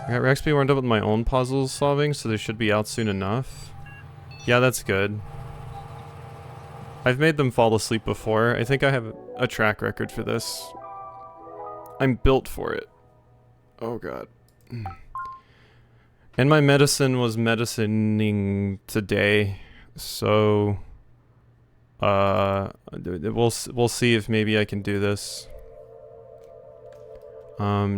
I got Rexby warmed up with my own puzzle solving, so they should be out soon enough. Yeah, that's good. I've made them fall asleep before. I think I have a track record for this. I'm built for it. Oh god. And my medicine was medicining today, so we'll see if maybe I can do this.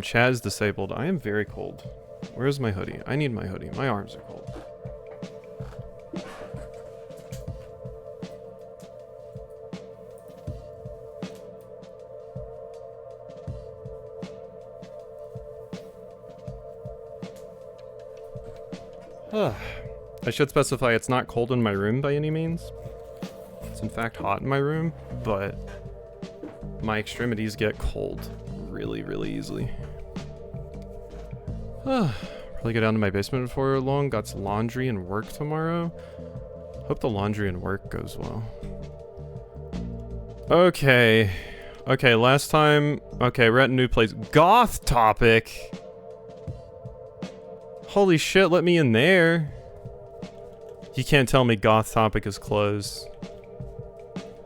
Chat is disabled. I am very cold. Where's my hoodie? I need my hoodie. My arms are cold. I should specify it's not cold in my room by any means. It's in fact hot in my room, but my extremities get cold really, really easily. Probably go down to my basement before long. Got some laundry and work tomorrow. Hope the laundry and work goes well. Okay. Okay, last time... Okay, we're at a new place. Goth topic! Holy shit, let me in there. You can't tell me Goth Topic is closed.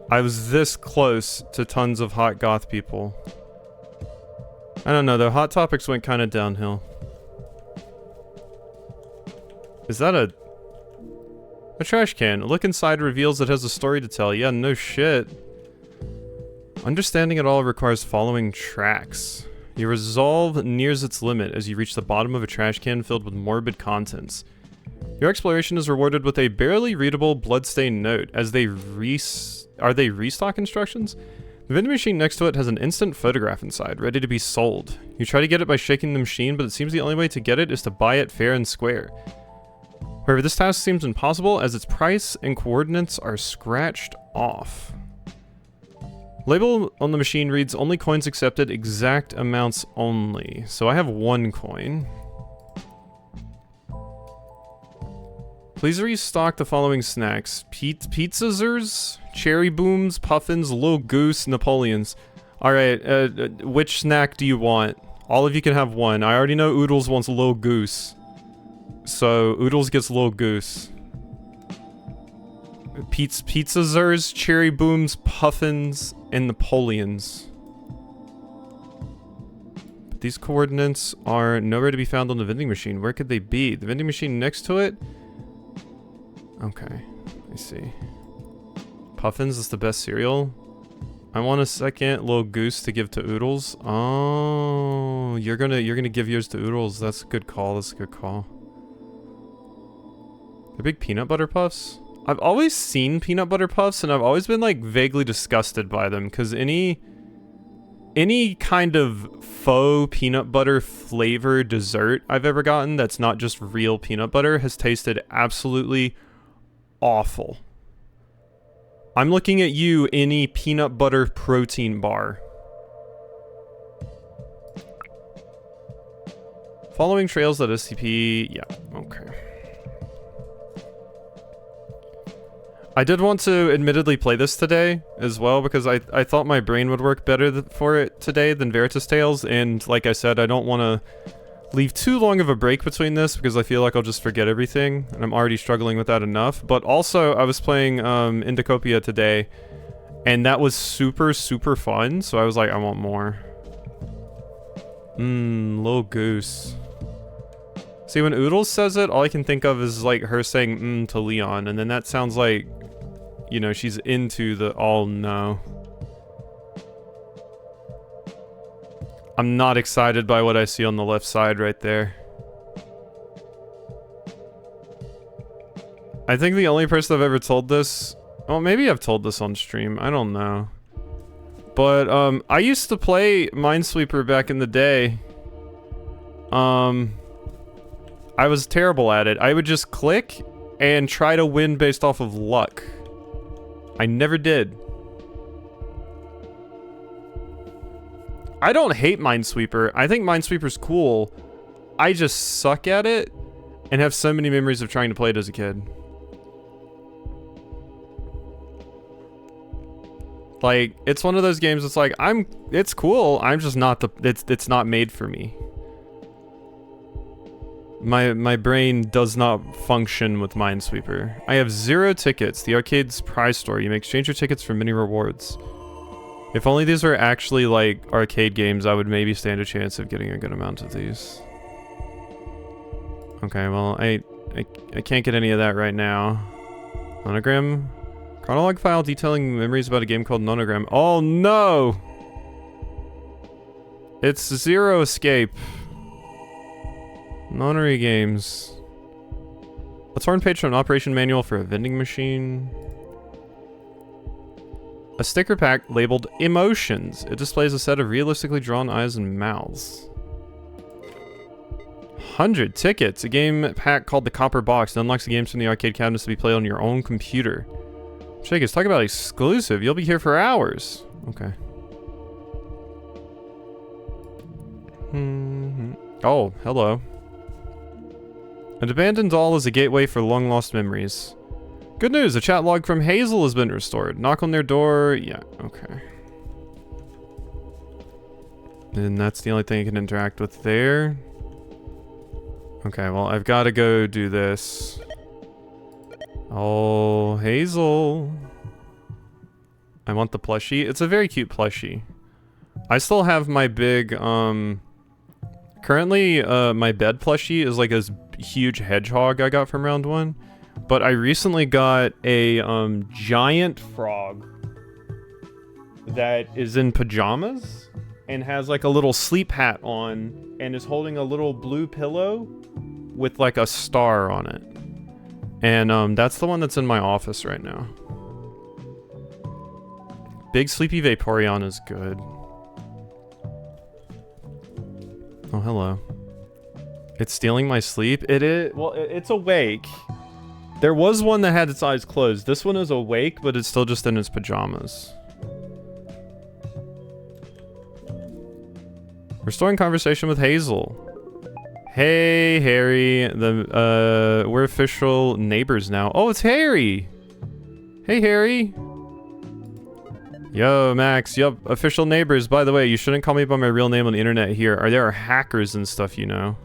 I was this close to tons of hot goth people. I don't know, though. Hot Topics went kind of downhill. Is that a trash can? A look inside reveals it has a story to tell. Yeah, no shit. Understanding it all requires following tracks. Your resolve nears its limit as you reach the bottom of a trash can filled with morbid contents. Your exploration is rewarded with a barely readable bloodstained note as they are they restock instructions? The vending machine next to it has an instant photograph inside, ready to be sold. You try to get it by shaking the machine, but it seems the only way to get it is to buy it fair and square. However, this task seems impossible as its price and coordinates are scratched off. Label on the machine reads, only coins accepted, exact amounts only. So I have 1 coin. Please restock the following snacks. Pizzazers, Cherry Booms, Puffins, Little Goose, Napoleons. Alright, which snack do you want? All of you can have one. I already know Oodles wants Little Goose. So Oodles gets Little Goose. Pizzazers, Cherry Booms, Puffins, and Napoleons. But these coordinates are nowhere to be found on the vending machine. Where could they be? The vending machine next to it? Okay, I see. Puffins is the best cereal. I want a second Little Goose to give to Oodles. Oh, you're gonna give yours to Oodles. That's a good call. That's a good call. They're big peanut butter puffs. I've always seen peanut butter puffs, and I've always been, like, vaguely disgusted by them, because any kind of faux peanut butter flavor dessert I've ever gotten that's not just real peanut butter has tasted absolutely awful. I'm looking at you, any peanut butter protein bar. Following trails at SCP, yeah, okay. I did want to admittedly play this today as well because I thought my brain would work better for it today than Veritas Tales, and like I said, I don't want to leave too long of a break between this because I feel like I'll just forget everything, and I'm already struggling with that enough. But also, I was playing Indicopia today, and that was super, super fun, so I was like, I want more. Little Goose. See, when Oodles says it, all I can think of is like her saying to Leon, and then that sounds like, you know, she's into the all no. I'm not excited by what I see on the left side right there. I think the only person I've ever told this... Well, maybe I've told this on stream. I don't know. But, I used to play Minesweeper back in the day. I was terrible at it. I would just click and try to win based off of luck. I never did. I don't hate Minesweeper. I think Minesweeper's cool. I just suck at it and have so many memories of trying to play it as a kid. Like, it's one of those games that's like, it's cool, I'm just not it's not made for me. My brain does not function with Minesweeper. I have 0 tickets. The arcade's prize store. You may exchange your tickets for mini rewards. If only these were actually like arcade games, I would maybe stand a chance of getting a good amount of these. Okay, well, I can't get any of that right now. Nonogram? Chronolog file detailing memories about a game called Nonogram. Oh no! It's Zero Escape. Nonary games. Let's turn page to an operation manual for a vending machine. A sticker pack labeled Emotions. It displays a set of realistically drawn eyes and mouths. 100 tickets. A game pack called the Copper Box. It unlocks the games from the arcade cabinets to be played on your own computer. Shakers, talk about exclusive. You'll be here for hours. Okay. Oh, hello. An abandoned doll is a gateway for long-lost memories. Good news, a chat log from Hazel has been restored. Knock on their door. Yeah, okay. And that's the only thing I can interact with there. Okay, well, I've got to go do this. Oh, Hazel. I want the plushie. It's a very cute plushie. I still have my big, currently, my bed plushie is like this huge hedgehog I got from round 1. But I recently got a, giant frog that is in pajamas and has like a little sleep hat on and is holding a little blue pillow with like a star on it. And, that's the one that's in my office right now. Big Sleepy Vaporeon is good. Oh, hello. It's stealing my sleep? It is. Well, it's awake. There was one that had its eyes closed. This one is awake, but it's still just in its pajamas. Restoring conversation with Hazel. Hey, Harry. We're official neighbors now. Oh, it's Harry. Hey, Harry. Yo, Max. Yup, official neighbors. By the way, you shouldn't call me by my real name on the internet here. There are hackers and stuff, you know.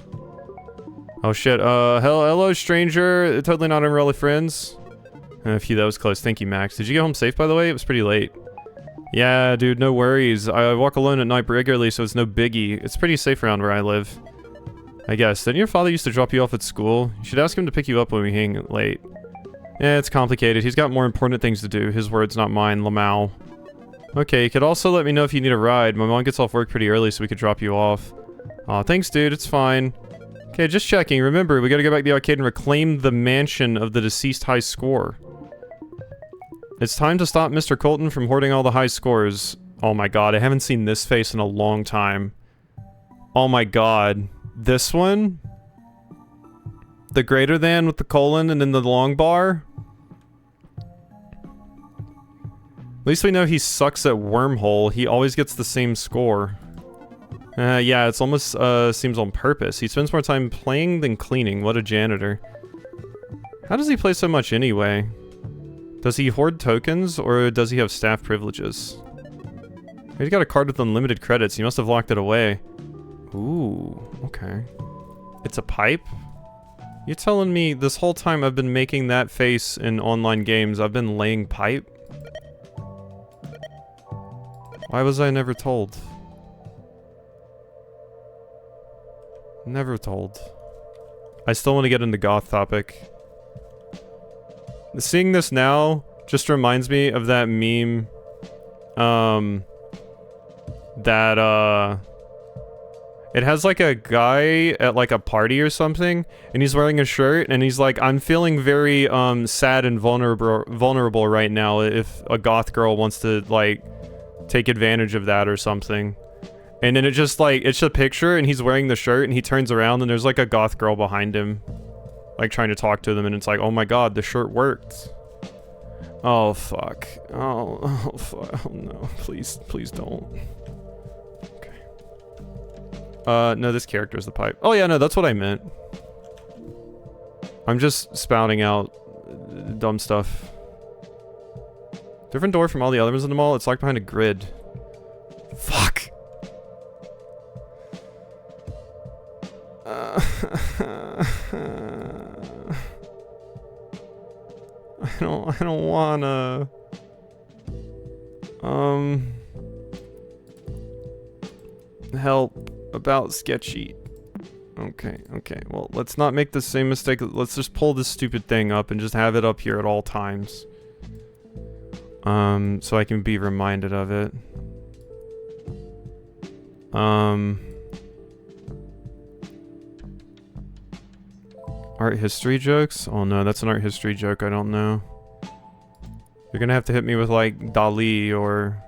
Oh shit, hello stranger, totally not in real friends. Phew, that was close, thank you Max. Did you get home safe by the way? It was pretty late. Yeah dude, no worries. I walk alone at night regularly so it's no biggie. It's pretty safe around where I live. I guess. Didn't your father used to drop you off at school? You should ask him to pick you up when we hang late. Yeah, it's complicated. He's got more important things to do. His words, not mine, Lamau. Okay, you could also let me know if you need a ride. My mom gets off work pretty early so we could drop you off. Aw, thanks dude, it's fine. Okay, just checking. Remember, we gotta go back to the arcade and reclaim the mansion of the deceased high score. It's time to stop Mr. Colton from hoarding all the high scores. Oh my god, I haven't seen this face in a long time. Oh my god. This one? The greater than with the colon and then the long bar? At least we know he sucks at Wormhole. He always gets the same score. Yeah, it's almost, seems on purpose. He spends more time playing than cleaning. What a janitor. How does he play so much anyway? Does he hoard tokens, or does he have staff privileges? He's got a card with unlimited credits. He must have locked it away. Ooh, okay. It's a pipe? You're telling me this whole time I've been making that face in online games, I've been laying pipe? Why was I never told? Never told. I still want to get into goth topic. Seeing this now just reminds me of that meme, it has like a guy at like a party or something, and he's wearing a shirt, and he's like, I'm feeling very, sad and vulnerable right now if a goth girl wants to, like, take advantage of that or something. And then it just like, it's a picture and he's wearing the shirt and he turns around and there's like a goth girl behind him. Like trying to talk to them and it's like, oh my god, the shirt worked. Oh fuck. Oh fuck. Oh no. Please don't. Okay. No, this character is the pipe. Oh yeah, no, that's what I meant. I'm just spouting out dumb stuff. Different door from all the other ones in the mall. It's locked behind a grid. Fuck. I don't wanna. Help about sketchy. Okay, well, let's not make the same mistake. Let's just pull this stupid thing up and just have it up here at all times. So I can be reminded of it. Art history jokes? Oh no, that's an art history joke I don't know. You're gonna have to hit me with like Dali or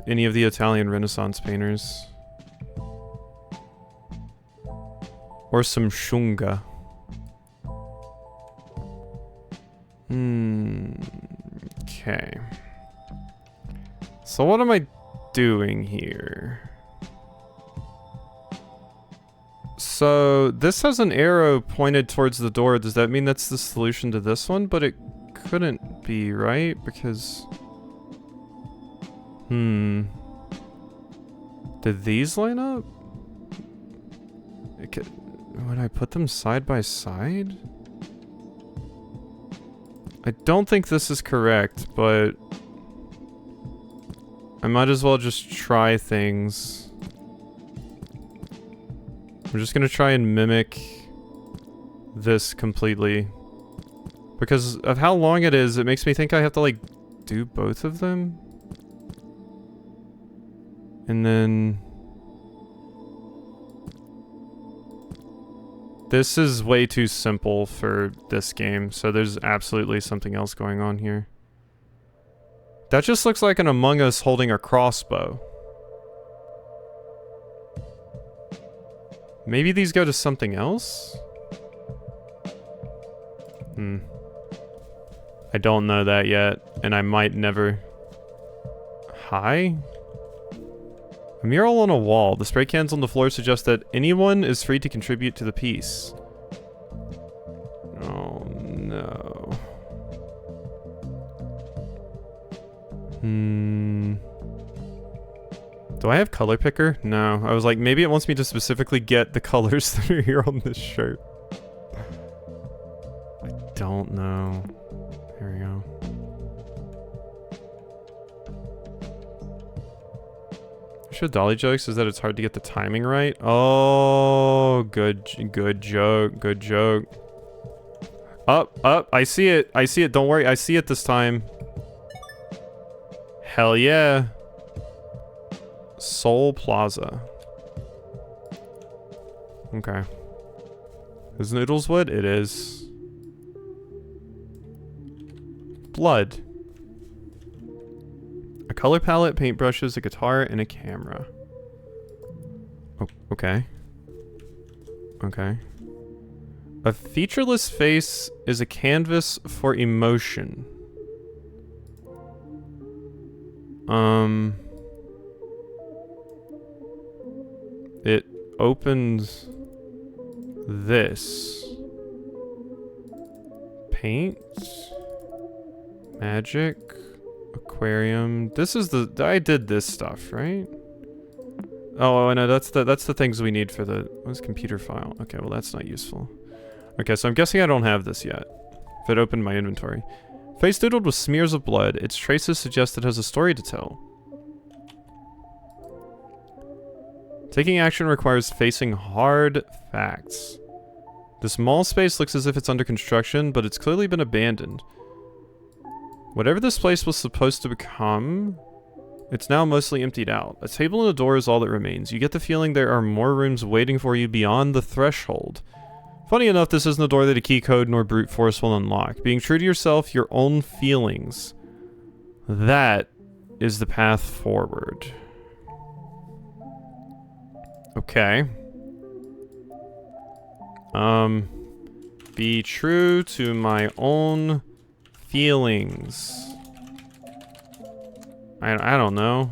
any of the Italian Renaissance painters. Or some Shunga. Okay. So what am I doing here? So this has an arrow pointed towards the door. Does that mean that's the solution to this one? But it couldn't be, right? Because... Did these line up? Would I put them side by side? I don't think this is correct, but... I might as well just try things. I'm just gonna try and mimic this completely. Because of how long it is, it makes me think I have to, like, do both of them. And then... This is way too simple for this game, so there's absolutely something else going on here. That just looks like an Among Us holding a crossbow. Maybe these go to something else? I don't know that yet, and I might never. Hi? A mural on a wall. The spray cans on the floor suggest that anyone is free to contribute to the piece. Oh no. Do I have color picker? No. I was like, maybe it wants me to specifically get the colors that are here on this shirt. I don't know. Here we go. Should Dolly jokes is that it's hard to get the timing right. Oh, good joke. Good joke. Up. I see it. Don't worry. I see it this time. Hell yeah. Seoul Plaza. Okay. Is Noodles wood? It is. Blood. A color palette, paintbrushes, a guitar, and a camera. Oh, okay. Okay. A featureless face is a canvas for emotion. It opens this. Paint. Magic. Aquarium. This is the... I did this stuff, right? Oh, no, that's the things we need for the... What's computer file? Okay, well, that's not useful. Okay, so I'm guessing I don't have this yet. If it opened my inventory. Face doodled with smears of blood. Its traces suggest it has a story to tell. Taking action requires facing hard facts. This mall space looks as if it's under construction, but it's clearly been abandoned. Whatever this place was supposed to become, it's now mostly emptied out. A table and a door is all that remains. You get the feeling there are more rooms waiting for you beyond the threshold. Funny enough, this isn't a door that a key code nor brute force will unlock. Being true to yourself, your own feelings. That is the path forward. Okay. Be true to my own feelings. I don't know.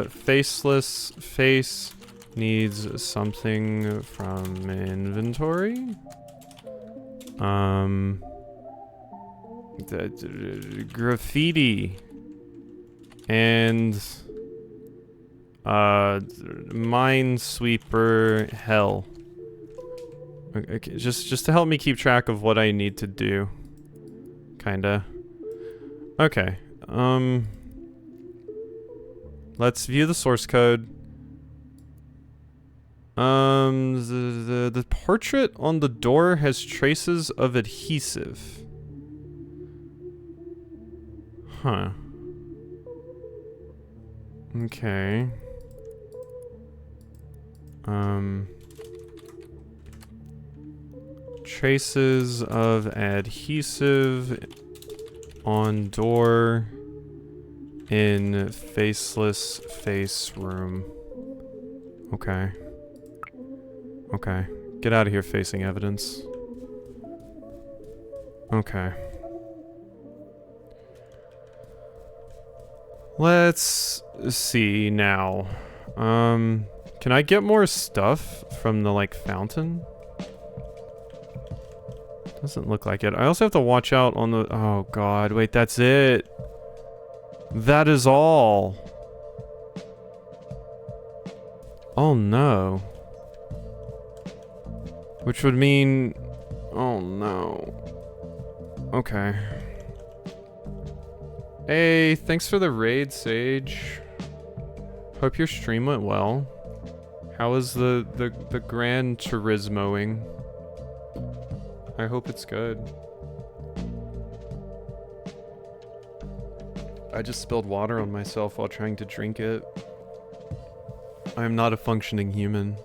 Faceless face needs something from inventory. Graffiti. And Minesweeper hell. Okay, just to help me keep track of what I need to do. Kinda. Okay. Let's view the source code. The portrait on the door has traces of adhesive. Huh. Okay. Traces of adhesive on door in faceless face room. Okay. Okay. Get out of here, facing evidence. Okay. Let's see now. Can I get more stuff from the, like, fountain? Doesn't look like it. I also have to watch out on the... Oh, God. Wait, that's it. That is all. Oh, no. Which would mean... Oh, no. Okay. Hey, thanks for the raid, Sage. Hope your stream went well. How is the Gran Turismoing? I hope it's good. I just spilled water on myself while trying to drink it. I am not a functioning human.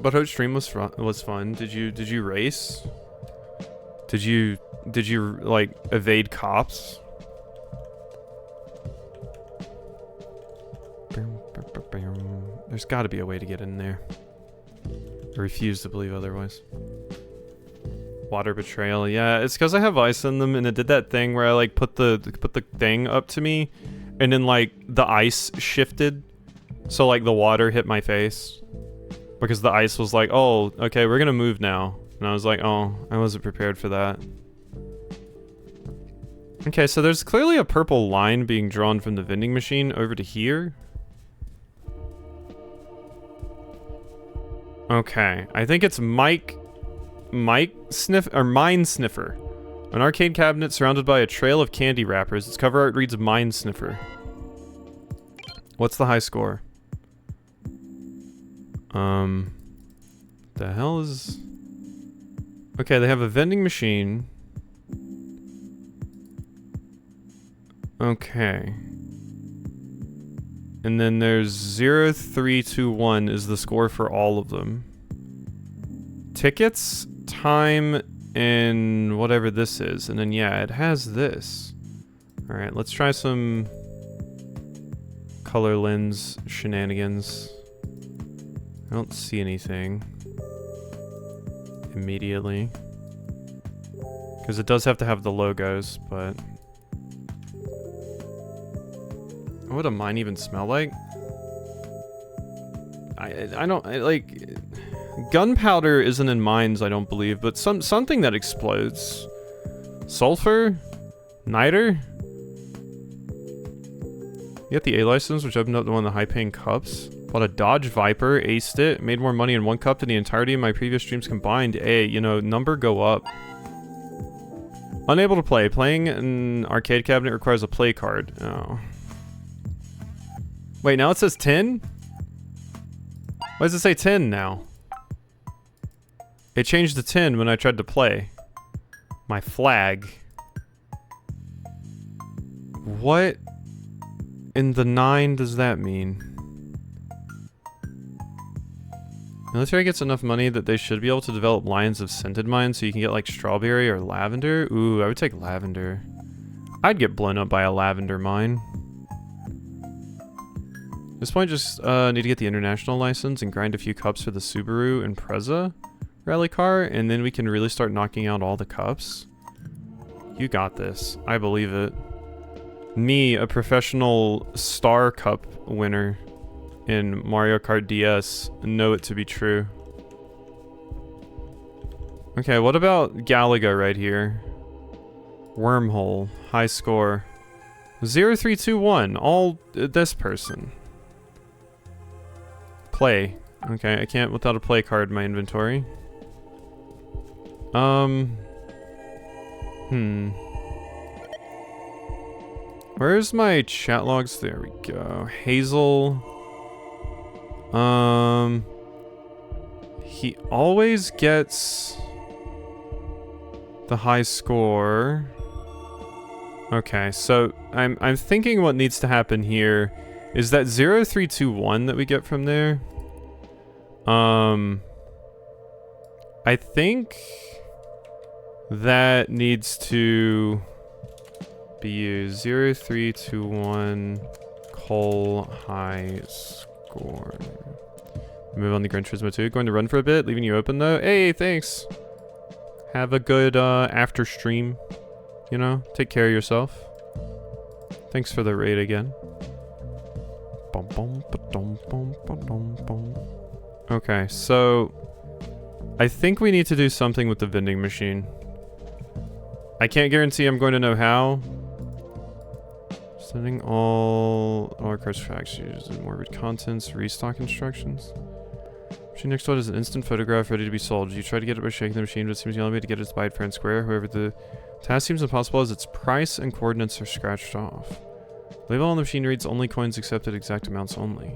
But hope stream was fun. Did you race? Did you like evade cops? There's got to be a way to get in there. I refuse to believe otherwise. Water betrayal. Yeah, it's because I have ice in them, and it did that thing where I like put the thing up to me, and then like the ice shifted, so like the water hit my face, because the ice was like, oh, okay, we're gonna move now, and I was like, oh, I wasn't prepared for that. Okay, so there's clearly a purple line being drawn from the vending machine over to here. Okay, I think it's Mine Sniffer. An arcade cabinet surrounded by a trail of candy wrappers. Its cover art reads Mine Sniffer. What's the high score? The hell is... Okay, they have a vending machine. Okay. And then there's 0321 is the score for all of them. Tickets, time, and whatever this is. And then, yeah, it has this. Alright, let's try some color lens shenanigans. I don't see anything immediately. Because it does have to have the logos, but... What would a mine even smell like? Like... Gunpowder isn't in mines, I don't believe, but something that explodes. Sulfur? Niter? You got the A license, which opened up one of the high-paying cups. Bought a Dodge Viper, aced it, made more money in one cup than the entirety of my previous streams combined. You know, number go up. Unable to play. Playing an arcade cabinet requires a play card. Oh. Wait, now it says 10? Why does it say 10 now? It changed to 10 when I tried to play. My flag. What in the 9 does that mean? Military gets enough money that they should be able to develop lines of scented mines so you can get like strawberry or lavender. Ooh, I would take lavender. I'd get blown up by a lavender mine. At this point, just need to get the international license and grind a few cups for the Subaru Impreza rally car, and then we can really start knocking out all the cups. You got this. I believe it. Me, a professional Star Cup winner in Mario Kart DS, know it to be true. Okay, what about Galaga right here? Wormhole. High score. 0321. All this person. Play. Okay, I can't without a play card in my inventory. Where's my chat logs? There we go. Hazel. He always gets the high score. Okay, so I'm thinking what needs to happen here is that 0321 that we get from there. I think that needs to be used. 0321 Cole high score. Move on the Gran Turismo 2. Going to run for a bit, leaving you open though. Hey, thanks. Have a good after stream. You know, take care of yourself. Thanks for the raid again. Okay, so I think we need to do something with the vending machine. I can't guarantee I'm going to know how. Sending all our cards facts uses morbid contents, restock instructions. Machine next to it is an instant photograph ready to be sold. You try to get it by shaking the machine, but it seems the only way to get it is by it fair and square. However, the task seems impossible as its price and coordinates are scratched off. Label on the machine reads only coins accepted, exact amounts only.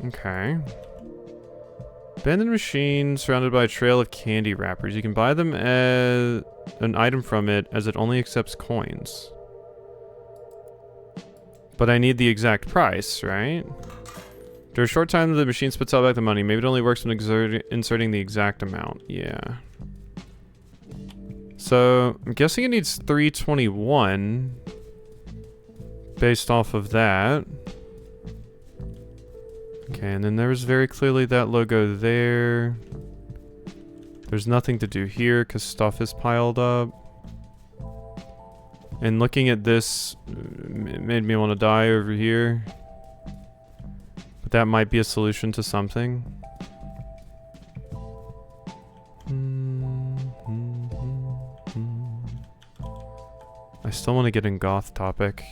Okay. Abandoned machine surrounded by a trail of candy wrappers. You can buy them as an item from it as it only accepts coins. But I need the exact price, right? After a short time, the machine spits out back the money. Maybe it only works when inserting the exact amount. Yeah. So, I'm guessing it needs 321 based off of that. Okay, and then there's very clearly that logo there. There's nothing to do here because stuff is piled up. And looking at this made me want to die over here. But that might be a solution to something. I still want to get in Goth Topic.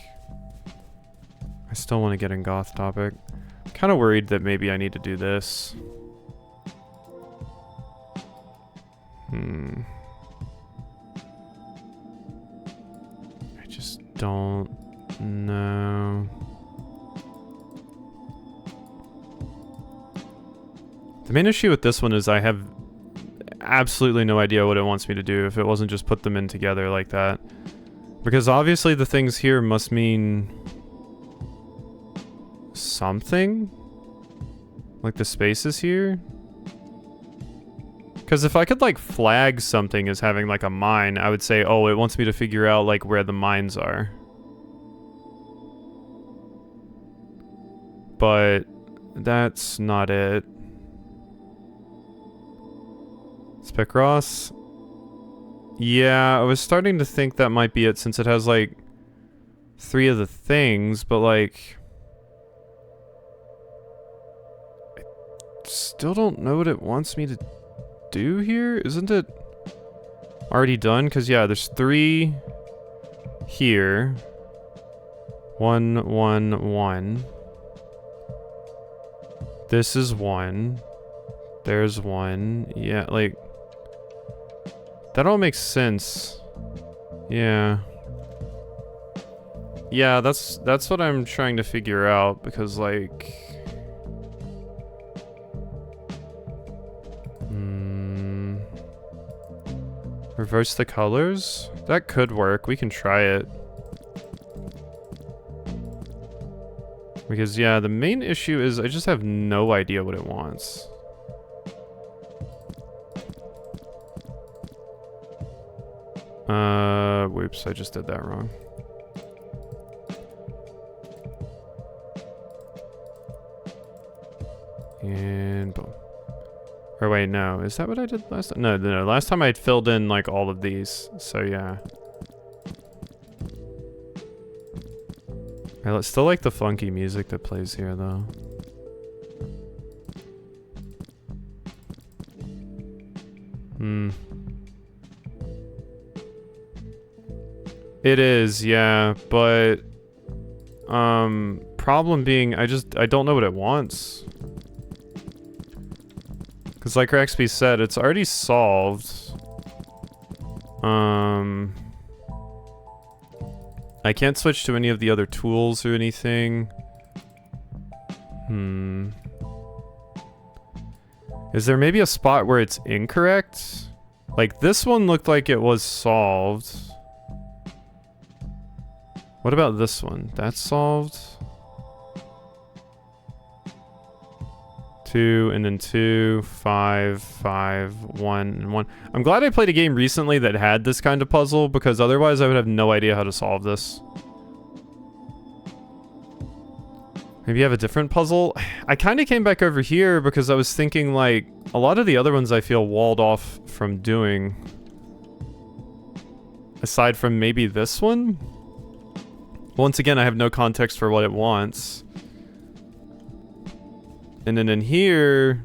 Kind of worried that maybe I need to do this. I just don't know. The main issue with this one is I have absolutely no idea what it wants me to do if it wasn't just put them in together like that. Because obviously the things here must mean something? Like the spaces here? Because if I could like flag something as having like a mine, I would say, oh, it wants me to figure out like where the mines are. But that's not it. Specross? Yeah, I was starting to think that might be it since it has like 3 of the things, but like I still don't know what it wants me to do here. Isn't it already done? Because yeah, there's 3 here. 1, 1, 1. This is 1. There's 1. Yeah, like that all makes sense. Yeah. Yeah, that's what I'm trying to figure out because like reverse the colors? That could work. We can try it. Because yeah, the main issue is I just have no idea what it wants. Whoops, I just did that wrong. And boom. Or wait, no, is that what I did last time? No, last time I filled in like all of these, so yeah. I still like the funky music that plays here though. It is, yeah, but problem being I don't know what it wants. Cause like Rexby said, it's already solved. I can't switch to any of the other tools or anything. Is there maybe a spot where it's incorrect? Like this one looked like it was solved. What about this one? That's solved. 2 and then 2, 5, 5, 1, and 1. I'm glad I played a game recently that had this kind of puzzle because otherwise I would have no idea how to solve this. Maybe you have a different puzzle? I kind of came back over here because I was thinking like a lot of the other ones I feel walled off from doing. Aside from maybe this one? Once again, I have no context for what it wants. And then in here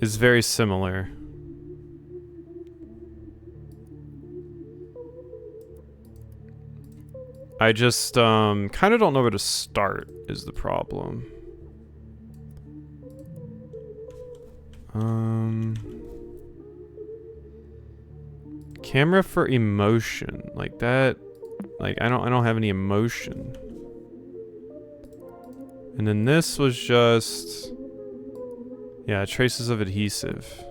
is very similar. I just kind of don't know where to start is the problem. Camera for emotion. Like that, like I don't have any emotion. And then this was just, yeah, traces of adhesive.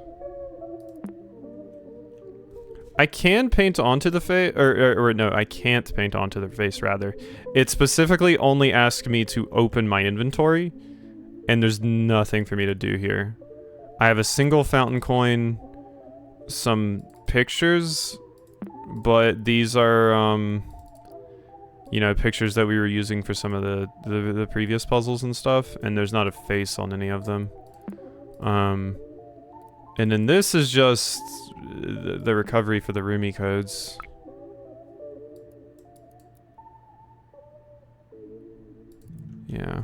I can paint onto the face, or no, I can't paint onto the face, rather. It specifically only asked me to open my inventory, and there's nothing for me to do here. I have a single fountain coin, some pictures, but these are, you know, pictures that we were using for some of the previous puzzles and stuff, and there's not a face on any of them. And then this is just the recovery for the Rumi codes. Yeah.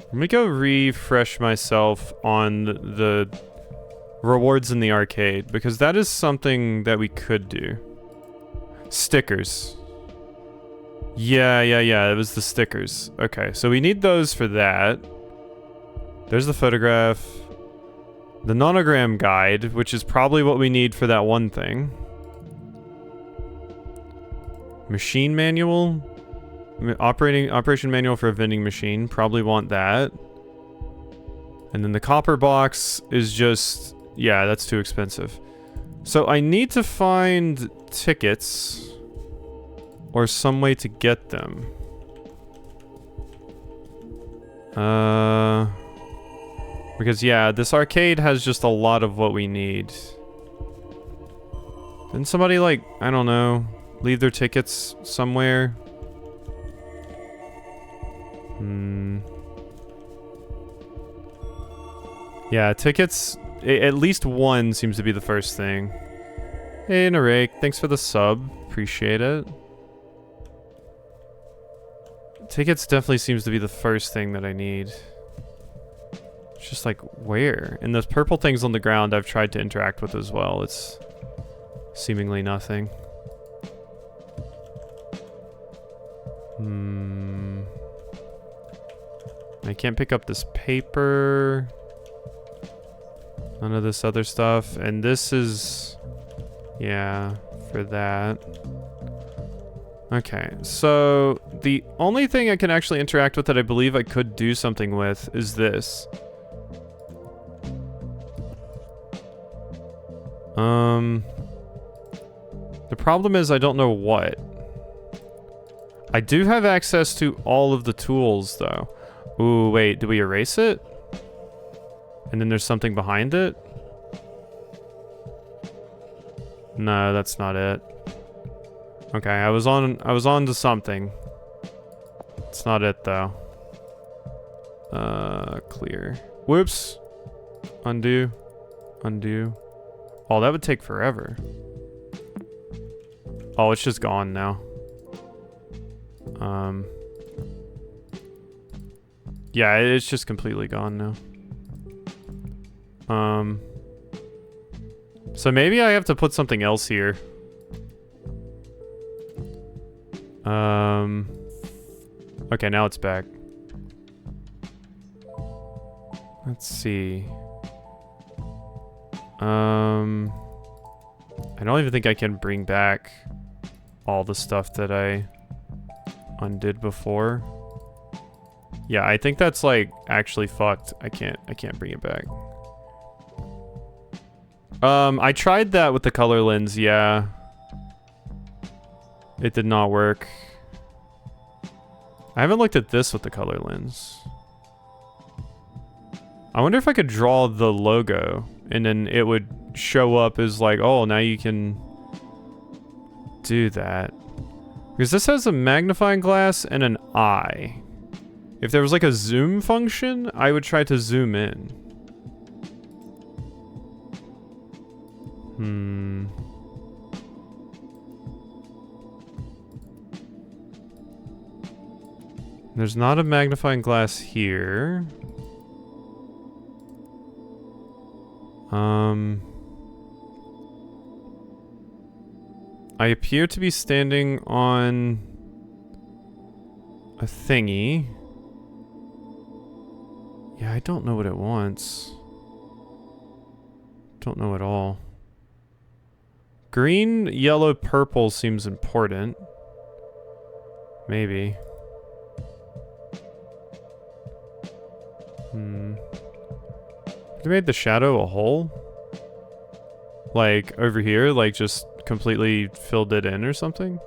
Let me go refresh myself on the rewards in the arcade, because that is something that we could do. Stickers. Yeah, it was the stickers. Okay, so we need those for that. There's the photograph. The nonogram guide, which is probably what we need for that one thing. Machine manual. Operation manual for a vending machine. Probably want that. And then the copper box is just... yeah, that's too expensive. So I need to find tickets or some way to get them. Because yeah, this arcade has just a lot of what we need. Didn't somebody, like, I don't know, leave their tickets somewhere? Yeah, tickets, at least one seems to be the first thing. Hey, Narake, thanks for the sub. Appreciate it. Tickets definitely seems to be the first thing that I need. It's just like, where? And those purple things on the ground I've tried to interact with as well. It's seemingly nothing. I can't pick up this paper. None of this other stuff. And this is... yeah, for that. Okay, so the only thing I can actually interact with that I believe I could do something with is this. The problem is I don't know what. I do have access to all of the tools, though. Ooh, wait, do we erase it? And then there's something behind it? No, that's not it. Okay, I was on to something. It's not it though. Clear. Whoops. Undo. Undo. Oh, that would take forever. Oh, it's just gone now. Yeah, it's just completely gone now. So maybe I have to put something else here. Okay, now it's back. Let's see. I don't even think I can bring back all the stuff that I undid before. Yeah, I think that's like actually fucked. I can't bring it back. I tried that with the color lens, yeah. It did not work. I haven't looked at this with the color lens. I wonder if I could draw the logo and then it would show up as like, oh, now you can do that. Because this has a magnifying glass and an eye. If there was like a zoom function, I would try to zoom in. There's not a magnifying glass here. I appear to be standing on a thingy. Yeah, I don't know what it wants. Don't know at all. Green, yellow, purple seems important. Maybe. They made the shadow a hole? Like, over here? Like, just completely filled it in or something?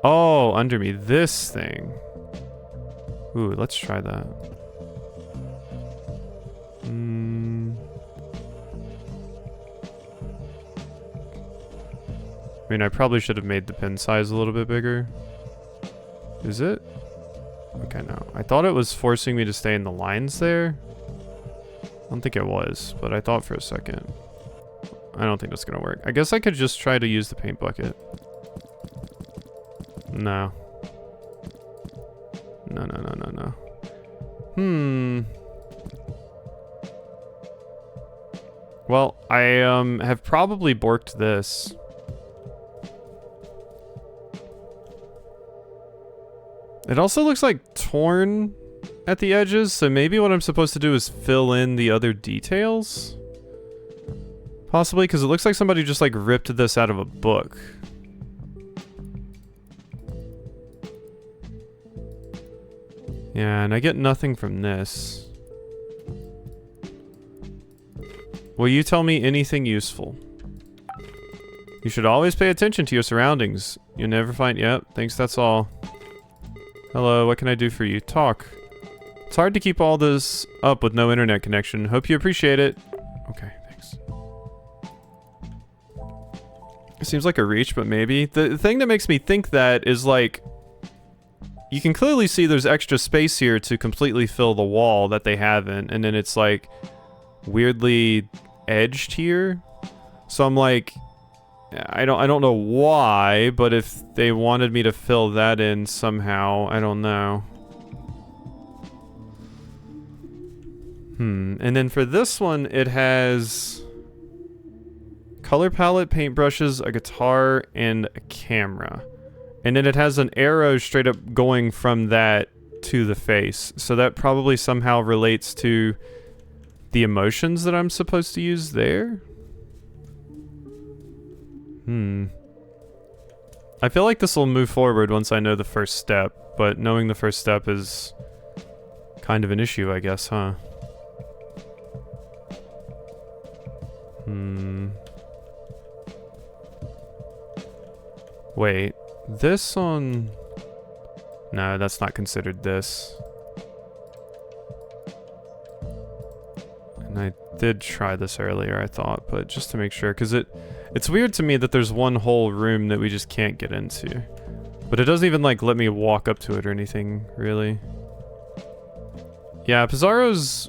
Oh, under me. This thing. Ooh, let's try that. I mean, I probably should have made the pen size a little bit bigger. Is it? Okay, no. I thought it was forcing me to stay in the lines there. I don't think it was, but I thought for a second. I don't think that's gonna work. I guess I could just try to use the paint bucket. No. No. Well, I have probably borked this. It also looks like torn at the edges, so maybe what I'm supposed to do is fill in the other details? Possibly, because it looks like somebody just like ripped this out of a book. Yeah, and I get nothing from this. Will you tell me anything useful? You should always pay attention to your surroundings. You'll never find... Yep, thanks, that's all. Hello, what can I do for you? Talk. It's hard to keep all this up with no internet connection. Hope you appreciate it. Okay, thanks. It seems like a reach, but maybe. The thing that makes me think that is like... You can clearly see there's extra space here to completely fill the wall that they haven't, and then it's like weirdly edged here. So I'm like, I don't know why, but if they wanted me to fill that in somehow, I don't know. And then for this one, it has color palette, paintbrushes, a guitar, and a camera. And then it has an arrow straight up going from that to the face. So that probably somehow relates to the emotions that I'm supposed to use there. I feel like this will move forward once I know the first step, but knowing the first step is kind of an issue, I guess, huh? Wait. This on... No, that's not considered this. And I did try this earlier, I thought, but just to make sure, because it's weird to me that there's one whole room that we just can't get into. But it doesn't even, like, let me walk up to it or anything, really. Yeah, Pizarro's,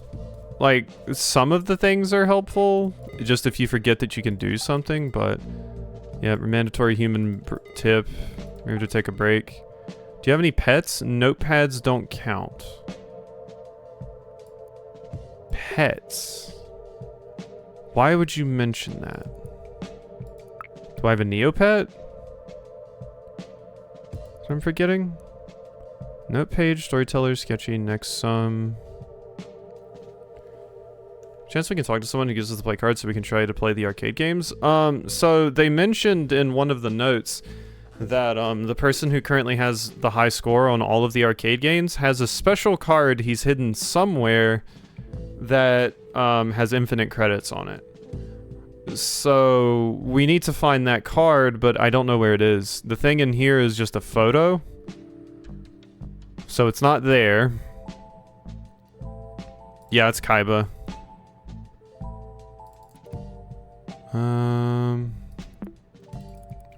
like, some of the things are helpful, just if you forget that you can do something, but Yeah, mandatory human tip. Maybe to take a break. Do you have any pets? Notepads don't count. Pets. Why would you mention that? Do I have a Neopet? So I'm forgetting. Note page, storyteller, sketchy, next sum. Chance we can talk to someone who gives us the play card so we can try to play the arcade games. So they mentioned in one of the notes that the person who currently has the high score on all of the arcade games has a special card he's hidden somewhere that has infinite credits on it. So we need to find that card, but I don't know where it is. The thing in here is just a photo. So it's not there. Yeah, it's Kaiba.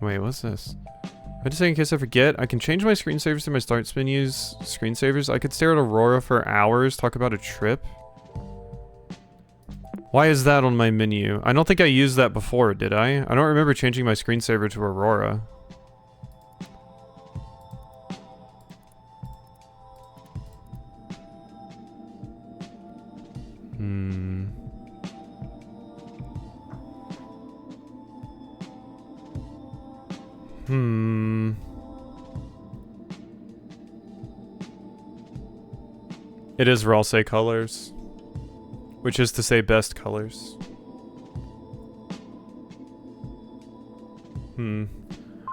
Wait, what's this? I just say in case I forget, I can change my screensavers to my start menus screensavers. I could stare at Aurora for hours, talk about a trip. Why is that on my menu? I don't think I used that before, did I? I don't remember changing my screensaver to Aurora. It is Ralsei colors. Which is to say best colors.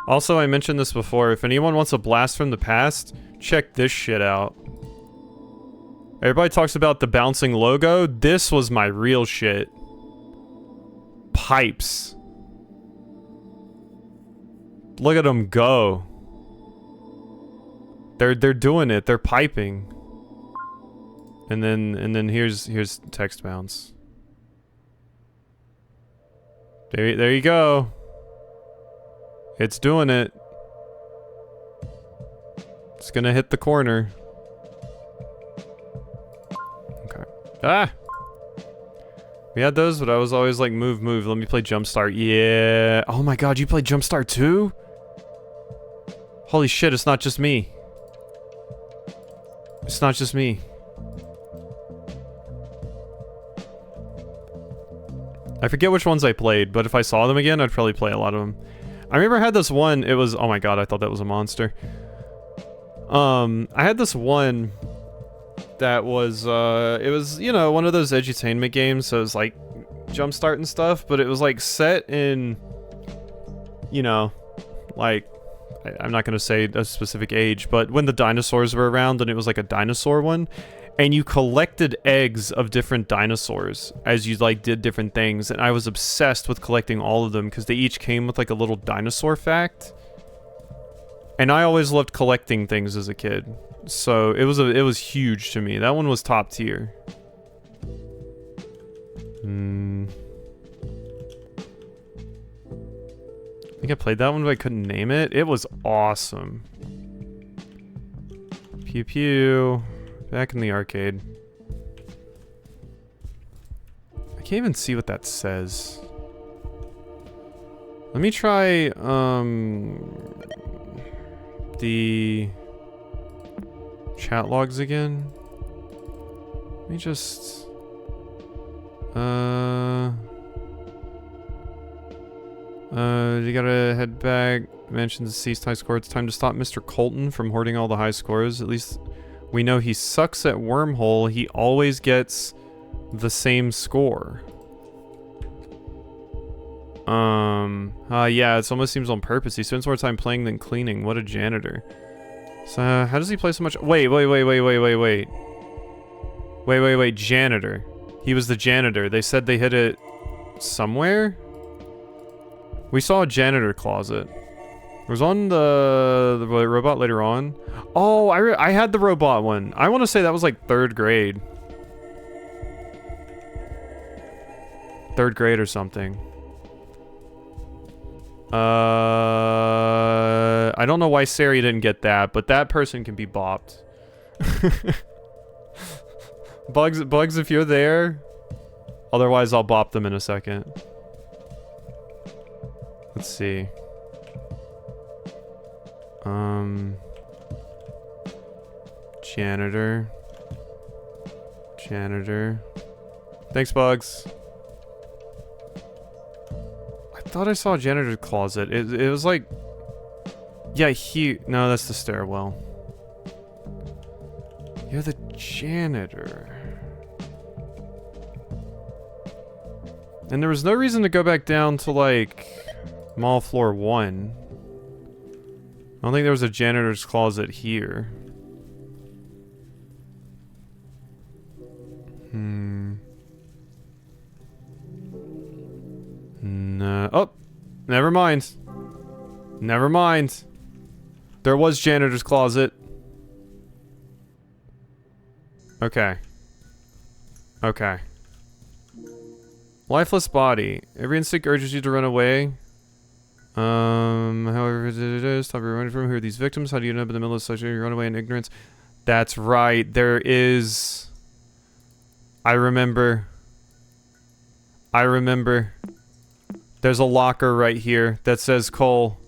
Also, I mentioned this before. If anyone wants a blast from the past, check this shit out. Everybody talks about the bouncing logo. This was my real shit. Pipes. Look at them go. They're doing it. They're piping. And then here's text bounce. There you go. It's doing it. It's gonna hit the corner. Okay. Ah! We had those, but I was always like, move. Let me play Jumpstart. Yeah. Oh my god, you played Jumpstart too? Holy shit, it's not just me. It's not just me. I forget which ones I played, but if I saw them again, I'd probably play a lot of them. I remember I had this one, it was, oh my god, I thought that was a monster. I had this one that was, it was, you know, one of those edutainment games, so it was like Jumpstart and stuff, but it was like set in, you know, like, I'm not gonna say a specific age, but when the dinosaurs were around and it was like a dinosaur one, and you collected eggs of different dinosaurs as you like did different things, and I was obsessed with collecting all of them because they each came with like a little dinosaur fact. And I always loved collecting things as a kid, so it was huge to me. That one was top tier. I think I played that one, but I couldn't name it. It was awesome. Pew pew. Back in the arcade. I can't even see what that says. Let me try, the chat logs again. Let me just, you gotta head back. Mentions ceased high score. It's time to stop Mr. Colton from hoarding all the high scores. At least we know he sucks at Wormhole. He always gets the same score. Yeah, it almost seems on purpose. He spends more time playing than cleaning. What a janitor. So, how does he play so much? Wait. Wait, janitor. He was the janitor. They said they hid it somewhere? We saw a janitor closet. It was on the robot later on. Oh, I had the robot one. I want to say that was like 3rd grade. 3rd grade or something. I don't know why Sari didn't get that, but that person can be bopped. Bugs, if you're there. Otherwise, I'll bop them in a second. Let's see. Janitor. Janitor. Thanks, Bugs. I thought I saw a janitor's closet. It was like... Yeah, no, that's the stairwell. You're the janitor. And there was no reason to go back down to, like, mall floor 1. I don't think there was a janitor's closet here. No. Oh! Never mind. Never mind. There was janitor's closet. Okay. Okay. Lifeless body. Every instinct urges you to run away. However, stop running from who are these victims? How do you end up in the middle of such a run away in ignorance? That's right. There is... I remember. There's a locker right here that says Cole.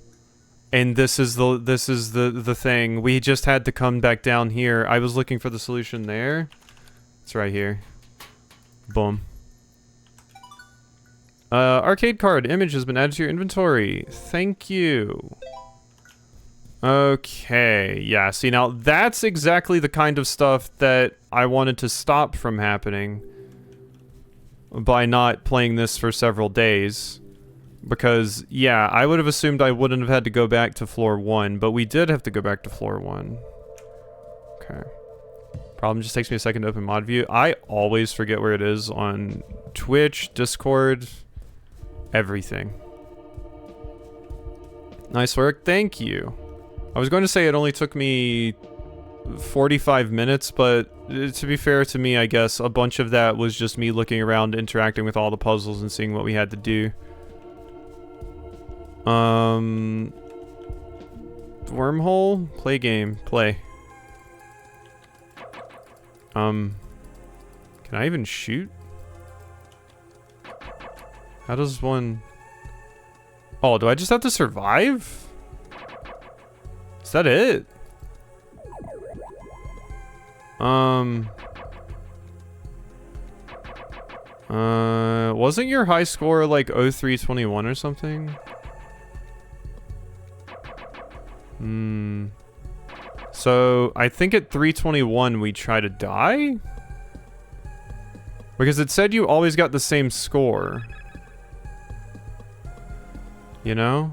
And this is the thing. We just had to come back down here. I was looking for the solution there. It's right here. Boom. Arcade card image has been added to your inventory. Thank you. Okay, yeah, see now that's exactly the kind of stuff that I wanted to stop from happening by not playing this for several days. Because, yeah, I would have assumed I wouldn't have had to go back to floor 1, but we did have to go back to floor 1. Okay. Problem just takes me a second to open mod view. I always forget where it is on Twitch, Discord, everything. Nice work, thank you. I was going to say it only took me 45 minutes, but to be fair to me, I guess a bunch of that was just me looking around, interacting with all the puzzles and seeing what we had to do. Wormhole? Play game. Play. Can I even shoot? How does one... Oh, do I just have to survive? Is that it? Wasn't your high score like 0321 or something? So, I think at 321 we try to die? Because it said you always got the same score. You know?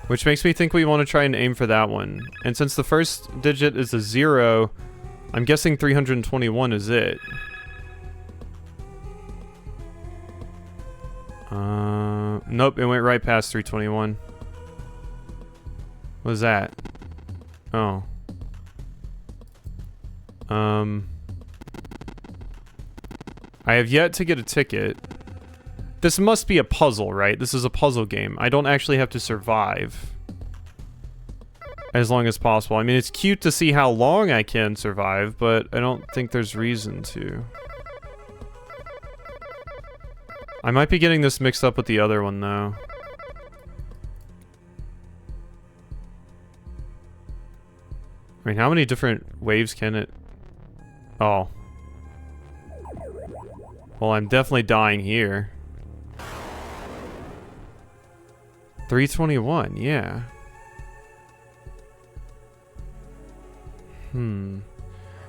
Which makes me think we want to try and aim for that one. And since the first digit is a 0, I'm guessing 321 is it. Nope, it went right past 321. What was that? Oh. I have yet to get a ticket. This must be a puzzle, right? This is a puzzle game. I don't actually have to survive as long as possible. I mean, it's cute to see how long I can survive, but I don't think there's reason to. I might be getting this mixed up with the other one, though. I mean, how many different waves can it... Oh. Well, I'm definitely dying here. 321, yeah.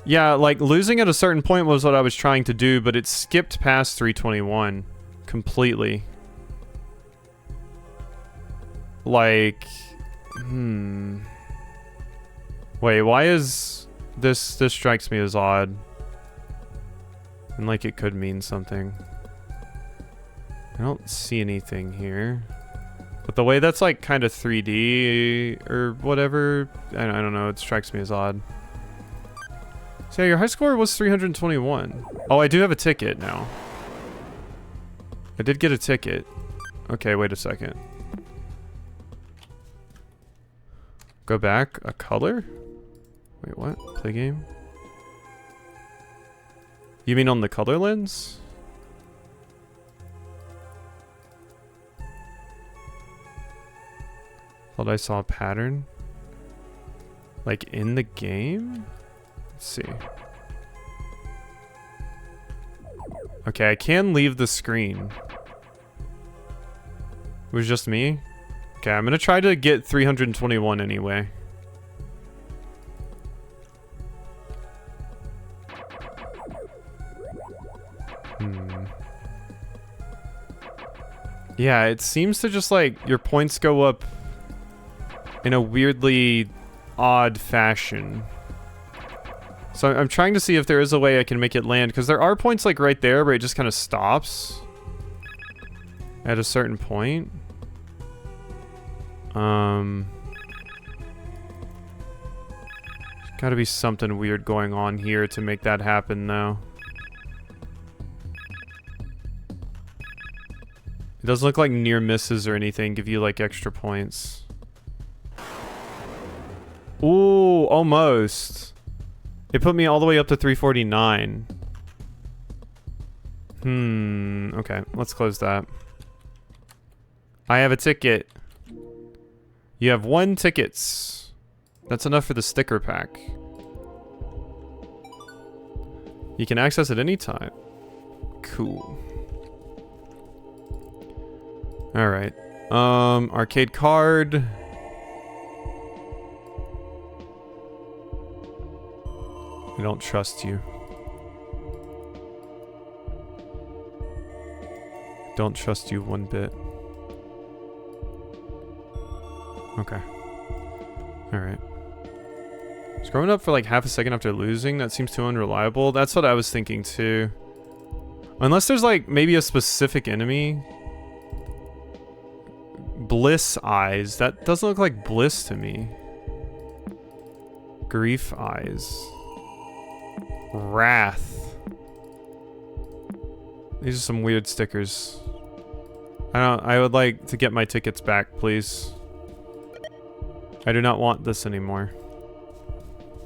Yeah, like, losing at a certain point was what I was trying to do, but it skipped past 321 completely. Like, Wait, why is this strikes me as odd. And like it could mean something. I don't see anything here. But the way that's like kind of 3D or whatever, I don't know, it strikes me as odd. So yeah, your high score was 321. Oh, I do have a ticket now. I did get a ticket. Okay, wait a second. Go back, a color? Wait, what? Play game? You mean on the color lens? Thought I saw a pattern. Like in the game? Let's see. Okay, I can leave the screen. It was just me? Okay, I'm gonna try to get 321 anyway. Yeah, it seems to just like your points go up in a weirdly odd fashion. So I'm trying to see if there is a way I can make it land, because there are points like right there where it just kind of stops at a certain point. There's gotta be something weird going on here to make that happen though. It doesn't look like near misses or anything give you like extra points. Ooh, almost. It put me all the way up to 349. Okay, let's close that. I have a ticket. You have 1 tickets. That's enough for the sticker pack. You can access it anytime. Cool. Alright. Arcade card. I don't trust you. Don't trust you one bit. Okay. Alright. Scrolling up for like half a second after losing, that seems too unreliable. That's what I was thinking too. Unless there's like maybe a specific enemy. Bliss eyes. That doesn't look like bliss to me. Grief eyes. Wrath. These are some weird stickers. I would like to get my tickets back, please. I do not want this anymore.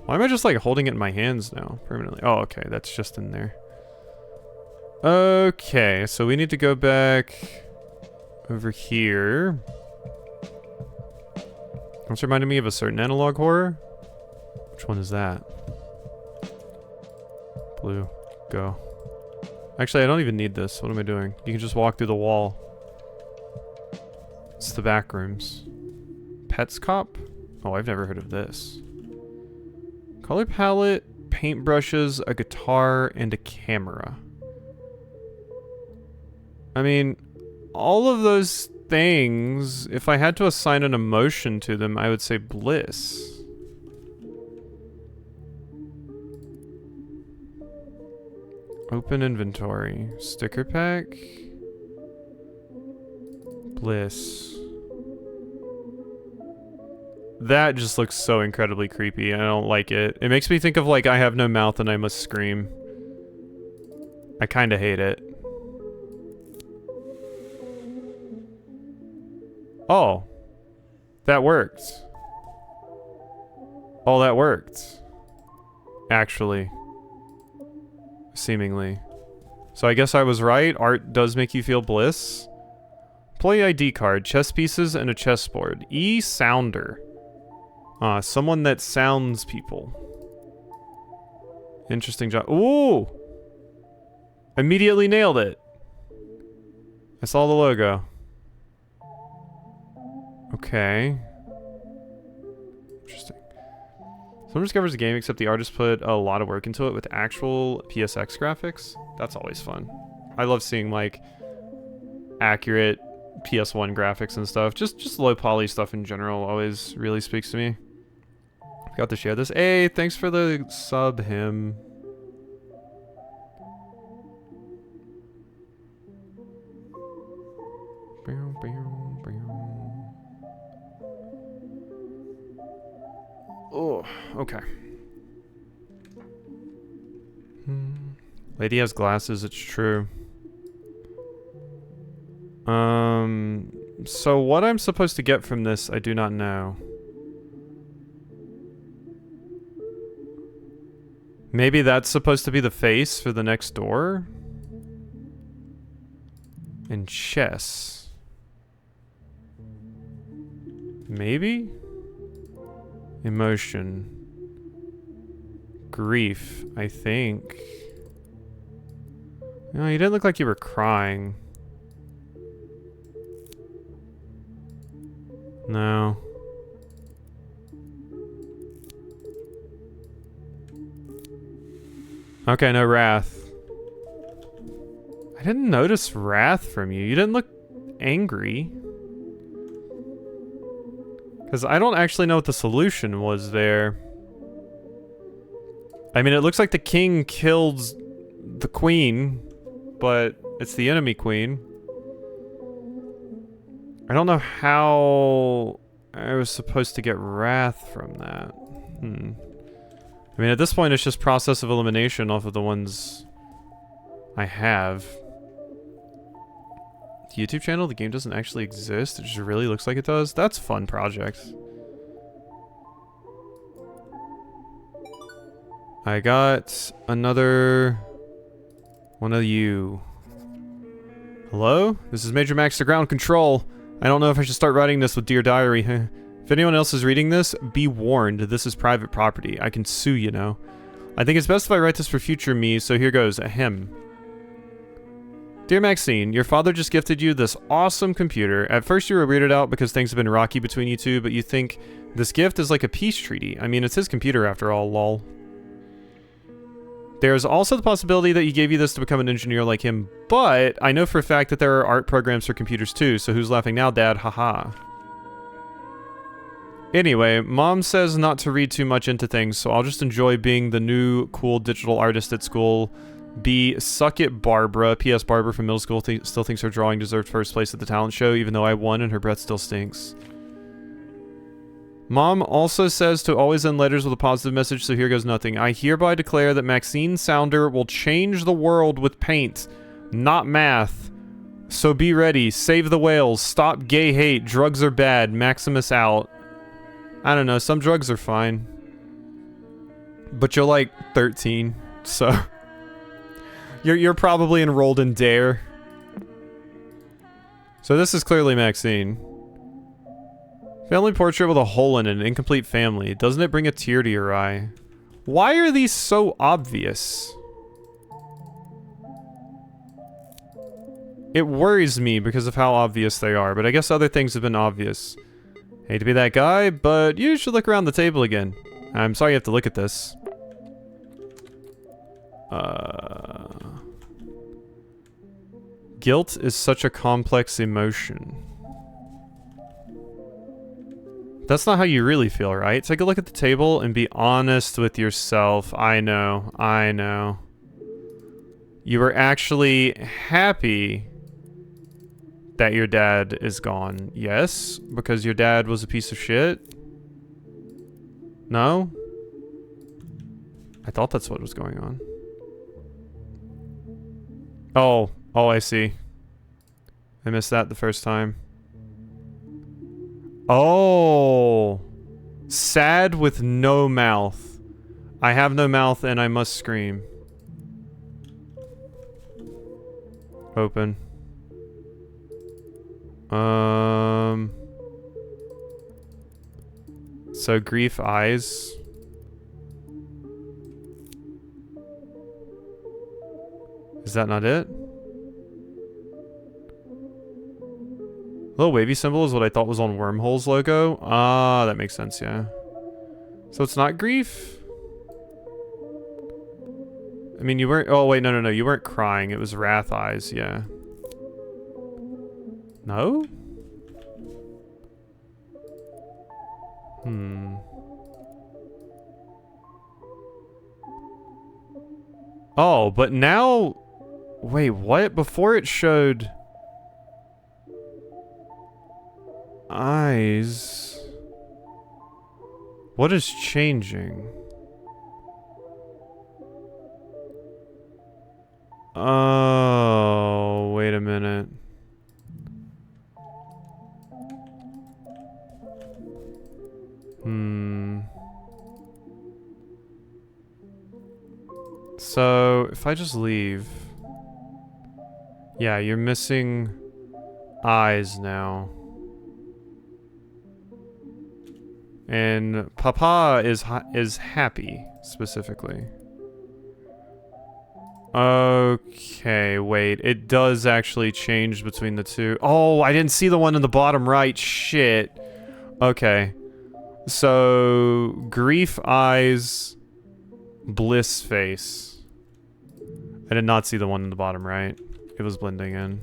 Why am I just like holding it in my hands now permanently? Oh, okay, that's just in there. Okay, so we need to go back over here. It's reminding me of a certain analog horror. Which one is that? Blue. Go. Actually, I don't even need this. What am I doing? You can just walk through the wall. It's the back rooms. Pets Cop? Oh, I've never heard of this. Color palette, paintbrushes, a guitar, and a camera. I mean, all of those things, if I had to assign an emotion to them, I would say bliss. Open inventory. Sticker pack. Bliss. That just looks so incredibly creepy. I don't like it. It makes me think of like I have no mouth and I must scream. I kinda hate it. Oh. That worked. Oh, that worked. Actually. Seemingly. So I guess I was right. Art does make you feel bliss. Play ID card, chess pieces, and a chessboard. E-sounder. Someone that sounds people. Interesting job. Ooh! Immediately nailed it. I saw the logo. Okay. Interesting. Someone discovers a game except the artist put a lot of work into it with actual PSX graphics. That's always fun. I love seeing like accurate PS1 graphics and stuff. Just low poly stuff in general always really speaks to me. Forgot to share this. Hey, thanks for the sub, him. Oh, okay. Lady has glasses, it's true. So what I'm supposed to get from this, I do not know. Maybe that's supposed to be the face for the next door? And chess. Maybe? Emotion. Grief, I think. No, you didn't look like you were crying. No. Okay, no wrath. I didn't notice wrath from you. You didn't look angry. Because I don't actually know what the solution was there. I mean, it looks like the king killed the queen, but it's the enemy queen. I don't know how I was supposed to get wrath from that. I mean, at this point, it's just process of elimination off of the ones I have. The YouTube channel, the game doesn't actually exist. It just really looks like it does. That's a fun project. I got another one of you. Hello? This is Major Max to Ground Control. I don't know if I should start writing this with Dear Diary. If anyone else is reading this, be warned. This is private property. I can sue, you know. I think it's best if I write this for future me, so here goes. Ahem. Dear Maxine, your father just gifted you this awesome computer. At first you were weirded out because things have been rocky between you two, but you think this gift is like a peace treaty. I mean, it's his computer after all, lol. There's also the possibility that he gave you this to become an engineer like him, but I know for a fact that there are art programs for computers too, so who's laughing now, Dad? Haha. Anyway, Mom says not to read too much into things, so I'll just enjoy being the new cool digital artist at school. B. Suck it, Barbara. P.S. Barbara from middle school still thinks her drawing deserved first place at the talent show, even though I won and her breath still stinks. Mom also says to always end letters with a positive message, so here goes nothing. I hereby declare that Maxine Sounder will change the world with paint, not math. So be ready. Save the whales. Stop gay hate. Drugs are bad. Maximus out. I don't know. Some drugs are fine. But you're like 13, so... You're probably enrolled in DARE. So this is clearly Maxine. Family portrait with a hole in it, an incomplete family. Doesn't it bring a tear to your eye? Why are these so obvious? It worries me because of how obvious they are, but I guess other things have been obvious. Hate to be that guy, but you should look around the table again. I'm sorry you have to look at this. Guilt is such a complex emotion. That's not how you really feel, right? Take a look at the table and be honest with yourself. I know. You were actually happy that your dad is gone. Yes, because your dad was a piece of shit. No? I thought that's what was going on. Oh, I see. I missed that the first time. Oh. Sad with no mouth. I have no mouth and I must scream. Open. So grief eyes. Is that not it? Little wavy symbol is what I thought was on Wormhole's logo. Ah, that makes sense, yeah. So it's not grief? I mean, you weren't... Oh, wait, no. You weren't crying. It was wrath eyes, yeah. No? Oh, but now... Wait, what? Before it showed... eyes... What is changing? Oh, wait a minute. So, if I just leave... Yeah, you're missing eyes now. And Papa is happy, specifically. Okay, wait. It does actually change between the two. Oh, I didn't see the one in the bottom right. Shit. Okay. So, grief eyes, bliss face. I did not see the one in the bottom right. It was blending in.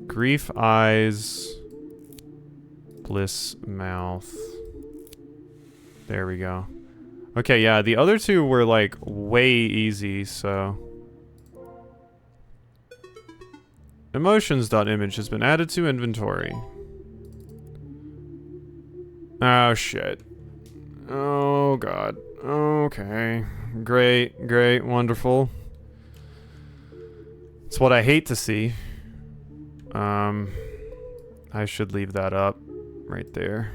Grief eyes, bliss mouth. There we go. Okay, yeah, the other two were like way easy, so. Emotions.image has been added to inventory. Oh shit. Oh god. Okay. Great, great, wonderful. It's what I hate to see. I should leave that up right there.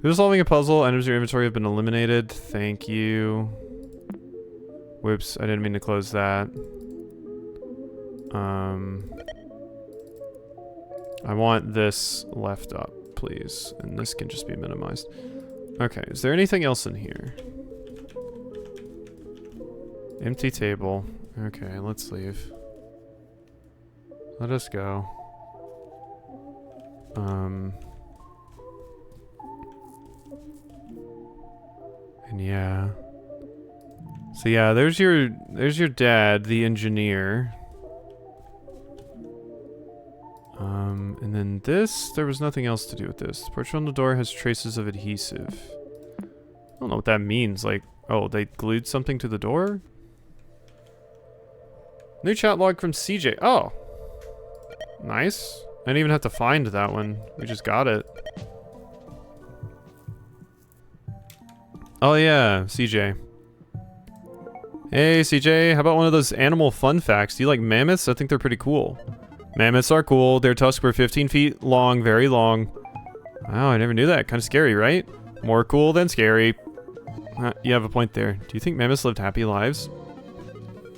Who's solving a puzzle? Items in your inventory have been eliminated. Thank you. Whoops, I didn't mean to close that. I want this left up, please. And this can just be minimized. Okay, is there anything else in here? Empty table. Okay, let's leave. Let us go. And yeah. So yeah, there's your dad, the engineer. And then this, there was nothing else to do with this. The portrait on the door has traces of adhesive. I don't know what that means. Like, oh, they glued something to the door? New chat log from CJ. Oh. Nice. I didn't even have to find that one. We just got it. Oh yeah, CJ. Hey CJ, how about one of those animal fun facts? Do you like mammoths? I think they're pretty cool. Mammoths are cool. Their tusks were 15 feet long, very long. Wow, I never knew that. Kind of scary, right? More cool than scary. You have a point there. Do you think mammoths lived happy lives?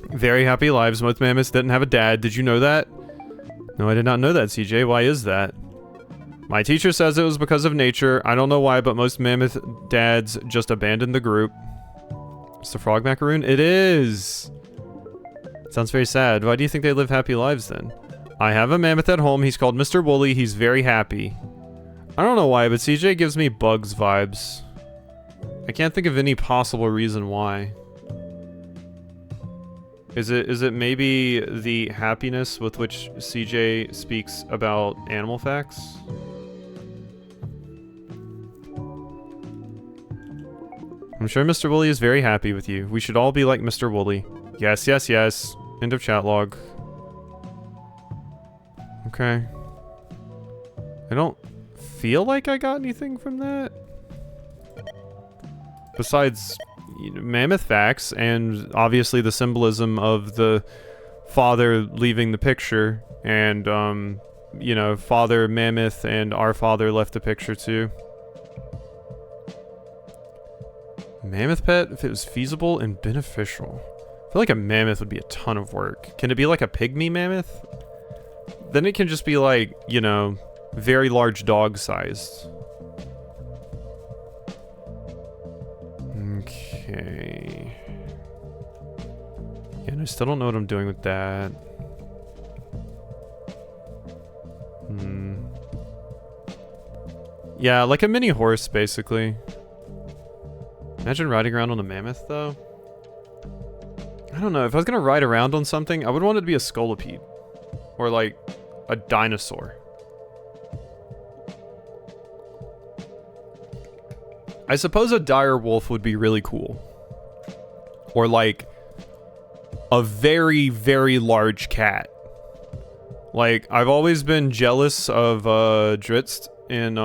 Very happy lives. Most mammoths didn't have a dad. Did you know that? No, I did not know that, CJ. Why is that? My teacher says it was because of nature. I don't know why, but most mammoth dads just abandoned the group. It's the frog macaroon? It is! Sounds very sad. Why do you think they live happy lives then? I have a mammoth at home. He's called Mr. Wooly. He's very happy. I don't know why, but CJ gives me Bugs vibes. I can't think of any possible reason why. Is it maybe the happiness with which CJ speaks about animal facts? I'm sure Mr. Wooly is very happy with you. We should all be like Mr. Wooly. Yes, yes, yes. End of chat log. Okay. I don't feel like I got anything from that. Besides, you know, mammoth facts and obviously the symbolism of the father leaving the picture and, you know, father mammoth and our father left the picture too. Mammoth pet, if it was feasible and beneficial. I feel like a mammoth would be a ton of work. Can it be like a pygmy mammoth? Then it can just be like, you know, very large dog sized. Okay. Yeah, and I still don't know what I'm doing with that. Yeah, like a mini horse, basically. Imagine riding around on a mammoth, though. I don't know. If I was gonna ride around on something, I would want it to be a scolipede. Or, like, a dinosaur. I suppose a dire wolf would be really cool. Or, like, a very, very large cat. Like, I've always been jealous of, Drizzt in,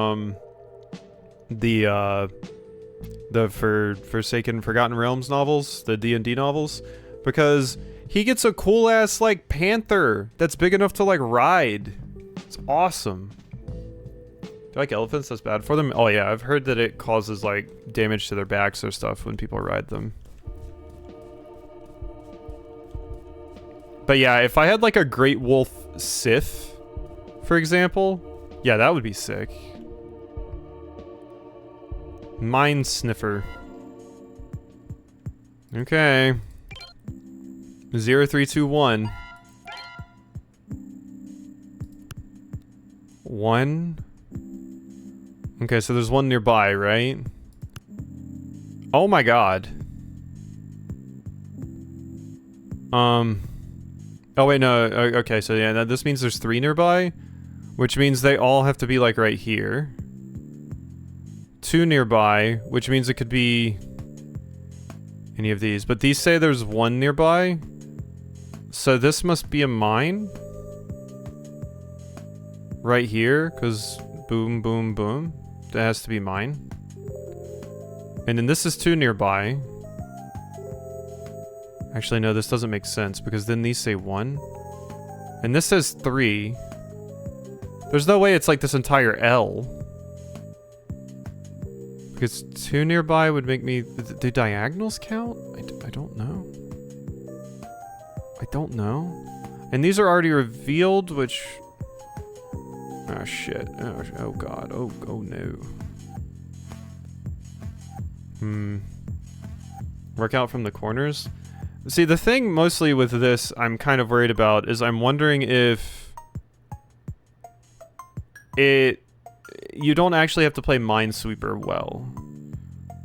the Forsaken Forgotten Realms novels, the D&D novels, because he gets a cool ass like panther that's big enough to like ride. It's awesome. Do you like elephants? That's bad for them? Oh yeah, I've heard that it causes like damage to their backs or stuff when people ride them. But yeah, if I had like a great wolf Sith for example. Yeah, that would be sick. Mine sniffer. Okay. 0, 3, 2, 1. 1. Okay, so there's one nearby, right? Oh my god. Oh wait, no. Okay, so yeah, this means there's 3 nearby, which means they all have to be like right here. 2 nearby, which means it could be any of these, but these say there's 1 nearby. So this must be a mine. Right here, because boom, boom, boom. That has to be mine. And then this is 2 nearby. Actually, no, this doesn't make sense, because then these say 1. And this says 3. There's no way it's like this entire L. Because 2 nearby would make me... Do diagonals count? I don't know. I don't know. And these are already revealed, which... Oh shit. Oh god. Oh no. Work out from the corners? See, the thing mostly with this I'm kind of worried about is I'm wondering if... You don't actually have to play Minesweeper well.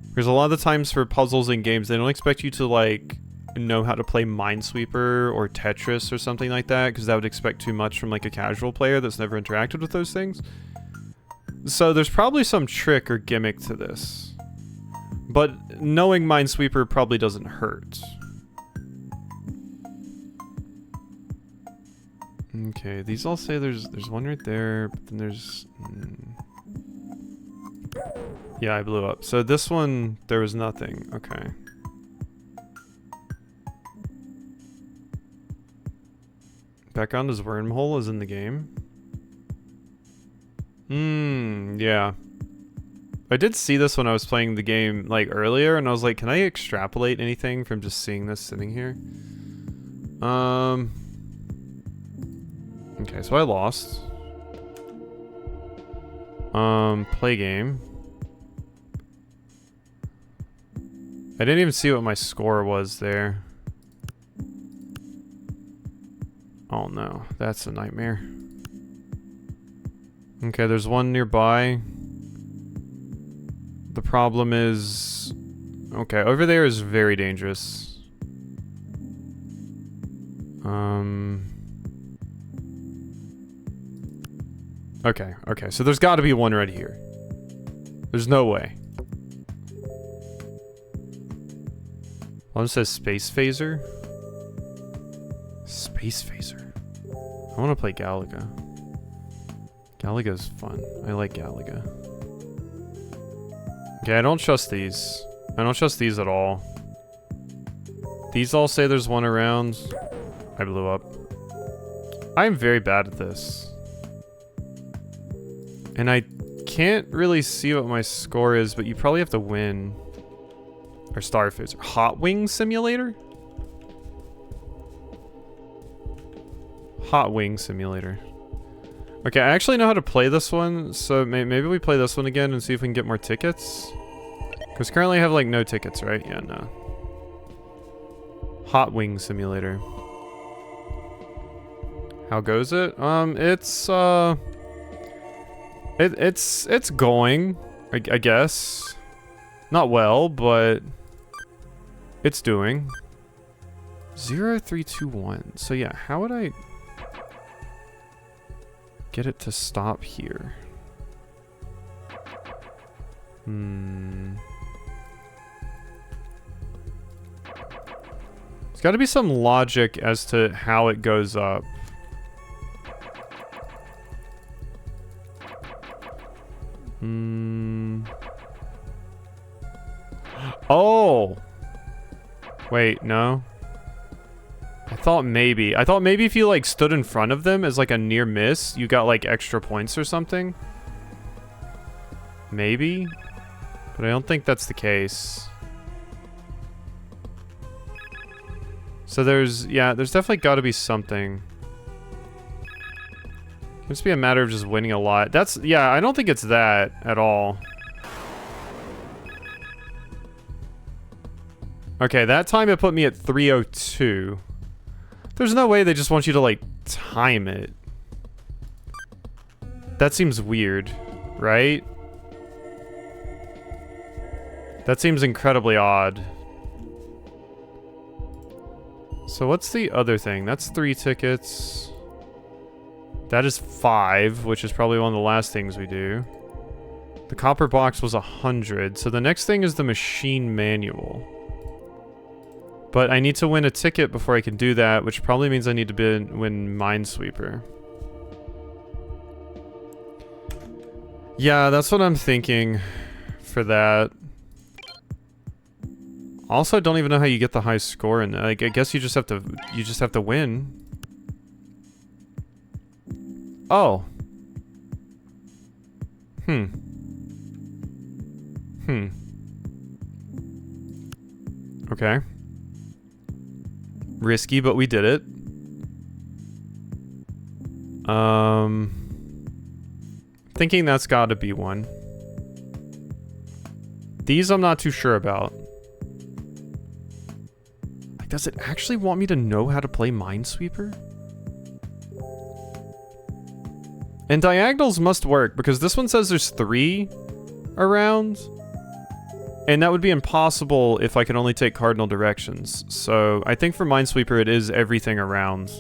Because a lot of the times for puzzles in games, they don't expect you to, like, know how to play Minesweeper or Tetris or something like that, because that would expect too much from, like, a casual player that's never interacted with those things. So there's probably some trick or gimmick to this. But knowing Minesweeper probably doesn't hurt. Okay, these all say there's one right there, but then there's... Yeah, I blew up. So this one, there was nothing. Okay. Background is wormhole is in the game. Yeah. I did see this when I was playing the game, like, earlier, and I was like, can I extrapolate anything from just seeing this sitting here? Okay, so I lost. Play game. I didn't even see what my score was there. Oh no, that's a nightmare. Okay, there's one nearby. The problem is... Okay, over there is very dangerous. Okay, so there's gotta be one right here. There's no way. Well, it says Space Phaser. Space Phaser. I want to play Galaga. Galaga's fun. I like Galaga. Okay, I don't trust these. I don't trust these at all. These all say there's one around. I blew up. I'm very bad at this. And I can't really see what my score is, but you probably have to win. Or Star Phaser. Hot Wing Simulator? Hot Wing Simulator. Okay, I actually know how to play this one, so maybe we play this one again and see if we can get more tickets. Because currently I have, like, no tickets, right? Yeah, no. Hot Wing Simulator. How goes it? It's going, I guess. Not well, but it's doing. 0, 3, 2, 1. So yeah, how would I get it to stop here? There's got to be some logic as to how it goes up. Oh! Wait, no. I thought maybe if you, like, stood in front of them as, like, a near miss, you got, like, extra points or something. Maybe? But I don't think that's the case. So there's definitely got to be something. Must be a matter of just winning a lot. That's, yeah, I don't think it's that at all. Okay, that time it put me at 302. There's no way they just want you to, like, time it. That seems weird, right? That seems incredibly odd. So what's the other thing? That's 3 tickets. That is 5, which is probably one of the last things we do. The copper box was 100, so the next thing is the machine manual. But I need to win a ticket before I can do that, which probably means I need to win Minesweeper. Yeah, that's what I'm thinking for that. Also, I don't even know how you get the high score in that. Like, I guess you just have to win. Oh. Okay. Risky, but we did it. Thinking that's gotta be one. These I'm not too sure about. Like, does it actually want me to know how to play Minesweeper? And diagonals must work, because this one says there's 3 around. And that would be impossible if I could only take cardinal directions. So I think for Minesweeper it is everything around.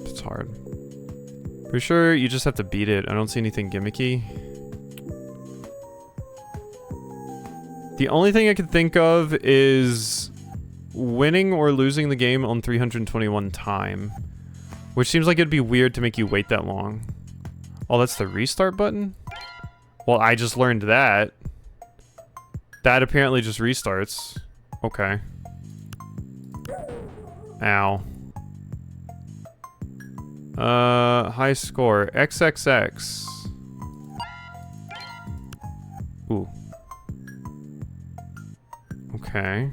It's hard. Pretty sure you just have to beat it. I don't see anything gimmicky. The only thing I can think of is winning or losing the game on 321 time. Which seems like it'd be weird to make you wait that long. Oh, that's the restart button? Well, I just learned that. That apparently just restarts. Okay. Ow. High score. XXX. Ooh. Okay.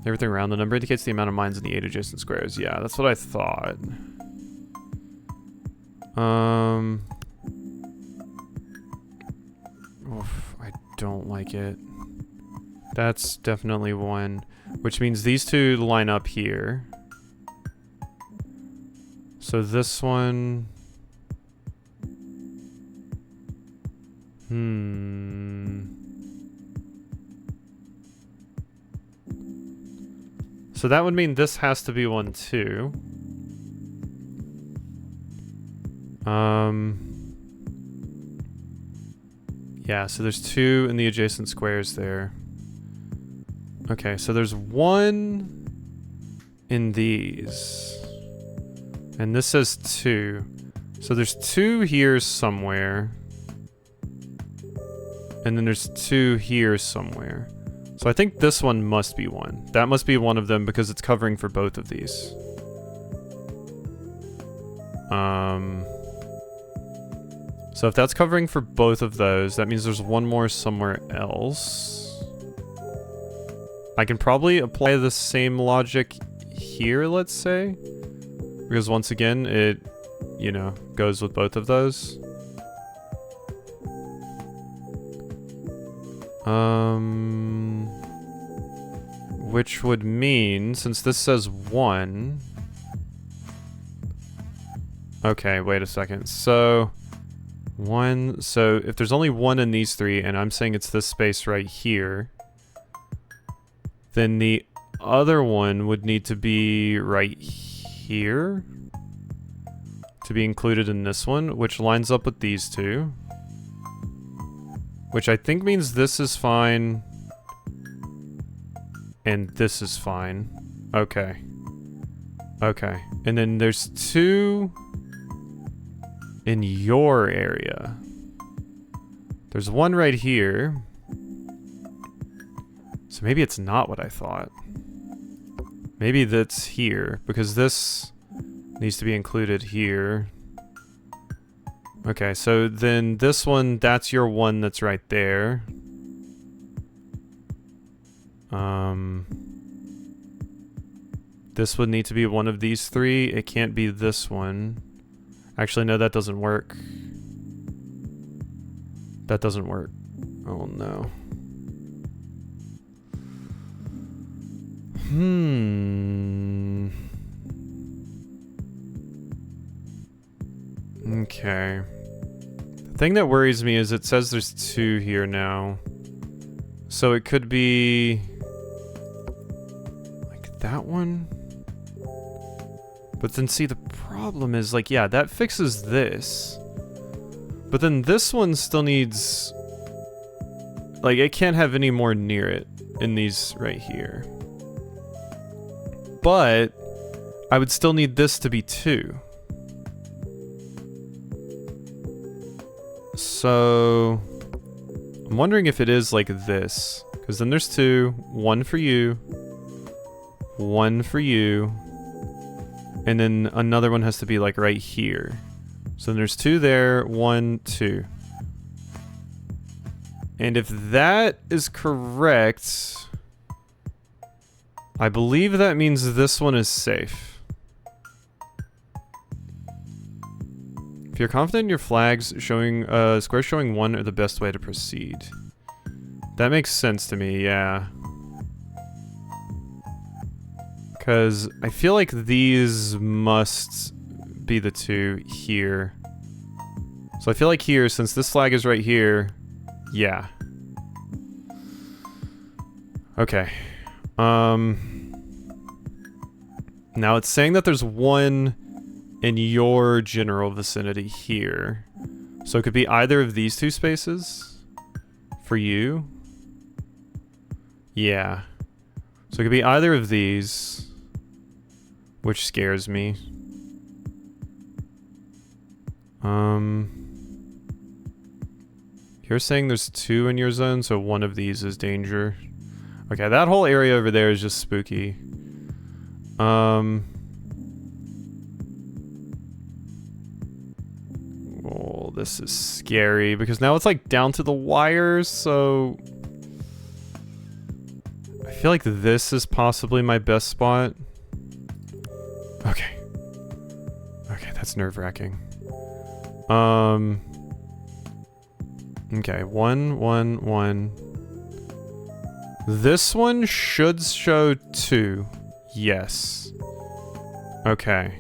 Everything around the number indicates the amount of mines in the 8 adjacent squares. Yeah, that's what I thought. Oof, I don't like it. That's definitely one. Which means these two line up here. So this one... So that would mean this has to be one too. Yeah, so there's 2 in the adjacent squares there. Okay, so there's 1 in these. And this says 2. So there's 2 here somewhere. And then there's 2 here somewhere. So I think this one must be one. That must be one of them because it's covering for both of these. So if that's covering for both of those, that means there's one more somewhere else. I can probably apply the same logic here, let's say. Because once again, it, you know, goes with both of those. Which would mean, since this says 1... Okay, wait a second. So, 1... So, if there's only 1 in these 3, and I'm saying it's this space right here, then the other one would need to be right here to be included in this one, which lines up with these 2. Which I think means this is fine. And this is fine. Okay. Okay. And then there's 2 in your area. There's 1 right here. So maybe it's not what I thought. Maybe that's here, because this needs to be included here. Okay, so then this one, that's your one that's right there. This would need to be one of these three. It can't be this one. Actually, no, that doesn't work. That doesn't work. Oh, no. Okay. The thing that worries me is it says there's 2 here now. So it could be... like that one? But then see, the problem is, like, yeah, that fixes this. But then this one still needs... like, it can't have any more near it in these right here. But I would still need this to be 2. So I'm wondering if it is like this. Because then there's 2. 1 for you. 1 for you. And then another one has to be like right here. So then there's 2 there, 1, 2. And if that is correct, I believe that means this one is safe. If you're confident in your flags, showing squares showing 1 are the best way to proceed. That makes sense to me, yeah. Because I feel like these must be the 2 here. So I feel like here, since this flag is right here, yeah. Okay. Now it's saying that there's 1 in your general vicinity here. So it could be either of these 2 spaces for you. Yeah. So it could be either of these, which scares me. You're saying there's 2 in your zone, so one of these is danger. Okay, that whole area over there is just spooky. Oh, this is scary because now it's like down to the wires, so I feel like this is possibly my best spot. Okay. Okay, that's nerve-wracking. Okay, 1, 1, 1. This one should show 2. Yes. Okay.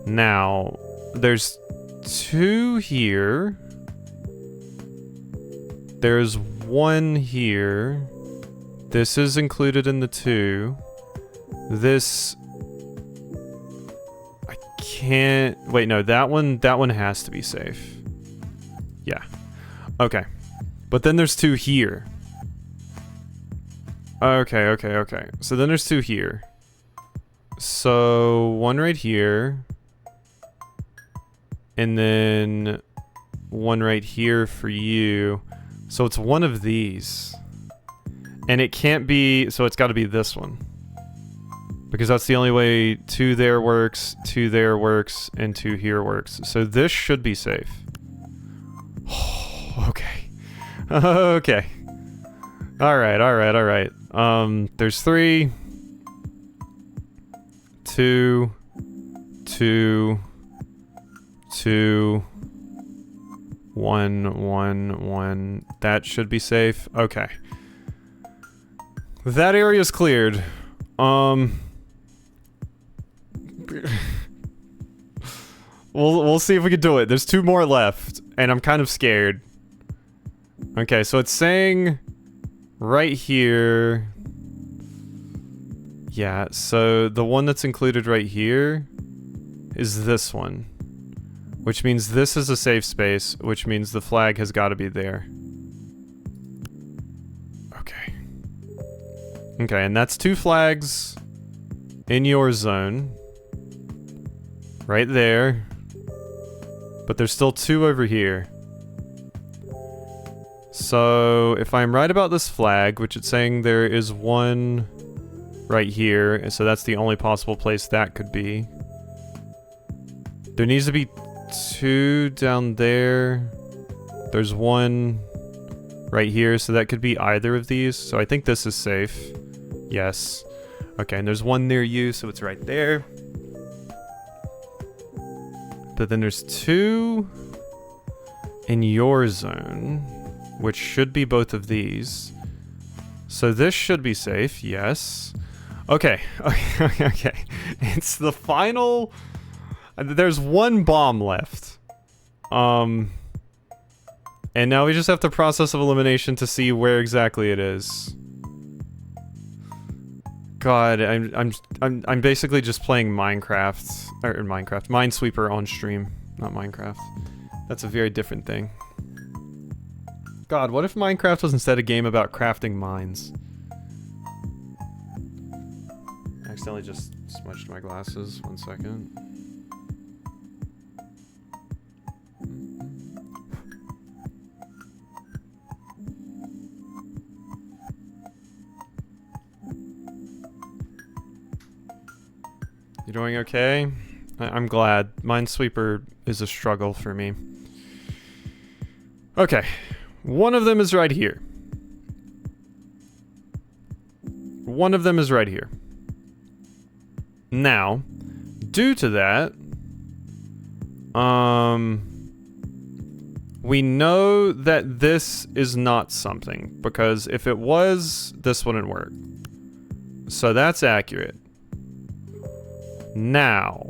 Now, there's 2 here. There's 1 here. This is included in the 2. This... I can't... wait, no, that one has to be safe. Yeah. Okay. But then there's 2 here. Okay, okay, okay. So then there's 2 here. So 1 right here. And then 1 right here for you. So it's one of these. And it can't be, so it's got to be this one. Because that's the only way 2 there works, 2 there works, and 2 here works. So this should be safe. Okay. Okay. Alright, alright, alright. There's 3. 2. 2. 2. 1, 1, 1. That should be safe. Okay. That area's cleared. We'll see if we can do it. There's 2 more left, and I'm kind of scared. Okay, so it's saying right here. Yeah, so the one that's included right here is this one. Which means this is a safe space, which means the flag has got to be there. Okay. Okay, and that's 2 flags in your zone. Right there. But there's still 2 over here. So, if I'm right about this flag, which it's saying there is 1 right here, and so that's the only possible place that could be. There needs to be 2 down there. There's 1 right here, so that could be either of these. So I think this is safe. Yes. Okay, and there's one near you, so it's right there. But then there's two in your zone, which should be both of these. So this should be safe, yes. Okay, okay. It's the final... There's one bomb left. And now we just have the process of elimination to see where exactly it is. God, I'm basically just playing Minecraft, or Minecraft, Minesweeper on stream, not Minecraft. That's a very different thing. God, what if Minecraft was instead a game about crafting mines? I accidentally just smudged my glasses. 1 second. You doing okay? I'm glad. Minesweeper is a struggle for me. Okay. One of them is right here. One of them is right here. Now, due to that, we know that this is not something, because if it was, this wouldn't work. So that's accurate. Now,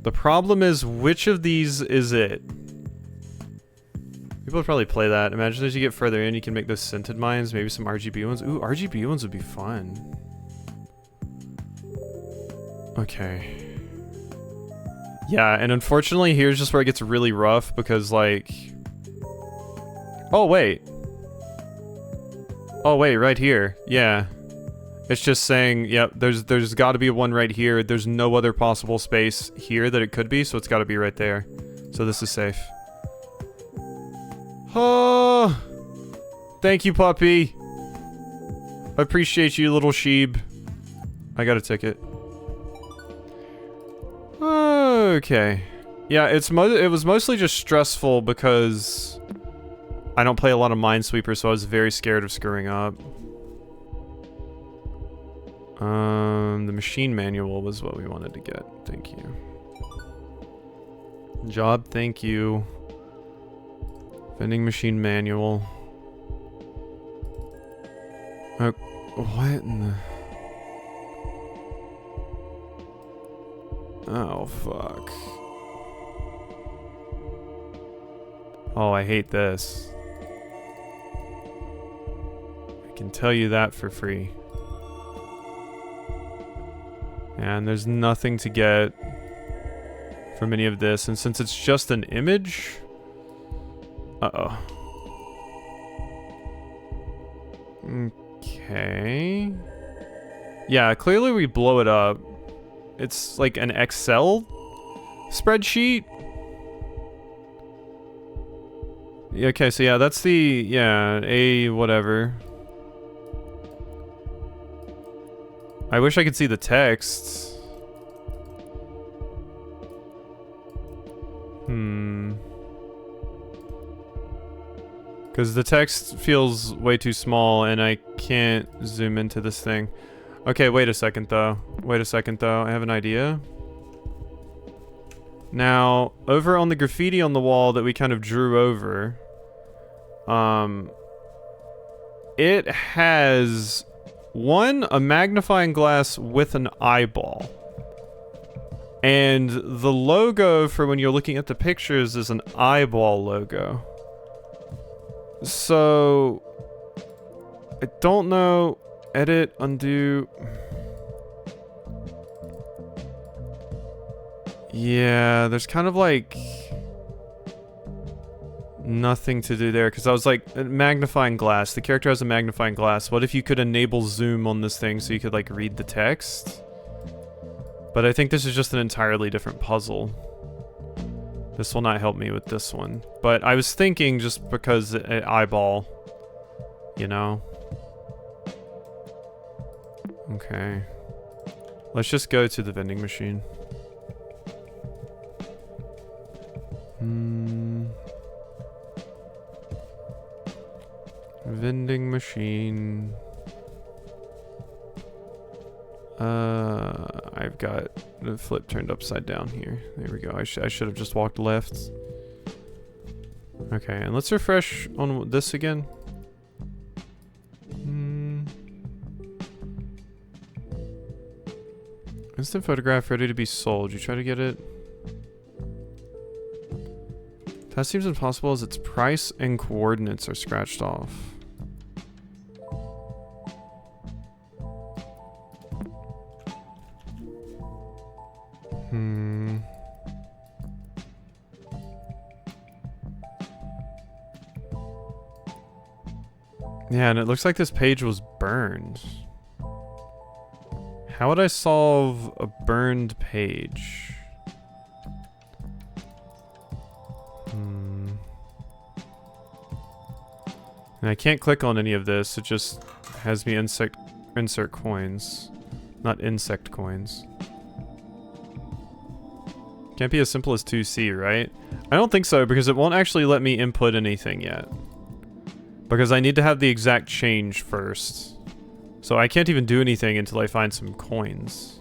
the problem is, which of these is it? People would probably play that. Imagine as you get further in, you can make those scented mines, maybe some RGB ones. Ooh, RGB ones would be fun. Okay. Yeah, and unfortunately, here's just where it gets really rough, because, like... Oh, wait. Oh, wait, right here. Yeah. It's just saying, yep, there's got to be one right here. There's no other possible space here that it could be, so it's got to be right there. So this is safe. Oh, thank you, puppy. I appreciate you, little sheep. I got a ticket. Okay. Yeah, it was mostly just stressful because I don't play a lot of Minesweeper, so I was very scared of screwing up. The machine manual was what we wanted to get. Thank you. Job, thank you. Vending machine manual. Oh, what in the... Oh, fuck. Oh, I hate this. I can tell you that for free. And there's nothing to get from any of this, and since it's just an image... Uh-oh. Okay... Yeah, clearly we blow it up. It's like an Excel spreadsheet? Okay, so yeah, that's the... Yeah, A whatever. I wish I could see the text. Because the text feels way too small and I can't zoom into this thing. Okay, wait a second though. Wait a second though. I have an idea. Now, over on the graffiti on the wall that we kind of drew over, it has a magnifying glass with an eyeball. And the logo for when you're looking at the pictures is an eyeball logo. So, I don't know. Edit, undo. Yeah, there's kind of like nothing to do there, because I was like, magnifying glass. The character has a magnifying glass. What if you could enable zoom on this thing so you could like read the text? But I think this is just an entirely different puzzle. This will not help me with this one. But I was thinking just because eyeball, you know? Okay. Let's just go to the vending machine. Vending machine. I've got the flip turned upside down here. There we go. I should have just walked left. Okay, and let's refresh on this again. Instant photograph ready to be sold. You try to get it? That seems impossible as its price and coordinates are scratched off. Yeah, and it looks like this page was burned. How would I solve a burned page? And I can't click on any of this. It just has me insert coins. Not insect coins. Can't be as simple as 2C, right? I don't think so, because it won't actually let me input anything yet. Because I need to have the exact change first. So I can't even do anything until I find some coins.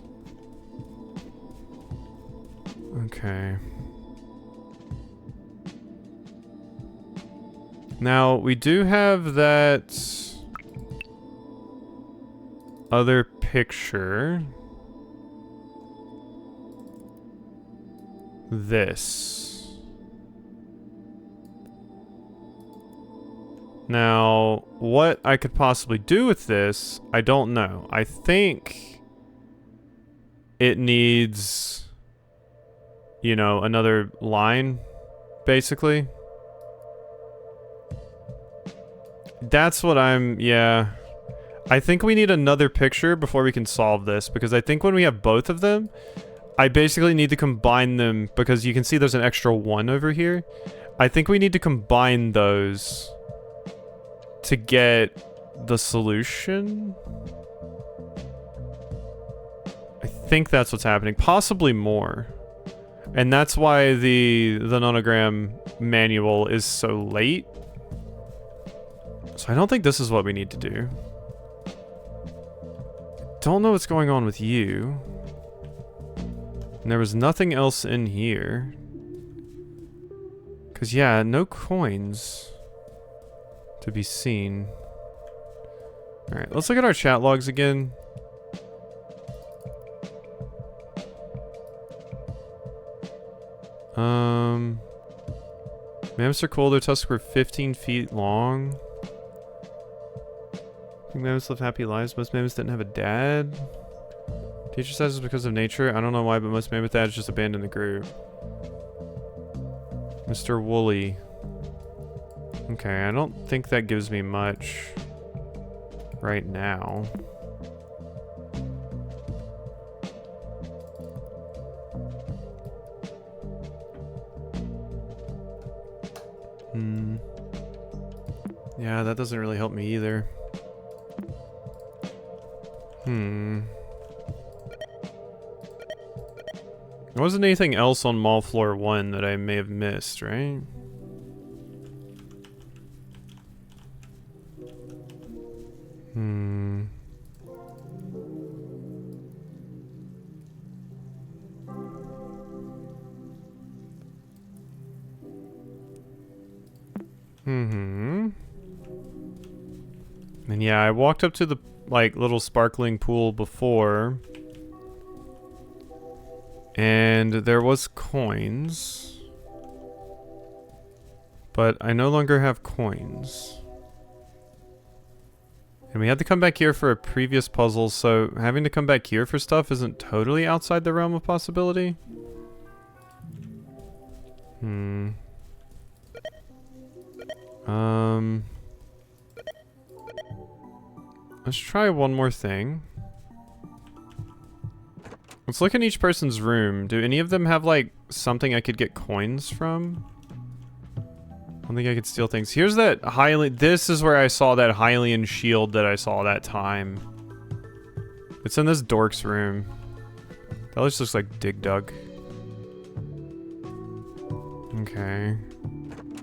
Okay. Now, we do have that other picture. This. Now, what I could possibly do with this, I don't know. I think it needs, you know, another line, basically. That's what yeah. I think we need another picture before we can solve this, because I think when we have both of them, I basically need to combine them, because you can see there's an extra 1 over here. I think we need to combine those to get the solution. I think that's what's happening. Possibly more. And that's why the nonogram manual is so late. So I don't think this is what we need to do. Don't know what's going on with you. And there was nothing else in here. 'Cause yeah, no coins to be seen. Alright, let's look at our chat logs again. Mammoths are cool, their tusks were 15 feet long. I think mammoths live happy lives. Most mammoths didn't have a dad. Teacher says it's because of nature. I don't know why, but most mammoth dads just abandoned the group. Mr. Wooly. Okay, I don't think that gives me much right now. Yeah, that doesn't really help me either. There wasn't anything else on mall floor 1 that I may have missed, right? And yeah, I walked up to the, like, little sparkling pool before. And there was coins. But I no longer have coins. And we had to come back here for a previous puzzle, so having to come back here for stuff isn't totally outside the realm of possibility. Let's try one more thing. Let's look in each person's room. Do any of them have, like, something I could get coins from? I don't think I could steal things. Here's that Hylian. This is where I saw that Hylian shield that I saw that time. It's in this dork's room. That just looks like Dig Dug. Okay.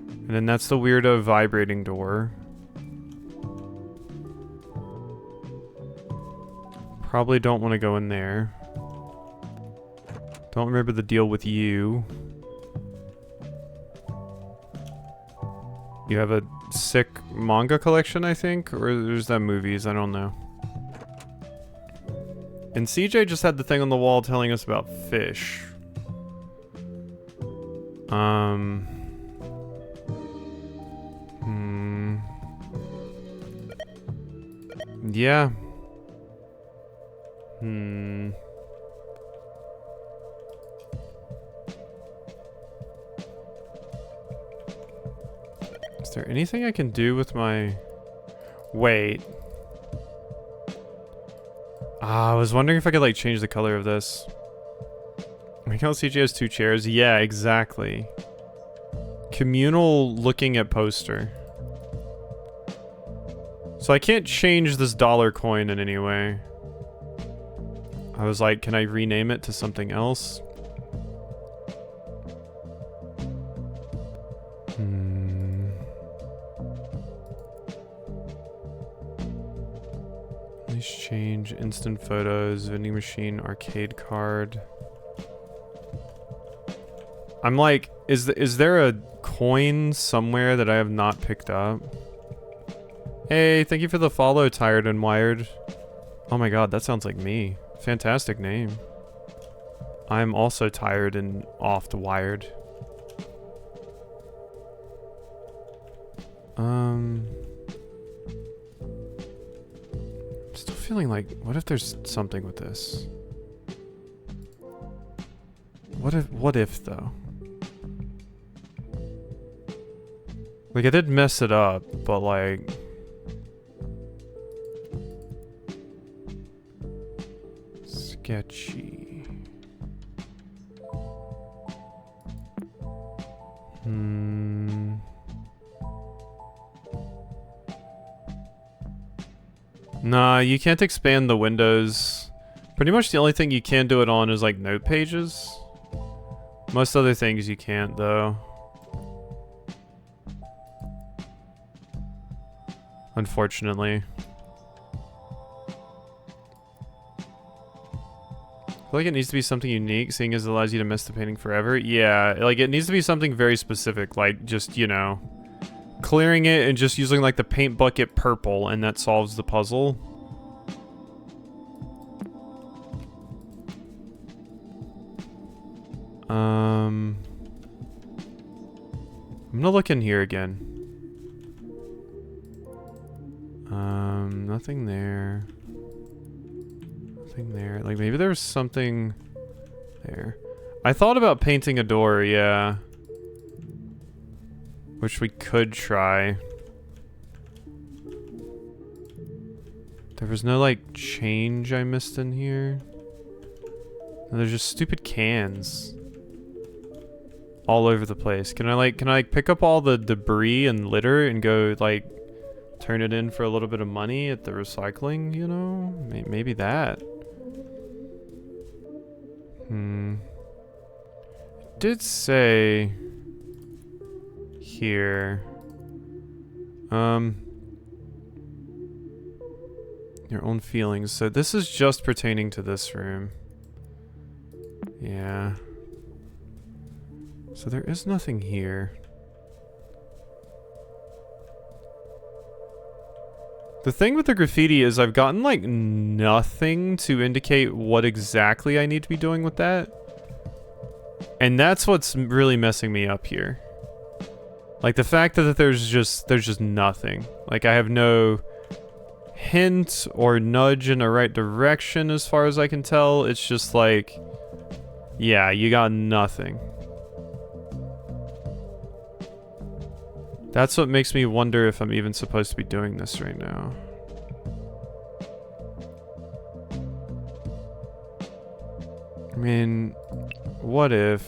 And then that's the weirdo vibrating door. Probably don't want to go in there. Don't remember the deal with you. You have a sick manga collection, I think? Or is that movies? I don't know. And CJ just had the thing on the wall telling us about fish. Yeah. Is there anything I can do with my... Wait. I was wondering if I could, like, change the color of this. Miguel CJ has 2 chairs. Yeah, exactly. Communal looking at poster. So I can't change this dollar coin in any way. I was like, can I rename it to something else? Please change instant photos, vending machine, arcade card. I'm like, is there a coin somewhere that I have not picked up? Hey, thank you for the follow, Tired and Wired. Oh my god, that sounds like me. Fantastic name. I'm also tired and oft wired. Still feeling like, what if there's something with this? What if though? Like, I did mess it up, but like... Sketchy. Nah, you can't expand the windows. Pretty much the only thing you can do it on is like note pages. Most other things you can't though. Unfortunately. I feel like it needs to be something unique, seeing as it allows you to miss the painting forever. Yeah, like it needs to be something very specific, like just, you know, clearing it and just using like the paint bucket purple, and that solves the puzzle. I'm gonna look in here again. Nothing there. Nothing there. Like, maybe there's something there. I thought about painting a door, yeah. Which we could try. There was no, like, change I missed in here. No, there's just stupid cans all over the place. Can I pick up all the debris and litter and go, like, turn it in for a little bit of money at the recycling, you know? Maybe that. It did say here, your own feelings. So this is just pertaining to this room. Yeah. So there is nothing here. The thing with the graffiti is I've gotten like nothing to indicate what exactly I need to be doing with that. And that's what's really messing me up here. Like the fact that there's just nothing. Like I have no hint or nudge in the right direction as far as I can tell. It's just like, yeah, you got nothing. That's what makes me wonder if I'm even supposed to be doing this right now. I mean, what if...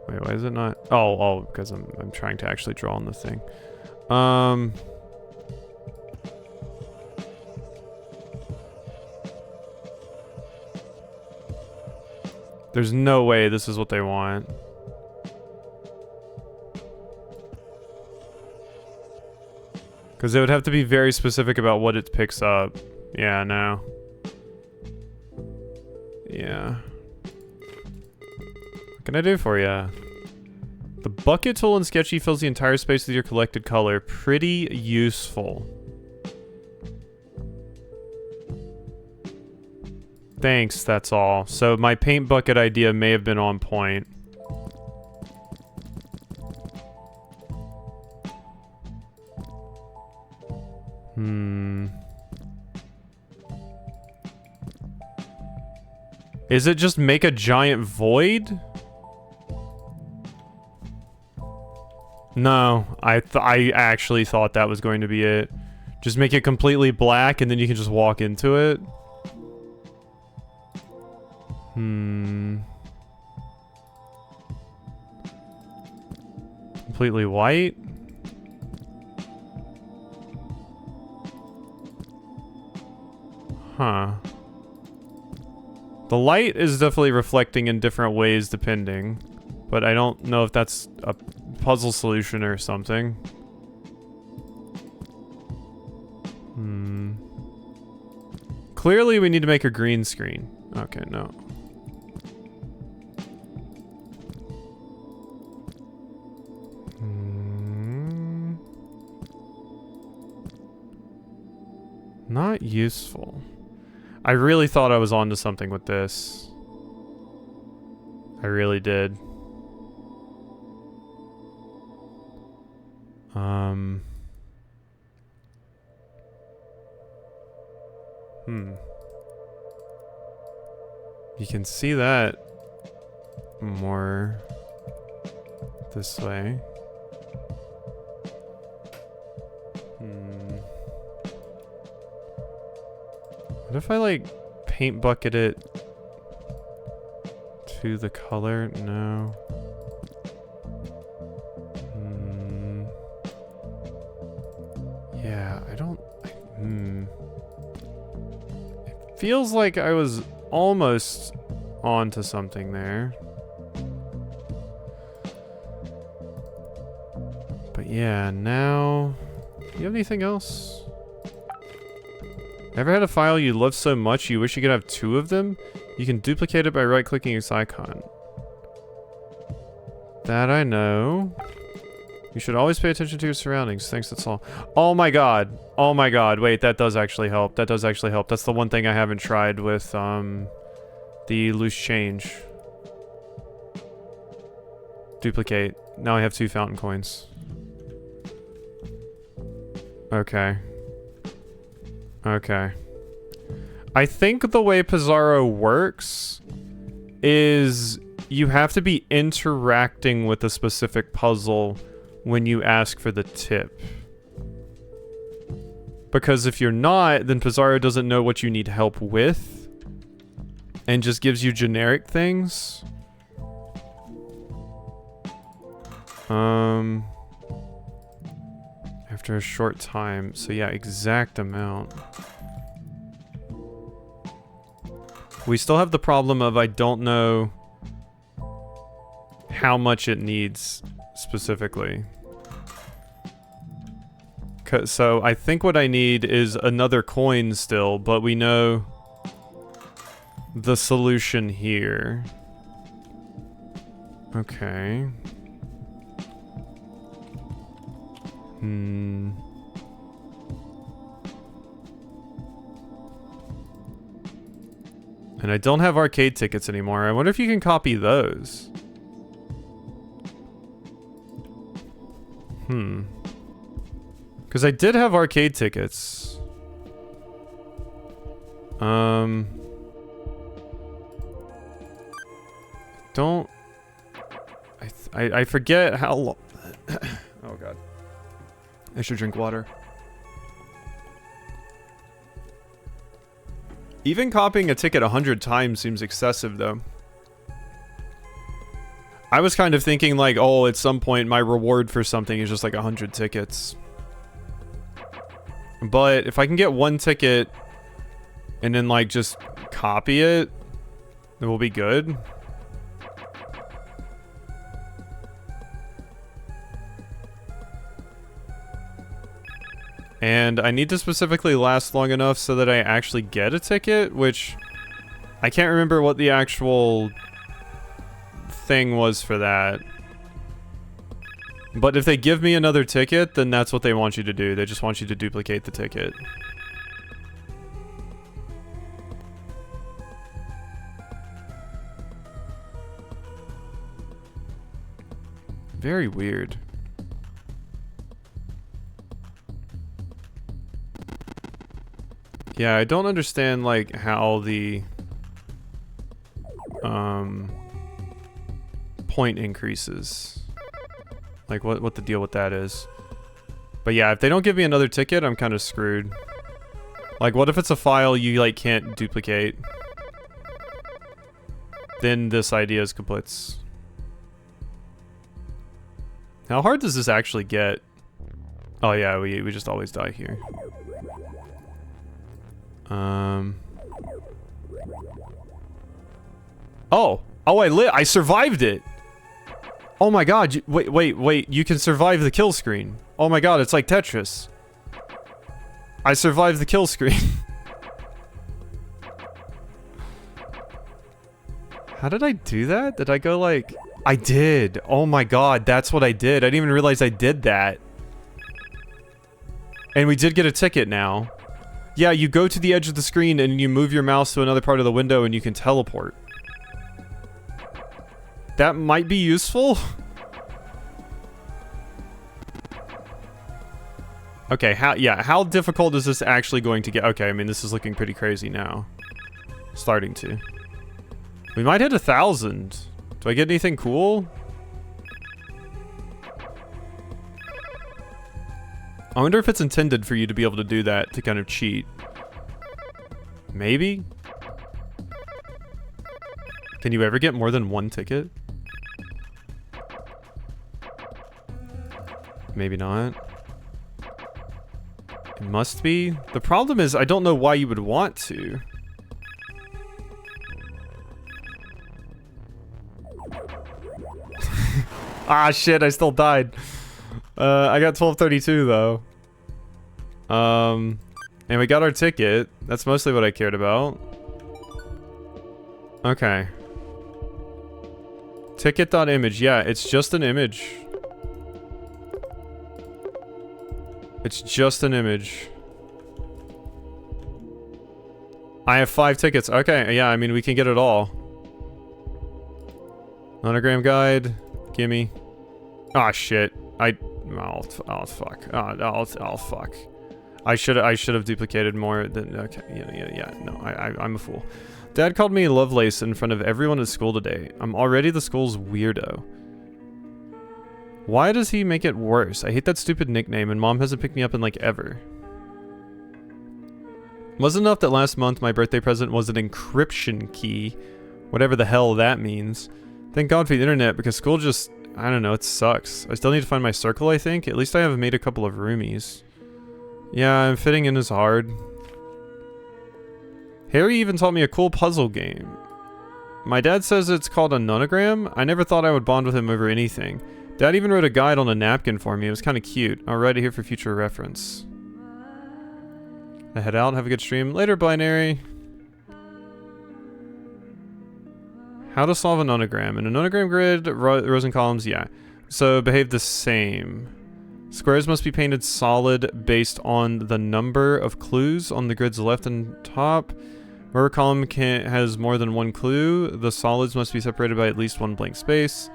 Wait, why is it not... Oh, because I'm trying to actually draw on the thing. There's no way this is what they want. Because it would have to be very specific about what it picks up. Yeah, no. Yeah. What can I do for you? The bucket tool in Sketchy fills the entire space with your collected color. Pretty useful. Thanks, that's all. So my paint bucket idea may have been on point. Is it just make a giant void? No, I actually thought that was going to be it. Just make it completely black and then you can just walk into it. Completely white? Huh. The light is definitely reflecting in different ways depending, but I don't know if that's a puzzle solution or something. Clearly we need to make a green screen. Okay, no. Not useful. I really thought I was onto something with this. I really did. You can see that more this way. What if I like paint bucket it to the color? No. Yeah, I don't. It feels like I was almost onto something there. But yeah, now. Do you have anything else? Ever had a file you love so much you wish you could have two of them? You can duplicate it by right-clicking its icon. That I know. You should always pay attention to your surroundings. Thanks, that's all. Oh my god. Oh my god. Wait, that does actually help. That does actually help. That's the one thing I haven't tried with, the loose change. Duplicate. Now I have 2 fountain coins. Okay. Okay. I think the way Pizarro works is you have to be interacting with a specific puzzle when you ask for the tip. Because if you're not, then Pizarro doesn't know what you need help with and just gives you generic things. After a short time. So yeah, exact amount. We still have the problem of I don't know how much it needs specifically. So I think what I need is another coin still, but we know the solution here. Okay. And I don't have arcade tickets anymore. I wonder if you can copy those. Because I did have arcade tickets. Don't... I forget how long... Oh god. I should drink water. Even copying a ticket 100 times seems excessive, though. I was kind of thinking like, oh, at some point my reward for something is just like 100 tickets. But if I can get 1 ticket and then like just copy it, it will be good. And I need to specifically last long enough so that I actually get a ticket, which I can't remember what the actual thing was for that. But if they give me another ticket, then that's what they want you to do. They just want you to duplicate the ticket. Very weird. Yeah, I don't understand, like, how the point increases. Like, what the deal with that is. But yeah, if they don't give me another ticket, I'm kind of screwed. Like, what if it's a file you, like, can't duplicate? Then this idea is kaput. How hard does this actually get? Oh yeah, we just always die here. Oh, I survived it. Oh my god, wait, you can survive the kill screen. Oh my god, it's like Tetris. I survived the kill screen. How did I do that? Did I go like... I did. Oh my god, that's what I did. I didn't even realize I did that. And we did get a ticket now. Yeah, you go to the edge of the screen and you move your mouse to another part of the window and you can teleport. That might be useful. Okay, how difficult is this actually going to get? Okay, I mean, this is looking pretty crazy now. Starting to. We might hit 1,000. Do I get anything cool? I wonder if it's intended for you to be able to do that to kind of cheat. Maybe? Can you ever get more than one ticket? Maybe not. It must be. The problem is I don't know why you would want to. Ah, shit, I still died. I got 1232 though. And we got our ticket. That's mostly what I cared about. Okay. Ticket.image. Yeah, it's just an image. It's just an image. I have 5 tickets. Okay, yeah, I mean, we can get it all. Nonogram guide. Gimme. Ah, shit. Oh, fuck. Oh, fuck. I should have duplicated more than... Okay, yeah. No, I'm a fool. Dad called me Lovelace in front of everyone at school today. I'm already the school's weirdo. Why does he make it worse? I hate that stupid nickname, and Mom hasn't picked me up in, like, ever. Wasn't enough that last month my birthday present was an encryption key. Whatever the hell that means. Thank God for the internet, because school just... I don't know, it sucks. I still need to find my circle, I think. At least I have made a couple of roomies. Yeah, fitting in is hard. Harry even taught me a cool puzzle game. My dad says it's called a nonogram. I never thought I would bond with him over anything. Dad even wrote a guide on a napkin for me. It was kind of cute. I'll write it here for future reference. I head out. Have a good stream. Later, Binary. How to solve a nonogram. In a nonogram grid, rows and columns, yeah. So behave the same. Squares must be painted solid based on the number of clues on the grid's left and top. Wherever a column has more than one clue, the solids must be separated by at least one blank space.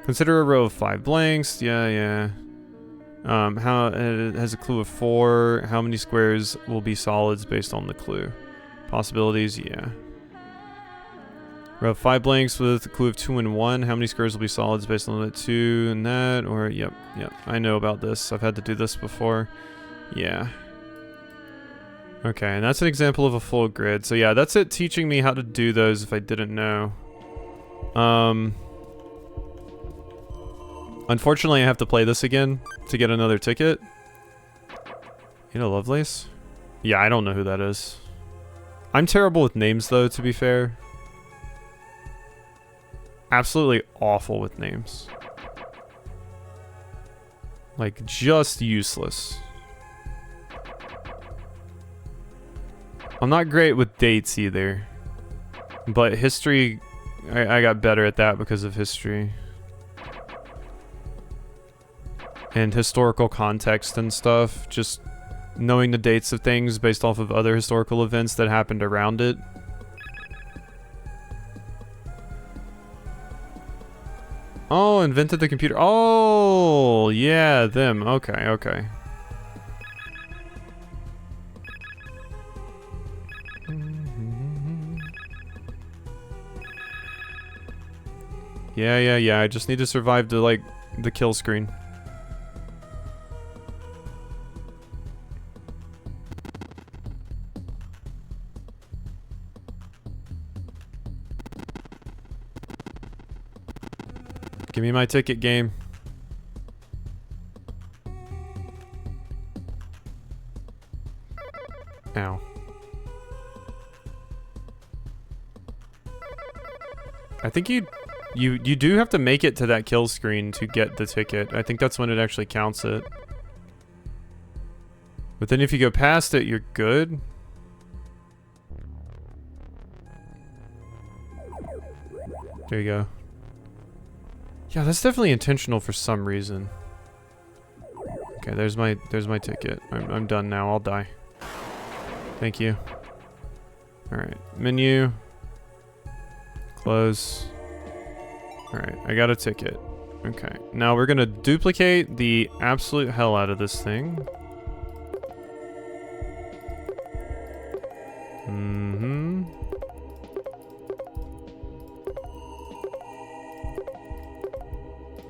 Consider a row of 5 blanks. Yeah. How it has a clue of 4. How many squares will be solids based on the clue? Possibilities, yeah. Row of 5 blanks with a clue of 2 and 1. How many squares will be solids based on the 2 and that? Or, yep. I know about this. I've had to do this before. Yeah. Okay, and that's an example of a full grid. So yeah, that's it teaching me how to do those if I didn't know. Unfortunately, I have to play this again to get another ticket. You know Lovelace? Yeah, I don't know who that is. I'm terrible with names though, to be fair. Absolutely awful with names. Like, just useless. I'm not great with dates either. But history, I got better at that because of history. And historical context and stuff. Just knowing the dates of things based off of other historical events that happened around it. Oh, invented the computer. Oh, yeah, them. Okay, okay. Yeah. I just need to survive to, like, the kill screen. Give me my ticket, game. Ow. I think you do have to make it to that kill screen to get the ticket. I think that's when it actually counts it. But then if you go past it, you're good. There you go. Yeah, that's definitely intentional for some reason. Okay, there's my ticket. I'm done now. I'll die. Thank you. All right, menu. Close. All right, I got a ticket. Okay, now we're gonna duplicate the absolute hell out of this thing. Mm-hmm.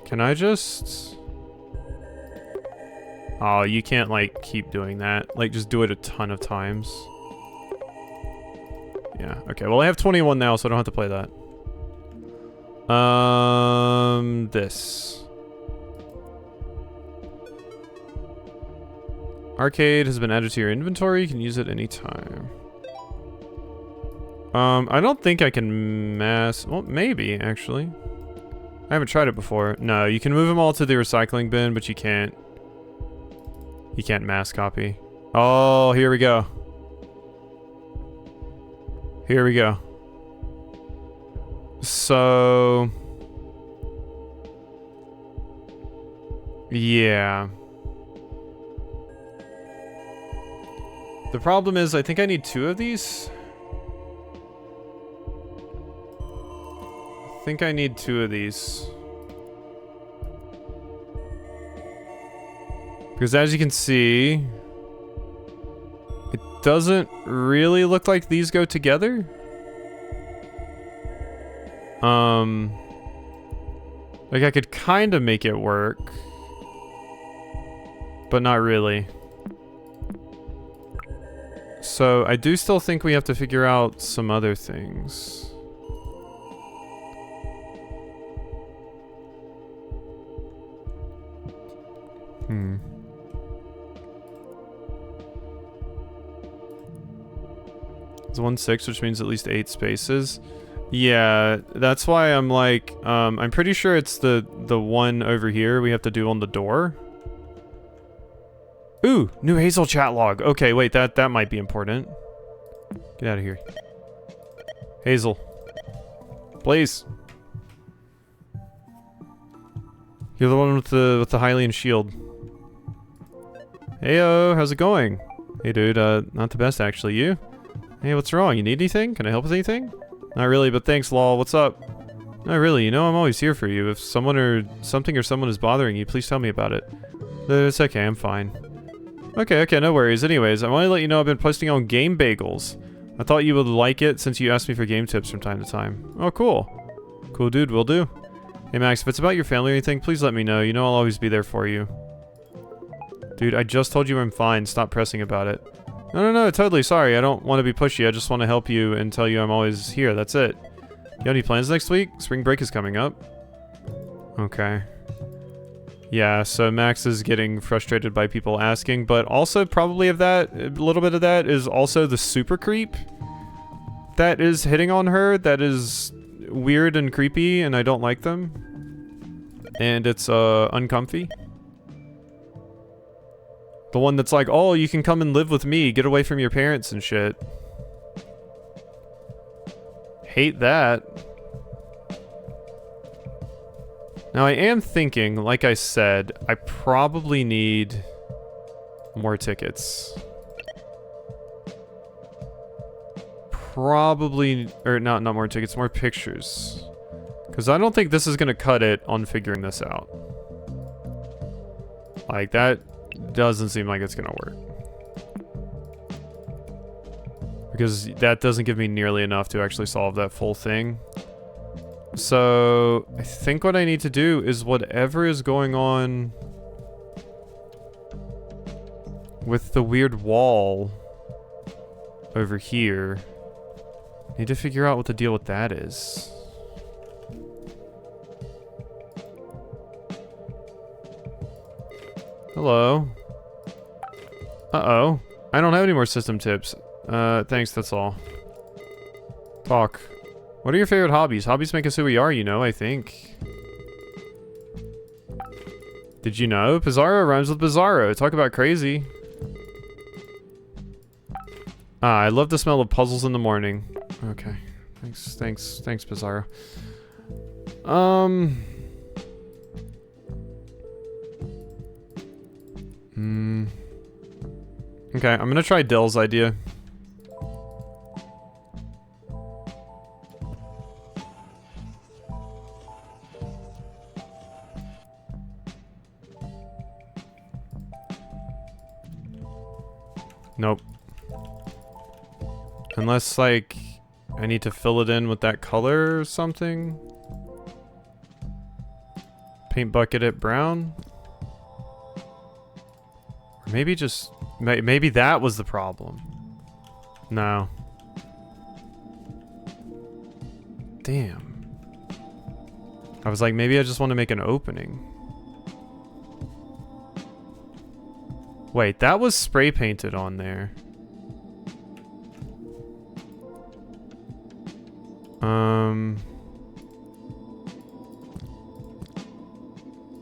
Can I just... Oh, you can't, like, keep doing that. Like, just do it a ton of times. Yeah, okay. Well, I have 21 now, so I don't have to play that. This. Arcade has been added to your inventory. You can use it anytime. I don't think I can mass... Well, maybe, actually. I haven't tried it before. No, you can move them all to the recycling bin, but you can't... You can't mass copy. Oh, here we go. Here we go. So... Yeah. The problem is, I think I need 2 of these. I think I need 2 of these. Because as you can see, it doesn't really look like these go together. Like I could kind of make it work, but not really. So I do still think we have to figure out some other things. It's 1-6, which means at least 8 spaces. Yeah, that's why I'm like, I'm pretty sure it's the one over here we have to do on the door. Ooh, new Hazel chat log. Okay, wait, that might be important. Get out of here. Hazel. Please. You're the one with the Hylian shield. Heyo, how's it going? Hey dude, not the best actually. You? Hey, what's wrong? You need anything? Can I help with anything? Not really, but thanks, lol. What's up? Not really, you know I'm always here for you. If someone or something or someone is bothering you, please tell me about it. It's okay, I'm fine. Okay, no worries. Anyways, I want to let you know I've been posting on Game Bagels. I thought you would like it since you asked me for game tips from time to time. Oh, cool. Cool dude, will do. Hey Max, if it's about your family or anything, please let me know. You know I'll always be there for you. Dude, I just told you I'm fine. Stop pressing about it. No, totally sorry. I don't want to be pushy. I just want to help you and tell you I'm always here. That's it. You have any plans next week? Spring break is coming up. Okay. Yeah, so Max is getting frustrated by people asking, but also probably a little bit of that is also the super creep that is hitting on her. That is weird and creepy, and I don't like them. And it's uncomfy. The one that's like, oh, you can come and live with me, get away from your parents and shit. Hate that. Now I am thinking, like I said, I probably need more tickets. Probably, or not more tickets, more pictures. Because I don't think this is going to cut it on figuring this out. Like, that doesn't seem like it's going to work. Because that doesn't give me nearly enough to actually solve that full thing. So, I think what I need to do is whatever is going on with the weird wall over here, I need to figure out what the deal with that is. Hello. Uh-oh. I don't have any more system tips. Thanks, that's all. Talk. What are your favorite hobbies? Hobbies make us who we are, you know, I think. Did you know? Pizarro rhymes with Bizarro. Talk about crazy. Ah, I love the smell of puzzles in the morning. Okay. Thanks, Pizarro. Okay, I'm gonna try Dell's idea. Nope. Unless, like, I need to fill it in with that color or something. Paint bucket it brown. Or maybe just... Maybe that was the problem. No. Damn. I was like, maybe I just want to make an opening. Wait, that was spray painted on there.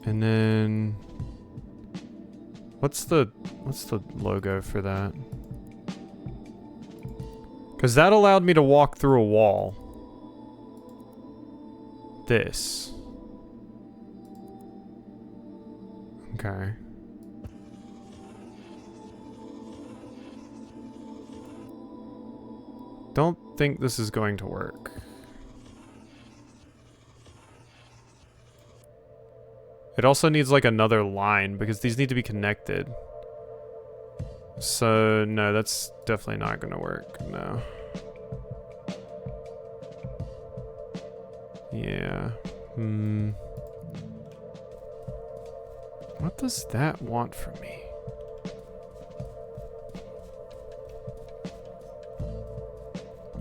And then what's the logo for that? Because that allowed me to walk through a wall. This. Okay. Don't think this is going to work. It also needs like another line because these need to be connected. So no, that's definitely not going to work. No. Yeah. What does that want from me?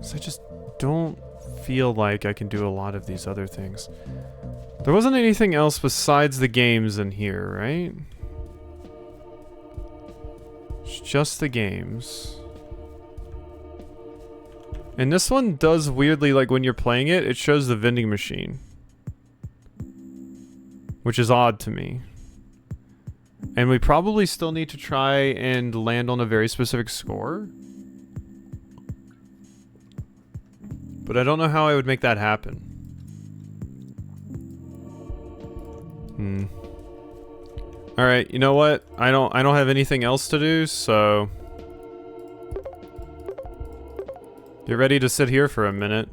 So I just don't feel like I can do a lot of these other things. There wasn't anything else besides the games in here, right? It's just the games. And this one does weirdly, like when you're playing it, it shows the vending machine. Which is odd to me. And we probably still need to try and land on a very specific score. But I don't know how I would make that happen. Alright, you know what? I don't have anything else to do, so get ready to sit here for a minute.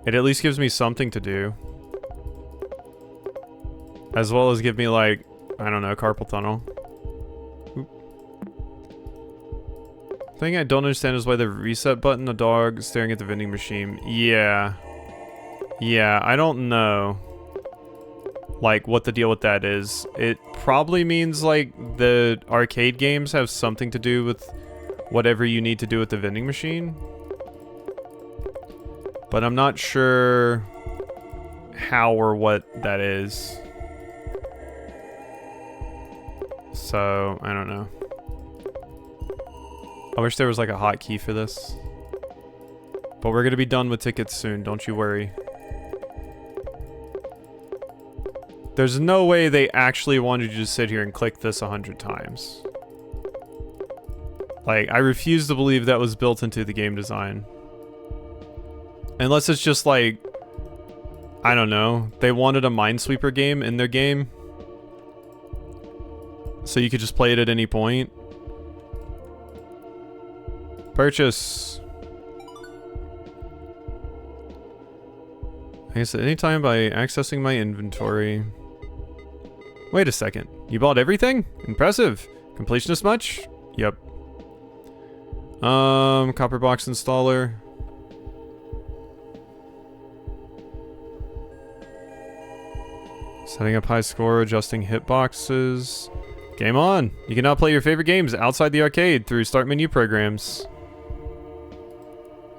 It at least gives me something to do. As well as give me, like, I don't know, carpal tunnel. The thing I don't understand is why the reset button, a dog staring at the vending machine. Yeah. Yeah, I don't know. Like, what the deal with that is. It probably means, like, the arcade games have something to do with whatever you need to do with the vending machine. But I'm not sure how or what that is. So, I don't know. I wish there was like a hotkey for this. But we're gonna be done with tickets soon, don't you worry. There's no way they actually wanted you to sit here and click this 100 times. Like, I refuse to believe that was built into the game design. Unless it's just like, I don't know, they wanted a Minesweeper game in their game, so you could just play it at any point. Purchase. I guess at any time by accessing my inventory. Wait a second. You bought everything? Impressive. Completionist much? Yep. Copper box installer. Setting up high score, adjusting hitboxes. Game on! You can now play your favorite games outside the arcade through start menu programs.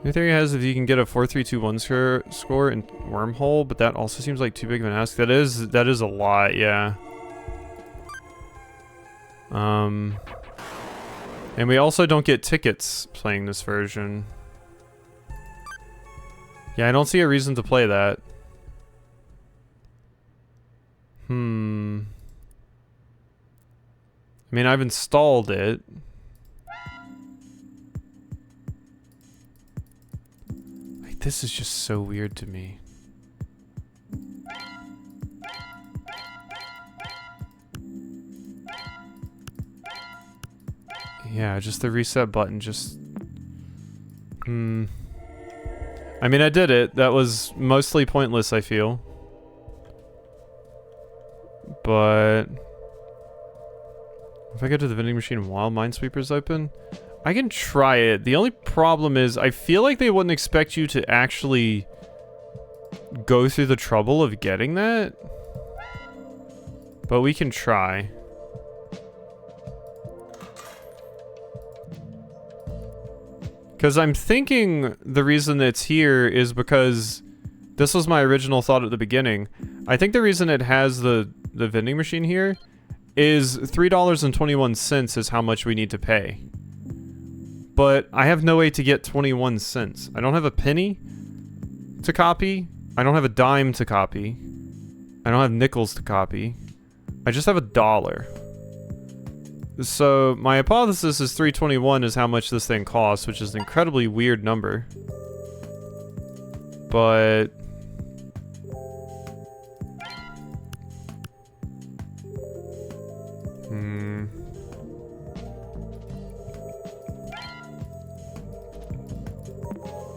New theory has if you can get a 4321 score in Wormhole, but that also seems like too big of an ask. That is a lot, yeah. And we also don't get tickets playing this version. Yeah, I don't see a reason to play that. I mean, I've installed it. Like, this is just so weird to me. Yeah, just the reset button just... I mean, I did it. That was mostly pointless, I feel. But... if I go to the vending machine while Minesweeper's open, I can try it. The only problem is I feel like they wouldn't expect you to actually go through the trouble of getting that. But we can try. Because I'm thinking the reason it's here is because this was my original thought at the beginning. I think the reason it has the vending machine here is $3.21 is how much we need to pay. But I have no way to get 21 cents. I don't have a penny to copy. I don't have a dime to copy. I don't have nickels to copy. I just have $1. So my hypothesis is 321 is how much this thing costs, which is an incredibly weird number. But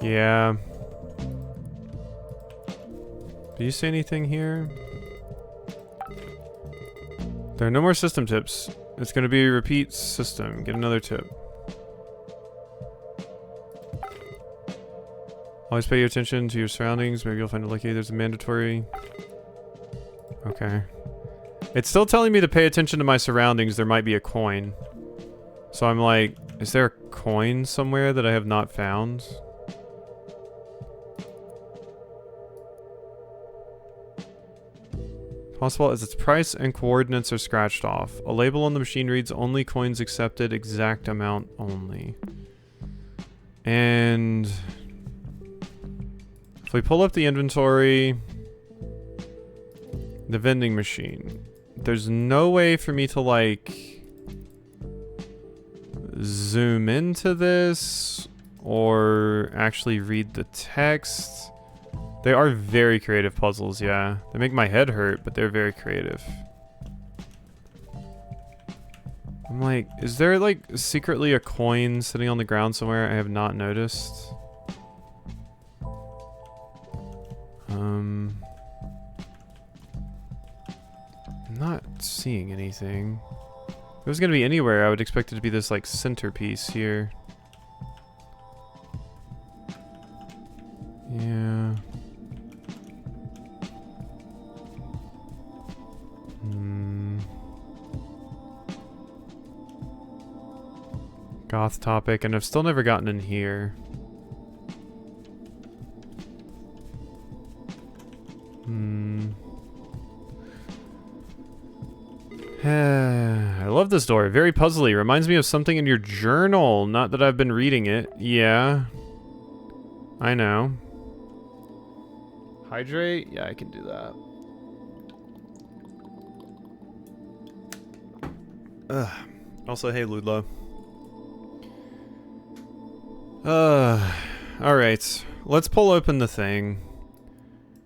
yeah. Do you say anything here? There are no more system tips. It's going to be a repeat system. Get another tip. Always pay attention to your surroundings. Maybe you'll find it lucky. There's a mandatory... okay. It's still telling me to pay attention to my surroundings. There might be a coin. So I'm like, is there a coin somewhere that I have not found? Possible as its price and coordinates are scratched off. A label on the machine reads only coins accepted, exact amount only. And if we pull up the inventory, the vending machine, there's no way for me to like zoom into this or actually read the text. They are very creative puzzles, yeah. They make my head hurt, but they're very creative. I'm like, is there like secretly a coin sitting on the ground somewhere I have not noticed? I'm not seeing anything. If it was gonna be anywhere, I would expect it to be this like centerpiece here. Yeah. Goth topic, and I've still never gotten in here. I love this door. Very puzzly. Reminds me of something in your journal. Not that I've been reading it. Yeah. I know. Hydrate? Yeah, I can do that. Ugh. Also, hey, Ludlow. Alright. let's pull open the thing.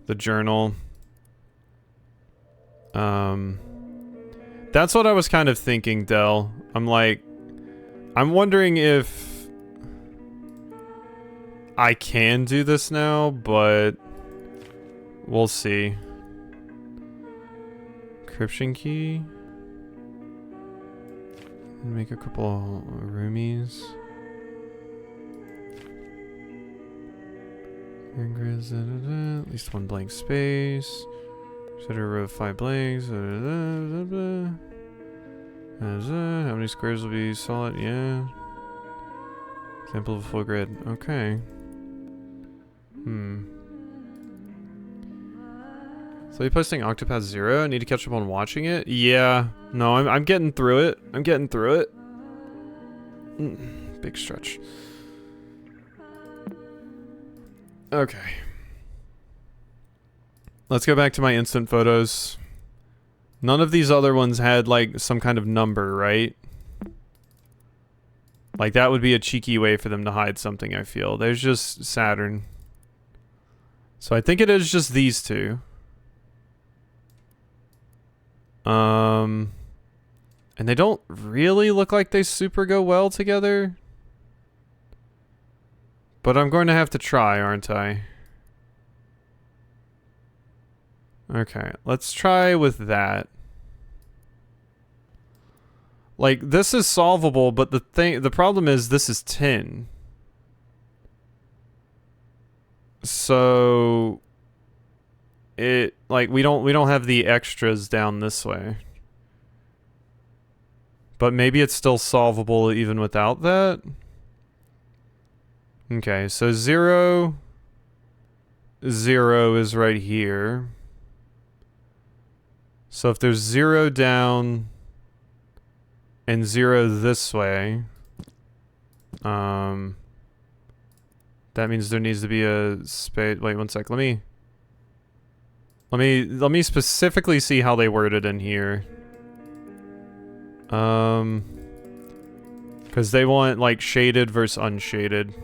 The journal. That's what I was kind of thinking, Del. I'm wondering if I can do this now, but we'll see. Encryption key. Make a couple roomies. At least one blank space. Set a row of 5 blanks. How many squares will be solid? Yeah. Example of a full grid. Okay. So you posting Octopath Zero? I need to catch up on watching it? Yeah. No, I'm getting through it. I'm getting through it. Big stretch. Okay. Let's go back to my instant photos. None of these other ones had, like, some kind of number, right? Like, that would be a cheeky way for them to hide something, I feel. There's just Saturn. So I think it is just these two. And they don't really look like they super go well together. But I'm going to have to try, aren't I? Okay, let's try with that. Like, this is solvable, but the problem is this is 10. So it, like, we don't have the extras down this way. But maybe it's still solvable even without that. Okay, so 0, 0 is right here. So if there's 0 down and 0 this way, that means there needs to be a space. Wait, one sec. Let me specifically see how they worded in here. Because they want, like, shaded versus unshaded.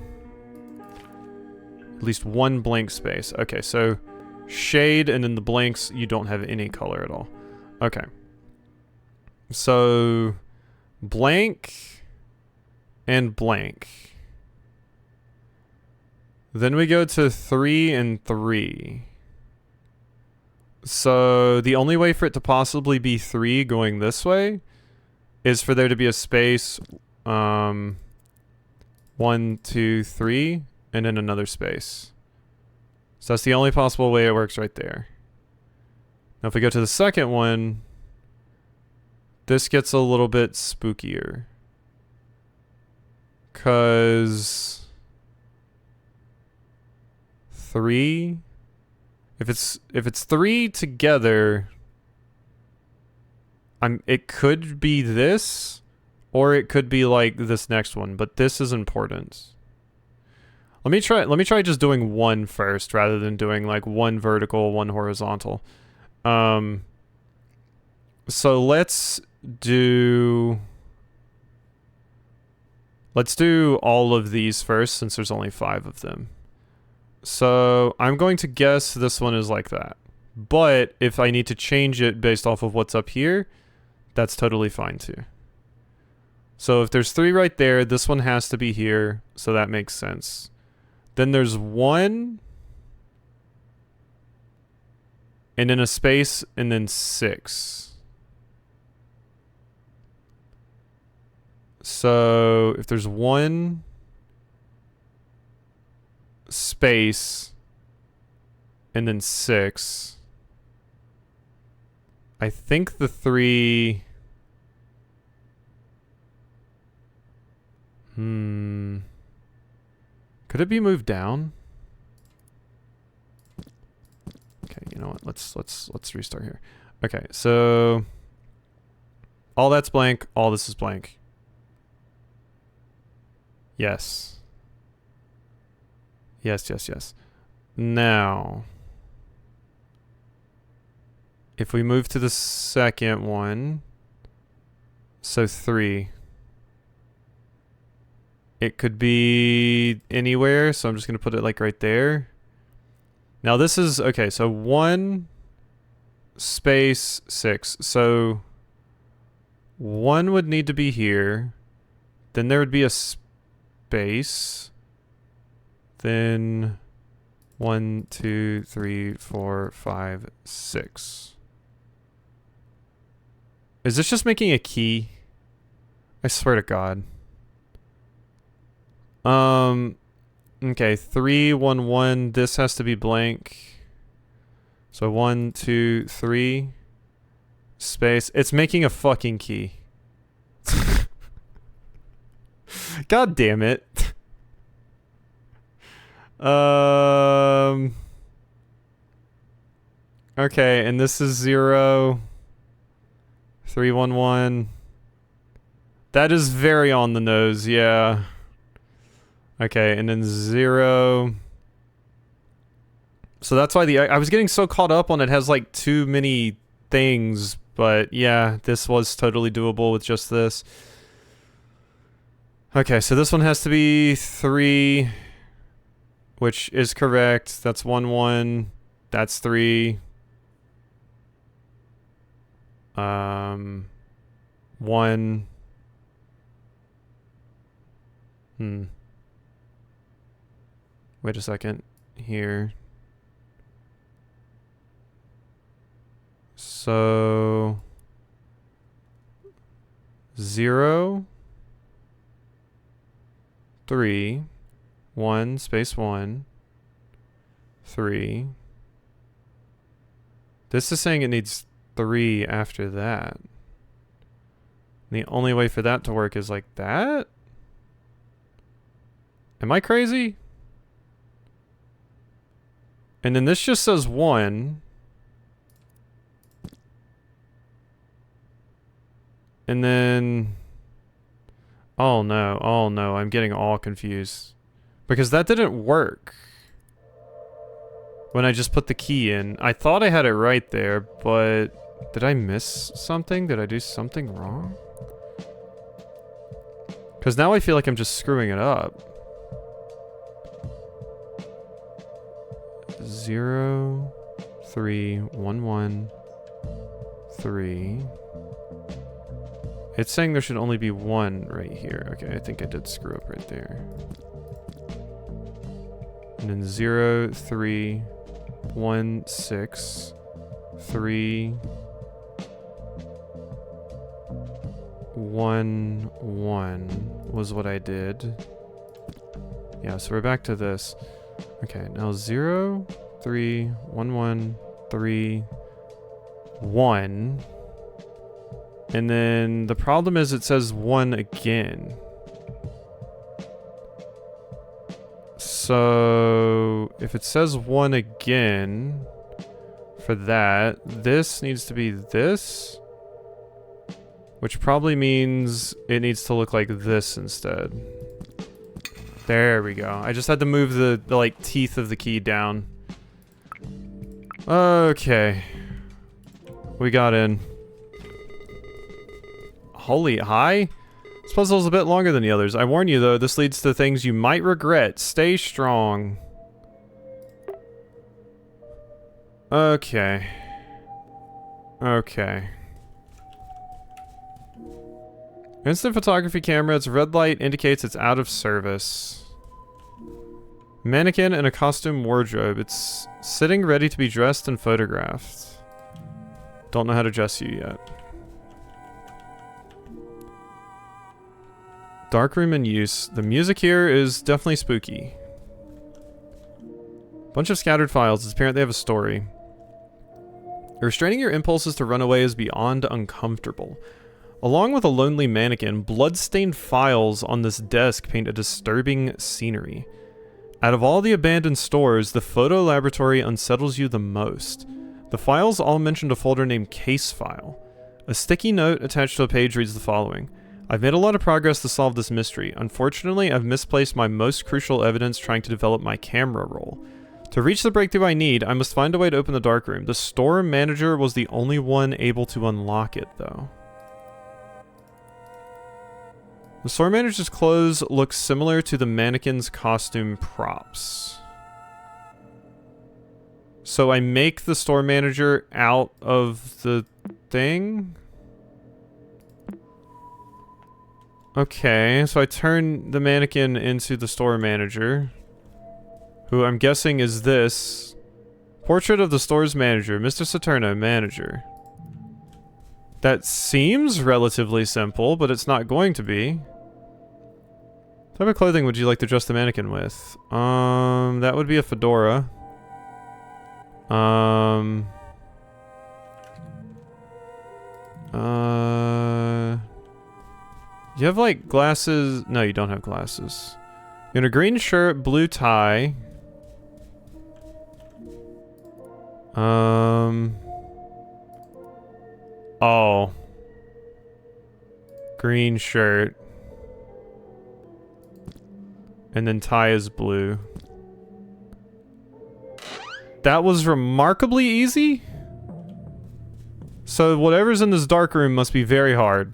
At least one blank space. Okay, so shade, and in the blanks, you don't have any color at all. Okay. So blank and blank. Then we go to 3 and 3. So the only way for it to possibly be 3 going this way is for there to be a space, 1, 2, 3, and then another space. So that's the only possible way it works right there. Now if we go to the second one, this gets a little bit spookier. 'Cause 3, if it's 3 together, it could be this, or it could be like this next one, but this is important. Let me try just doing one first rather than doing like one vertical, one horizontal. So let's do all of these first since there's only 5 of them. So I'm going to guess this one is like that. But if I need to change it based off of what's up here, that's totally fine too. So if there's 3 right there, this one has to be here, so that makes sense. Then there's 1, and then a space, and then 6. So if there's 1 space and then 6, I think the 3... Could it be moved down? Okay, you know what? Let's restart here. Okay, so all that's blank, all this is blank. Yes. Yes, yes, yes. Now, if we move to the second one, so 3. It could be anywhere, so I'm just going to put it like right there. Now this is, okay, so 1 space 6. So 1 would need to be here. Then there would be a space. Then 1, 2, 3, 4, 5, 6. Is this just making a key? I swear to God. Okay, 3, 1, 1. This has to be blank. So 1, 2, 3. Space. It's making a fucking key. God damn it. Okay, and this is 0. 3, 1, 1. That is very on the nose, yeah. Okay, and then 0. So that's why I was getting so caught up on it has like too many things, but yeah, this was totally doable with just this. Okay, so this one has to be 3, which is correct. That's 1, 1. That's 3. 1. Wait a second. Here. So 0, 3, 1, space 1, 3. This is saying it needs 3 after that. The only way for that to work is like that? Am I crazy? And then this just says 1. And then... Oh no, I'm getting all confused. Because that didn't work. When I just put the key in. I thought I had it right there, but... Did I miss something? Did I do something wrong? Because now I feel like I'm just screwing it up. 0, 3, 1, 1, 3. It's saying there should only be 1 right here. Okay, I think I did screw up right there. And then 0, 3, 1, 6, 3, 1, 1 was what I did. Yeah, so we're back to this. Okay, now 0, 3, 1, 1, 3, 1. And then the problem is it says 1 again. So if it says 1 again for that, this needs to be this. Which probably means it needs to look like this instead. There we go. I just had to move the like teeth of the key down. Okay. We got in. Holy hi. This puzzle's a bit longer than the others. I warn you though, this leads to things you might regret. Stay strong. Okay. Okay. Instant photography camera. Its red light indicates it's out of service. Mannequin in a costume wardrobe. It's sitting ready to be dressed and photographed. Don't know how to dress you yet. Darkroom in use. The music here is definitely spooky. Bunch of scattered files. It's apparent they have a story. Restraining your impulses to run away is beyond uncomfortable. Along with a lonely mannequin, blood-stained files on this desk paint a disturbing scenery. Out of all the abandoned stores, the photo laboratory unsettles you the most. The files all mentioned a folder named Case File. A sticky note attached to a page reads the following. I've made a lot of progress to solve this mystery. Unfortunately, I've misplaced my most crucial evidence trying to develop my camera roll. To reach the breakthrough I need, I must find a way to open the darkroom. The store manager was the only one able to unlock it, though. The store manager's clothes look similar to the mannequin's costume props. So I make the store manager out of the thing? Okay, so I turn the mannequin into the store manager, who I'm guessing is this. Portrait of the store's manager, Mr. Saturno, manager. That seems relatively simple, but it's not going to be. What type of clothing would you like to dress the mannequin with? That would be a fedora. You have like glasses? No, you don't have glasses. You're in a green shirt, blue tie. Oh. Green shirt. And then tie is blue. That was remarkably easy? So whatever's in this dark room must be very hard.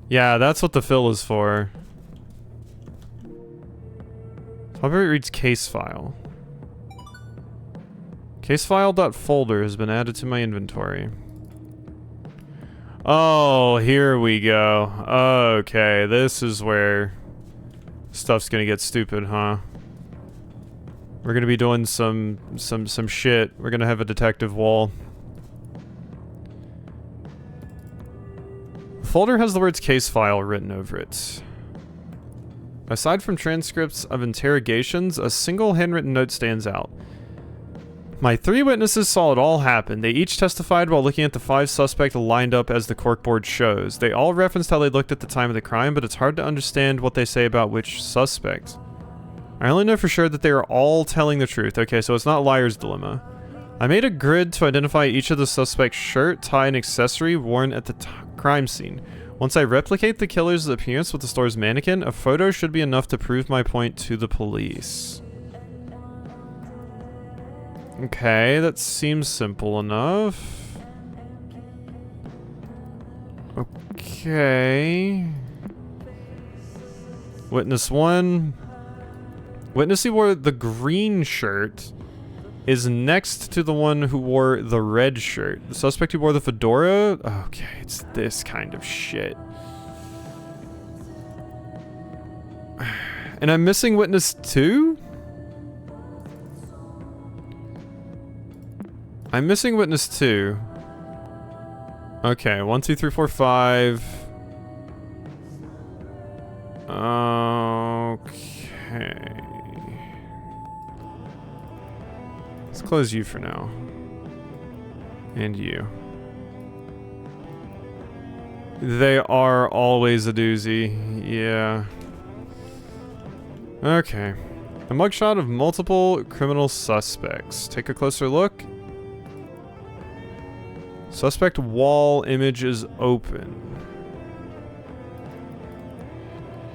Yeah, that's what the fill is for. Probably reads case file. Casefile.folder has been added to my inventory. Oh, here we go. Okay, this is where stuff's gonna get stupid, huh? We're gonna be doing some shit. We're gonna have a detective wall. The folder has the words case file written over it. Aside from transcripts of interrogations, a single handwritten note stands out. My 3 witnesses saw it all happen. They each testified while looking at the 5 suspects lined up as the corkboard shows. They all referenced how they looked at the time of the crime, but it's hard to understand what they say about which suspect. I only know for sure that they are all telling the truth. Okay, so it's not liar's dilemma. I made a grid to identify each of the suspect's shirt, tie, and accessory worn at the crime scene. Once I replicate the killer's appearance with the store's mannequin, a photo should be enough to prove my point to the police. Okay, that seems simple enough. Okay. Witness 1. Witness who wore the green shirt is next to the one who wore the red shirt. The suspect who wore the fedora? Okay, it's this kind of shit. And I'm missing witness 2? I'm missing witness 2. Okay, 1, 2, 3, 4, 5. Okay. Let's close you for now. And you. They are always a doozy. Yeah. Okay. A mugshot of multiple criminal suspects. Take a closer look. Suspect wall image is open.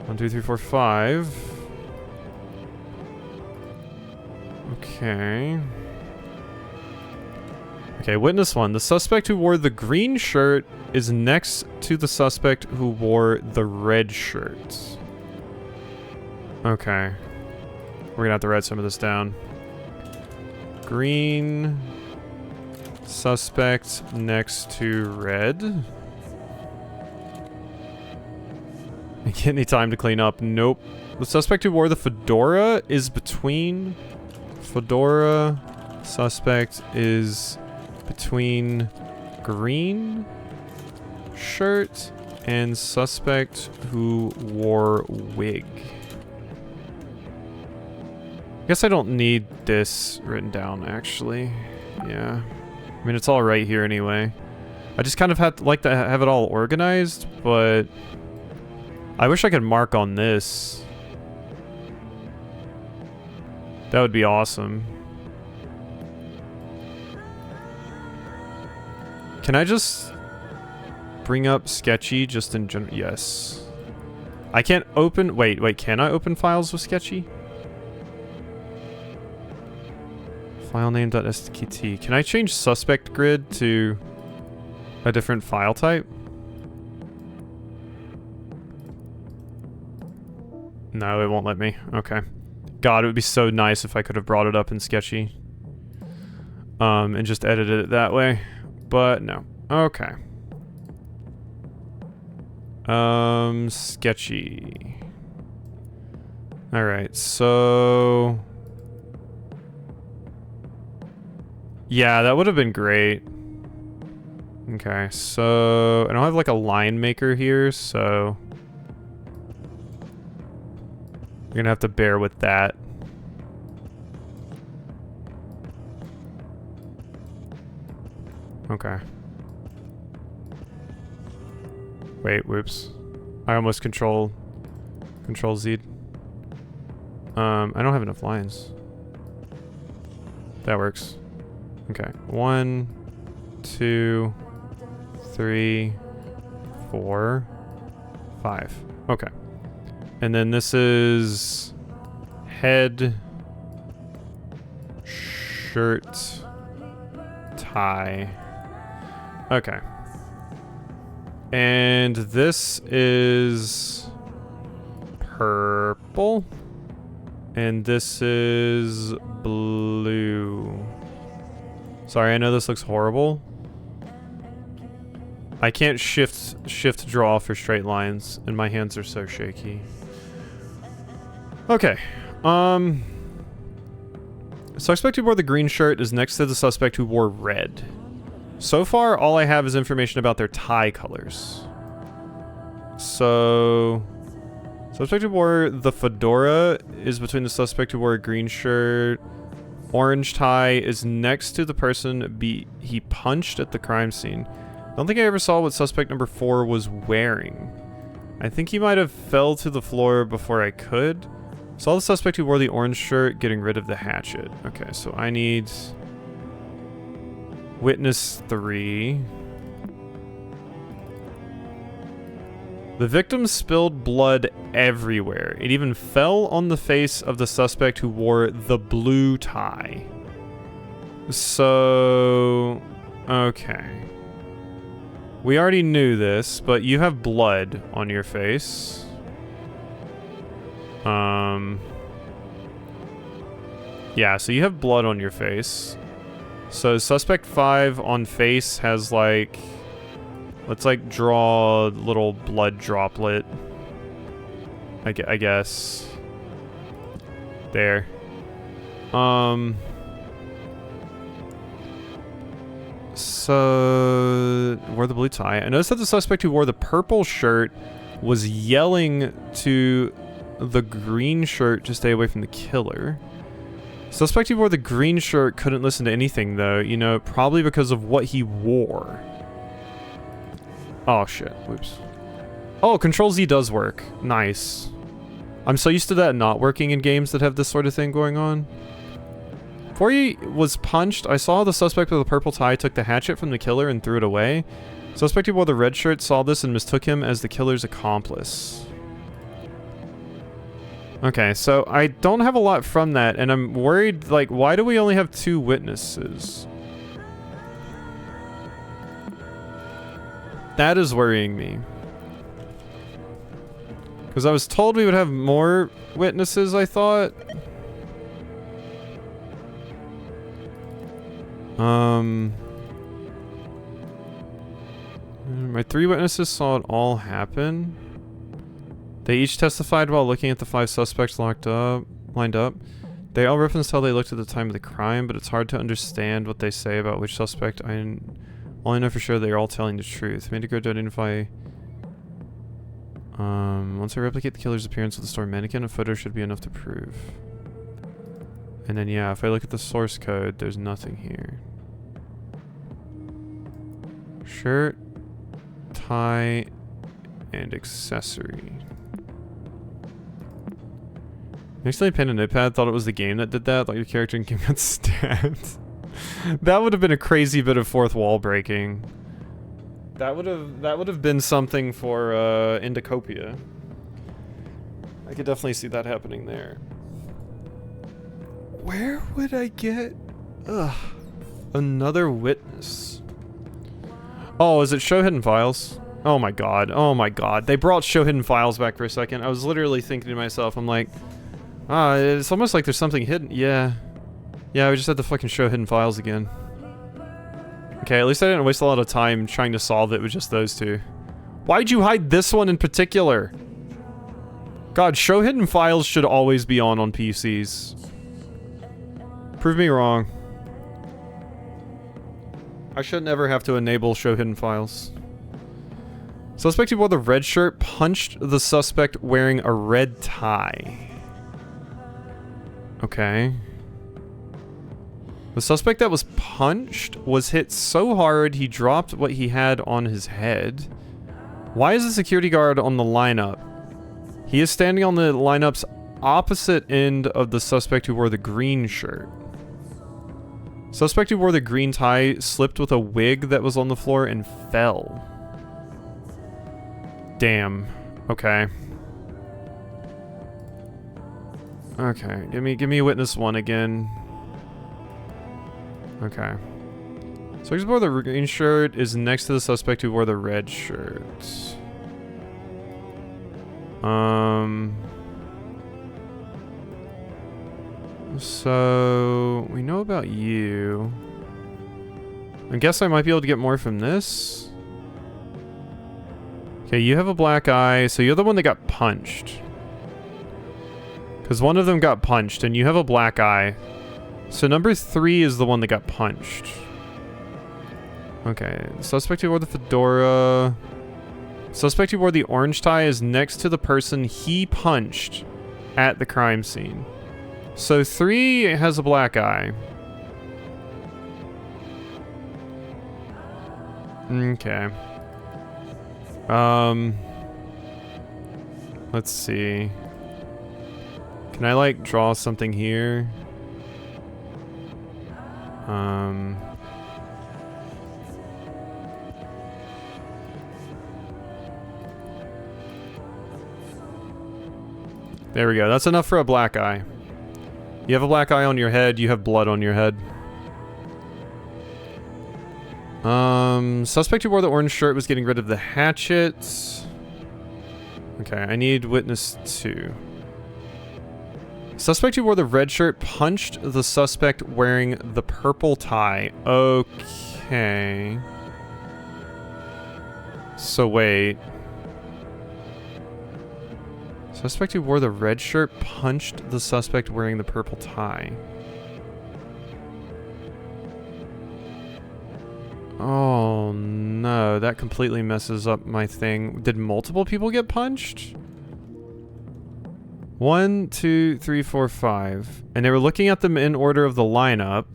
1, 2, 3, 4, 5. Okay. Okay, witness 1. The suspect who wore the green shirt is next to the suspect who wore the red shirt. Okay. We're gonna have to write some of this down. Green suspect next to red. Get any time to clean up? Nope. The suspect who wore the fedora is between... Fedora suspect is between green shirt and suspect who wore wig. I guess I don't need this written down, actually. Yeah. I mean, it's all right here anyway. I just kind of like to have it all organized, but I wish I could mark on this. That would be awesome. Can I just bring up Sketchy just in general? Yes. I can't open... Wait, can I open files with Sketchy? Filename.stkt. Can I change suspect grid to a different file type? No, it won't let me. Okay. God, it would be so nice if I could have brought it up in Sketchy. And just edited it that way. But no. Okay. Sketchy. Alright, so... Yeah, that would have been great. Okay, so... I don't have like a line maker here, so... You're gonna have to bear with that. Okay. Wait, whoops. I almost control Z. I don't have enough lines. That works. Okay. 1, 2, 3, 4, 5. Okay. And then this is head, shirt, tie. Okay. And this is purple. And this is blue. Sorry, I know this looks horrible. I can't shift draw for straight lines, and my hands are so shaky. Okay. Suspect who wore the green shirt is next to the suspect who wore red. So far, all I have is information about their tie colors. So... Suspect who wore the fedora is between the suspect who wore a green shirt. Orange tie is next to the person he punched at the crime scene. I don't think I ever saw what suspect number 4 was wearing. I think he might have fell to the floor before I could. Saw the suspect who wore the orange shirt getting rid of the hatchet. Okay, so I need... Witness 3. The victim spilled blood everywhere. It even fell on the face of the suspect who wore the blue tie. So... Okay. We already knew this, but you have blood on your face. Yeah, so you have blood on your face. So suspect 5 on face has like... Let's like draw a little blood droplet. I guess. There. So... Wore the blue tie. I noticed that the suspect who wore the purple shirt was yelling to the green shirt to stay away from the killer. Suspect who wore the green shirt couldn't listen to anything though, you know, probably because of what he wore. Oh shit, whoops. Oh, Control Z does work. Nice. I'm so used to that not working in games that have this sort of thing going on. Before he was punched, I saw the suspect with the purple tie took the hatchet from the killer and threw it away. Suspect who wore the red shirt saw this and mistook him as the killer's accomplice. Okay, so I don't have a lot from that, and I'm worried, like, why do we only have 2 witnesses? That is worrying me. Because I was told we would have more witnesses, I thought. My 3 witnesses saw it all happen. They each testified while looking at the 5 suspects lined up. They all referenced how they looked at the time of the crime, but it's hard to understand what they say about which suspect. All I know for sure they're all telling the truth. Made to go to identify... once I replicate the killer's appearance with the store mannequin, a photo should be enough to prove. And then yeah, if I look at the source code, there's nothing here. Shirt, tie, and accessory. Actually, pen and notepad thought it was the game that did that, like your character in game got stabbed. That would have been a crazy bit of fourth wall breaking. That would have been something for Indicopia. I could definitely see that happening there. Where would I get another witness? Oh, is it show hidden files? Oh my god. Oh my god. They brought show hidden files back for a second. I was literally thinking to myself, I'm like, it's almost like there's something hidden. Yeah. Yeah, we just had to fucking show hidden files again. Okay, at least I didn't waste a lot of time trying to solve it with just those two. Why'd you hide this one in particular? God, show hidden files should always be on PCs. Prove me wrong. I should never have to enable show hidden files. Suspect who wore the red shirt punched the suspect wearing a red tie. Okay. The suspect that was punched was hit so hard he dropped what he had on his head. Why is the security guard on the lineup? He is standing on the lineup's opposite end of the suspect who wore the green shirt. Suspect who wore the green tie slipped with a wig that was on the floor and fell. Damn. Okay. Okay, give me witness one again. Okay. Suspect who wore the green shirt is next to the suspect who wore the red shirt. So we know about you. I guess I might be able to get more from this. Okay, you have a black eye, so you're the one that got punched. Because one of them got punched, and you have a black eye. So number 3 is the one that got punched. Okay, the suspect who wore the fedora. Suspect who wore the orange tie is next to the person he punched at the crime scene. So 3 has a black eye. Okay. Let's see. Can I like draw something here? There we go. That's enough for a black eye. You have a black eye on your head, you have blood on your head. Suspect who wore the orange shirt was getting rid of the hatchet. Okay, I need witness 2. Suspect who wore the red shirt punched the suspect wearing the purple tie. Okay. So wait. Suspect who wore the red shirt punched the suspect wearing the purple tie. Oh no, that completely messes up my thing. Did multiple people get punched? 1, 2, 3, 4, 5. And they were looking at them in order of the lineup.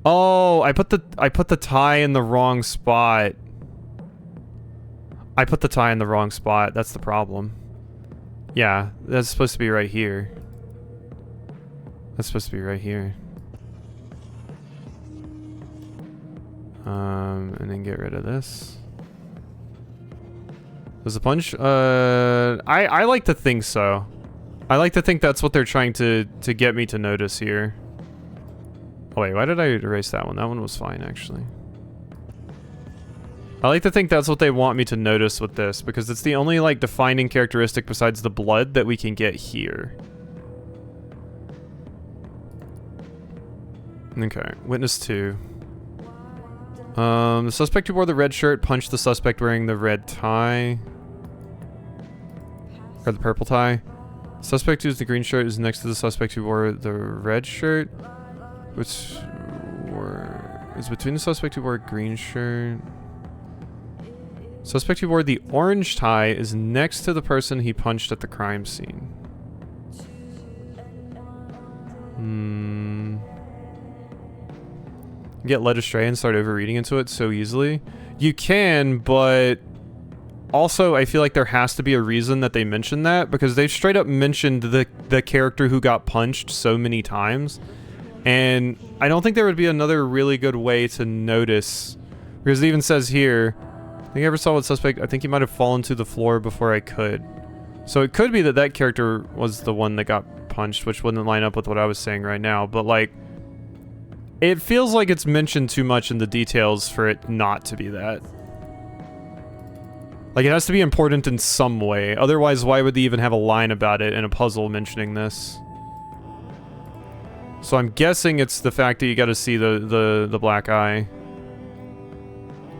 Oh, I put the tie in the wrong spot. I put the tie in the wrong spot. That's the problem. Yeah, that's supposed to be right here. That's supposed to be right here. And then get rid of this. Does the punch? I like to think so. I like to think that's what they're trying to get me to notice here. Oh wait, why did I erase that one? That one was fine, actually. I like to think that's what they want me to notice with this, because it's the only, like, defining characteristic besides the blood that we can get here. Okay, witness 2. The suspect who wore the red shirt punched the suspect wearing the red tie. Or the purple tie. Suspect who's the green shirt is next to the suspect who wore the red shirt. Which is between the suspect who wore a green shirt. Suspect who wore the orange tie is next to the person he punched at the crime scene. Get led astray and start overreading into it so easily. You can, but also I feel like there has to be a reason that they mentioned that, because they straight up mentioned the character who got punched so many times, and I don't think there would be another really good way to notice, because it even says here, I think I ever saw what suspect, I think he might have fallen to the floor before I could. So it could be that that character was the one that got punched, which wouldn't line up with what I was saying right now, but like, It feels like it's mentioned too much in the details for it not to be that. Like, it has to be important in some way. Otherwise, why would they even have a line about it in a puzzle mentioning this? So I'm guessing it's the fact that you gotta see the black eye.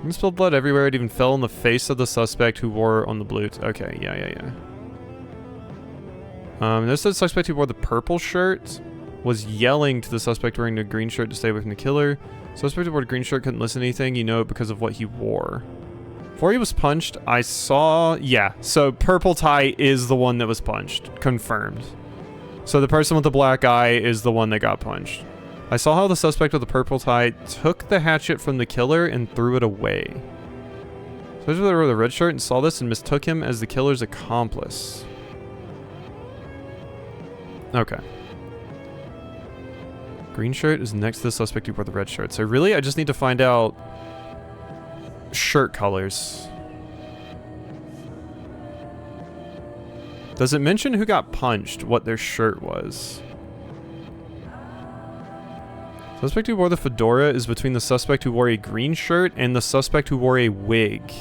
Spilled blood everywhere. It even fell on the face of the suspect who wore on the blue. Okay, yeah. There's the suspect who wore the purple shirt was yelling to the suspect wearing the green shirt to stay away from the killer. Suspect who wore the green shirt couldn't listen to anything. You know it because of what he wore. Before he was punched, I saw... Yeah, so purple tie is the one that was punched. Confirmed. So the person with the black eye is the one that got punched. I saw how the suspect with the purple tie took the hatchet from the killer and threw it away. So they wore the red shirt and saw this and mistook him as the killer's accomplice. Okay. Green shirt is next to the suspect who wore the red shirt. So really, I just need to find out shirt colors. Does it mention who got punched, what their shirt was? Suspect who wore the fedora is between the suspect who wore a green shirt and the suspect who wore a wig.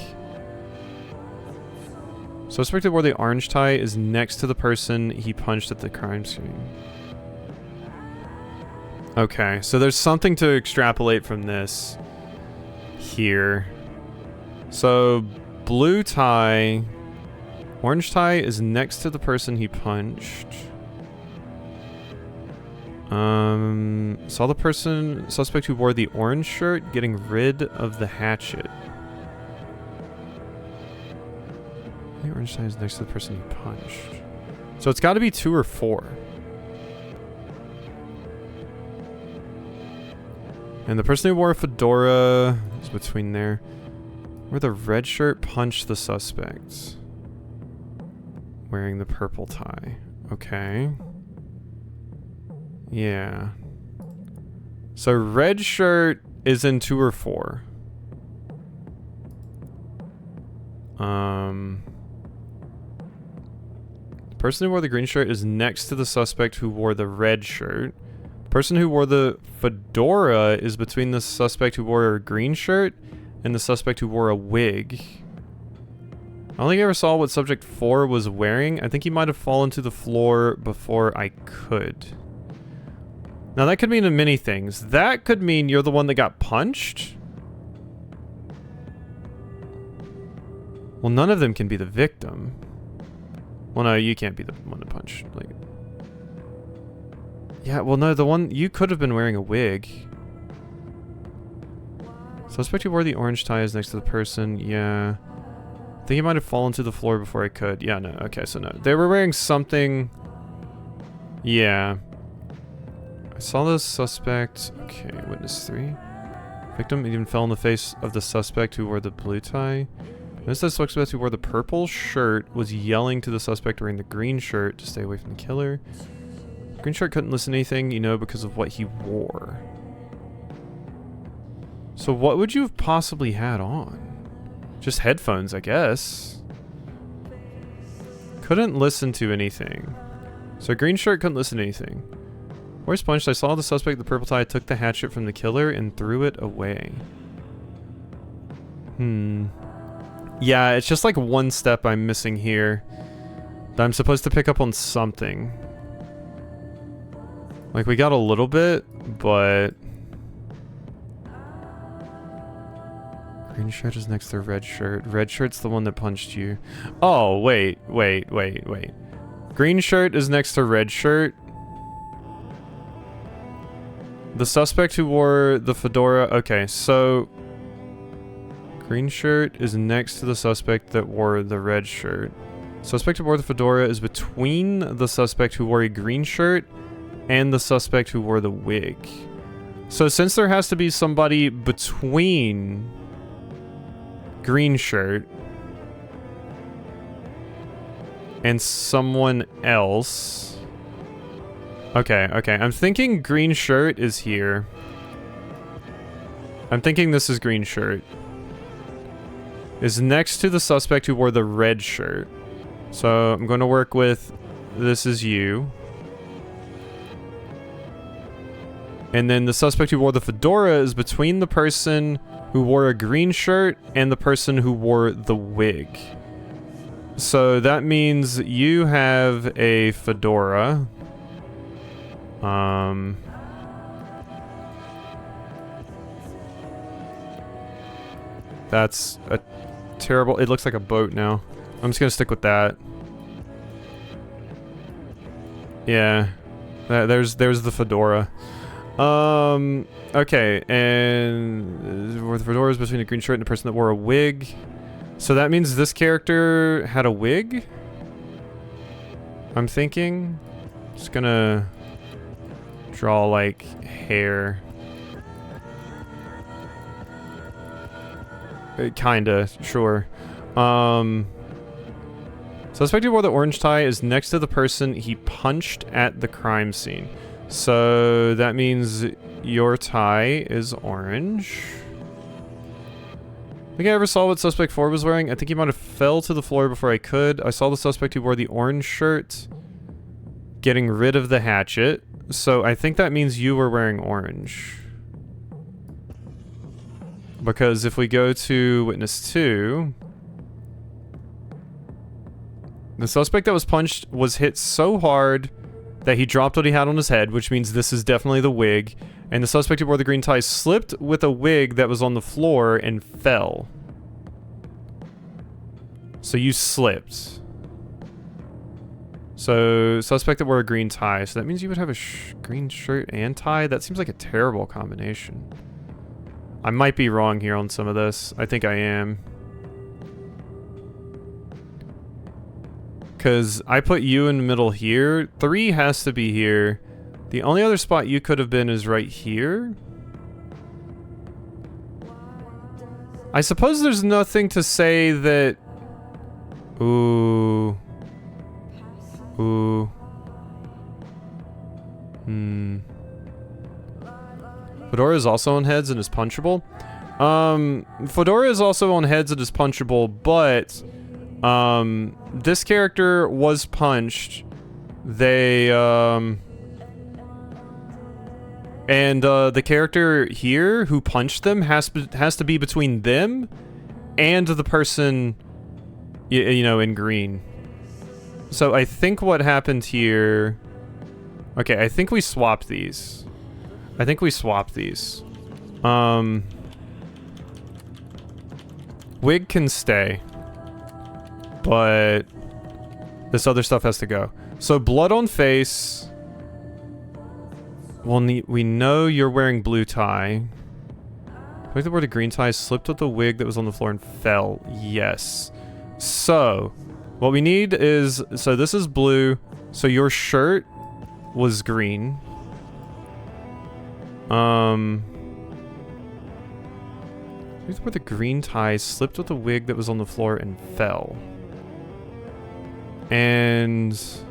Suspect who wore the orange tie is next to the person he punched at the crime scene. Okay, so there's something to extrapolate from this here. So, blue tie, orange tie is next to the person he punched. Saw the suspect who wore the orange shirt getting rid of the hatchet. The orange tie is next to the person he punched. So it's got to be 2 or 4. And the person who wore a fedora is between there. Where the red shirt punched the suspect. Wearing the purple tie. Okay. Yeah. So red shirt is in 2 or 4. The person who wore the green shirt is next to the suspect who wore the red shirt. The person who wore the fedora is between the suspect who wore a green shirt and the suspect who wore a wig. I don't think I ever saw what subject 4 was wearing. I think he might have fallen to the floor before I could. Now that could mean many things. That could mean you're the one that got punched. Well, none of them can be the victim. Well, no, you can't be the one to punch. Like, yeah, well, no, the one you could have been wearing a wig. Suspect who wore the orange tie is next to the person. Yeah, I think he might have fallen to the floor before I could. Yeah, no. Okay, so no, they were wearing something. Yeah. I saw the suspect. Okay, witness 3. Victim even fell in the face of the suspect who wore the blue tie. This suspect who wore the purple shirt was yelling to the suspect wearing the green shirt to stay away from the killer. Green shirt couldn't listen to anything, you know, because of what he wore. So what would you have possibly had on? Just headphones, I guess. Couldn't listen to anything. So green shirt couldn't listen to anything. Where's punched? I saw the suspect with the purple tie took the hatchet from the killer and threw it away. Yeah, it's just like one step I'm missing here. That I'm supposed to pick up on something. Like, we got a little bit, but... Green shirt is next to red shirt. Red shirt's the one that punched you. Oh, wait. Green shirt is next to red shirt. The suspect who wore the fedora... Okay, so... Green shirt is next to the suspect that wore the red shirt. Suspect who wore the fedora is between the suspect who wore a green shirt and the suspect who wore the wig. So since there has to be somebody between green shirt and someone else... Okay. I'm thinking green shirt is here. I'm thinking this is green shirt. Is next to the suspect who wore the red shirt. So I'm going to work with this is you. And then the suspect who wore the fedora is between the person who wore a green shirt and the person who wore the wig. So that means you have a fedora. That's a terrible... It looks like a boat now. I'm just gonna stick with that. Yeah. There's the fedora. Okay, and where the fedora is between a green shirt and a person that wore a wig. So that means this character had a wig? I'm thinking. Just gonna draw like hair. Kinda, sure. Suspect who wore the orange tie is next to the person he punched at the crime scene. So that means your tie is orange. I think I ever saw what suspect 4 was wearing. I think he might have fell to the floor before I could. I saw the suspect who wore the orange shirt getting rid of the hatchet. So I think that means you were wearing orange. Because if we go to witness 2, the suspect that was punched was hit so hard that he dropped what he had on his head, which means this is definitely the wig. And the suspect who wore the green tie slipped with a wig that was on the floor and fell. So you slipped. So, suspect that wore a green tie. So that means you would have a green shirt and tie? That seems like a terrible combination. I might be wrong here on some of this. I think I am. Because I put you in the middle here. 3 has to be here. The only other spot you could have been is right here. I suppose there's nothing to say that... Ooh. Ooh. Fedora is also on heads and is punchable. Fedora is also on heads and is punchable, but... this character was punched. They, and, the character here who punched them has to be between them and the person, you know, in green. So I think what happened here... Okay, I think we swapped these. Wig can stay. But this other stuff has to go. So blood on face. Well, we know you're wearing blue tie. I think the word green tie slipped with the wig that was on the floor and fell. Yes. So what we need is, so this is blue. So your shirt was green. I think where the green tie slipped with the wig that was on the floor and fell. And so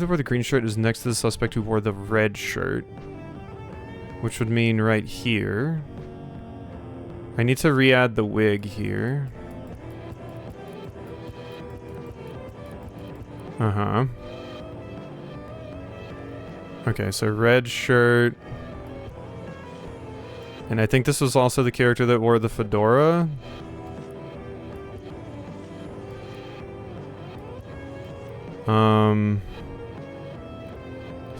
where the green shirt is next to the suspect who wore the red shirt, which would mean right here. I need to re-add the wig here. Okay, so red shirt. And I think this was also the character that wore the fedora.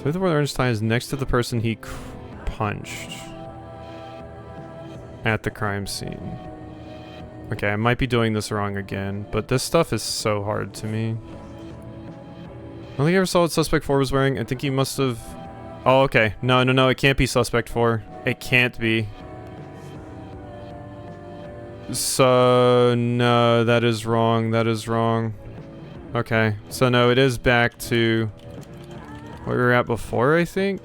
So the orange tie is next to the person he punched at the crime scene. Okay, I might be doing this wrong again, but this stuff is so hard to me. I don't think I ever saw what Suspect 4 was wearing. I think he must have... Oh, okay. No, it can't be Suspect 4. It can't be. So, no, that is wrong. Okay, so no, it is back to where we were at before, I think.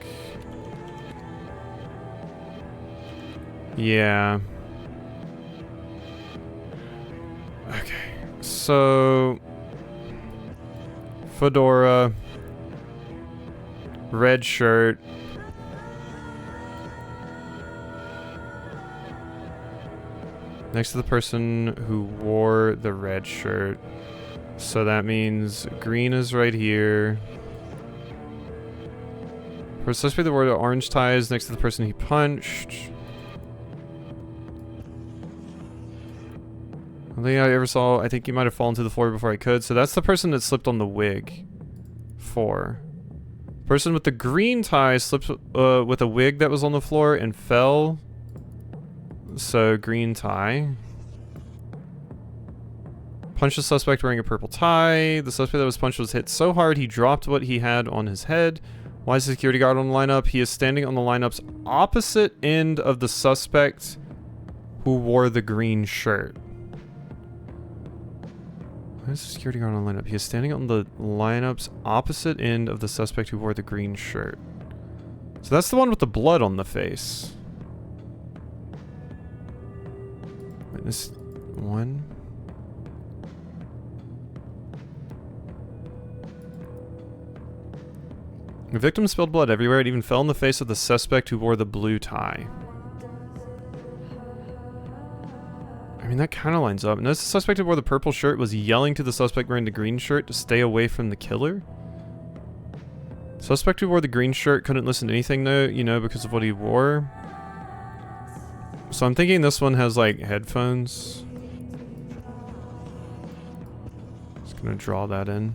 Yeah. Okay, so fedora, red shirt. Next to the person who wore the red shirt. So that means green is right here. For a suspect, the word orange tie is next to the person he punched. I don't think I ever saw. I think he might have fallen to the floor before I could. So that's the person that slipped on the wig. 4. Person with the green tie slipped with a wig that was on the floor and fell. So green tie. Punched the suspect wearing a purple tie. The suspect that was punched was hit so hard he dropped what he had on his head. Why is the security guard on the lineup? He is standing on the lineup's opposite end of the suspect who wore the green shirt. Why is the security guard on the lineup? He is standing on the lineup's opposite end of the suspect who wore the green shirt. So that's the one with the blood on the face. Witness 1. The victim spilled blood everywhere. It even fell in the face of the suspect who wore the blue tie. I mean, that kind of lines up. Notice the suspect who wore the purple shirt was yelling to the suspect wearing the green shirt to stay away from the killer. Suspect who wore the green shirt couldn't listen to anything though, you know, because of what he wore. So I'm thinking this one has like headphones. Just gonna draw that in.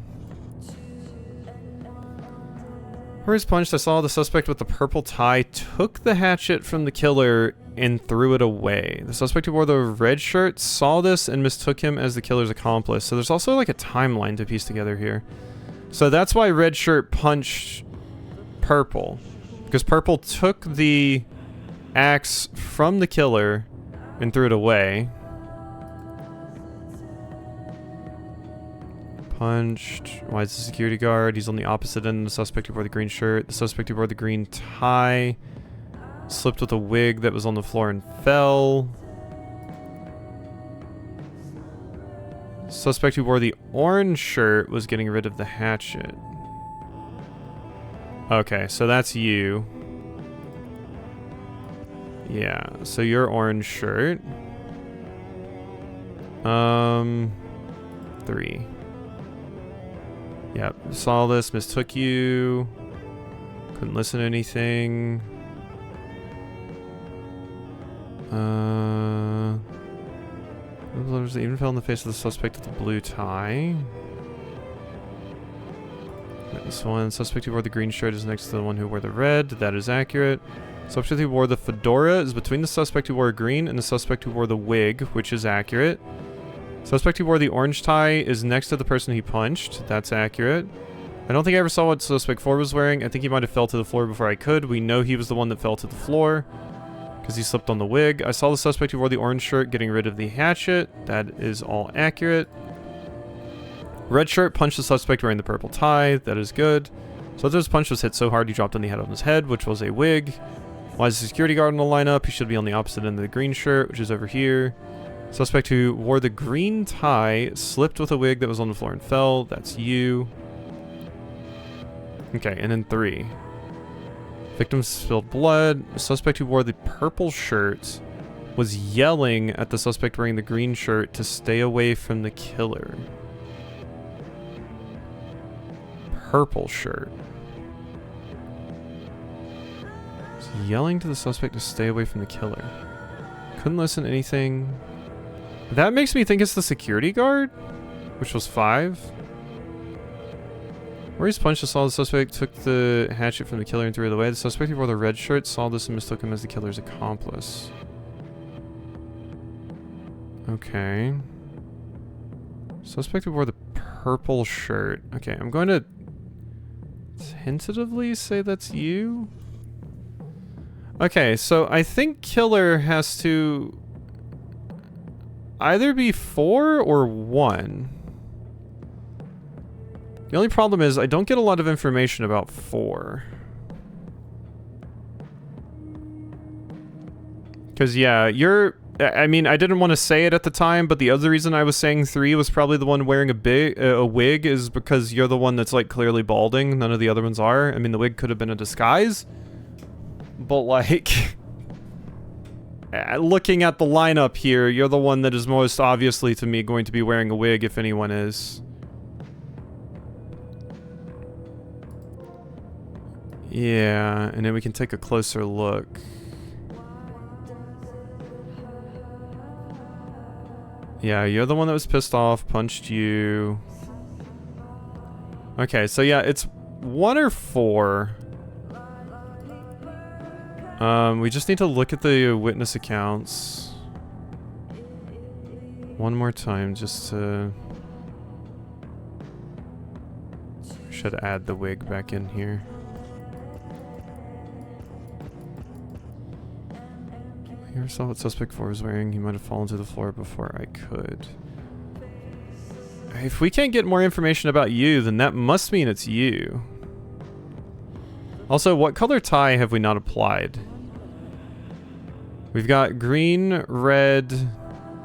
Where he's punched, I saw the suspect with the purple tie took the hatchet from the killer and threw it away. The suspect who wore the red shirt saw this and mistook him as the killer's accomplice. So there's also like a timeline to piece together here. So that's why red shirt punched purple. Because purple took the axe from the killer and threw it away. Punched. Why is the security guard? He's on the opposite end of the suspect who wore the green shirt. The suspect who wore the green tie slipped with a wig that was on the floor and fell. Suspect who wore the orange shirt was getting rid of the hatchet. Okay, so that's you. Yeah, so your orange shirt. 3. Yep, saw this, mistook you. Couldn't listen to anything. Even fell in the face of the suspect with the blue tie. This one, suspect who wore the green shirt is next to the one who wore the red. That is accurate. Suspect who wore the fedora is between the suspect who wore green and the suspect who wore the wig, which is accurate. Suspect who wore the orange tie is next to the person he punched. That's accurate. I don't think I ever saw what suspect 4 was wearing. I think he might have fell to the floor before I could. We know he was the one that fell to the floor because he slipped on the wig. I saw the suspect who wore the orange shirt getting rid of the hatchet. That is all accurate. Red shirt punched the suspect wearing the purple tie. That is good. Suspect's punch was hit so hard he dropped on the head on his head, which was a wig. Why is the security guard in the lineup? He should be on the opposite end of the green shirt, which is over here. Suspect who wore the green tie slipped with a wig that was on the floor and fell. That's you. Okay, and then 3. Victim spilled blood. Suspect who wore the purple shirt was yelling at the suspect wearing the green shirt to stay away from the killer. Purple shirt. Was yelling to the suspect to stay away from the killer. Couldn't listen to anything. That makes me think it's the security guard, which was 5. Where he's punched, saw the suspect took the hatchet from the killer and threw it away. The suspect who wore the red shirt saw this and mistook him as the killer's accomplice. Okay. Suspect who wore the purple shirt. Okay, I'm going to tentatively say that's you. Okay, so I think killer has to either be 4 or 1. The only problem is I don't get a lot of information about 4. Because, yeah, I mean, I didn't want to say it at the time, but the other reason I was saying 3 was probably the one wearing a wig is because you're the one that's, like, clearly balding. None of the other ones are. I mean, the wig could have been a disguise. But, like, looking at the lineup here, you're the one that is most obviously to me going to be wearing a wig if anyone is. Yeah, and then we can take a closer look. Yeah, you're the one that was pissed off, punched you. Okay, so yeah, it's 1 or 4. We just need to look at the witness accounts one more time just to... Should add the wig back in here. I never saw what suspect 4 was wearing. He might have fallen to the floor before I could. If we can't get more information about you, then that must mean it's you. Also, what color tie have we not applied? We've got green, red...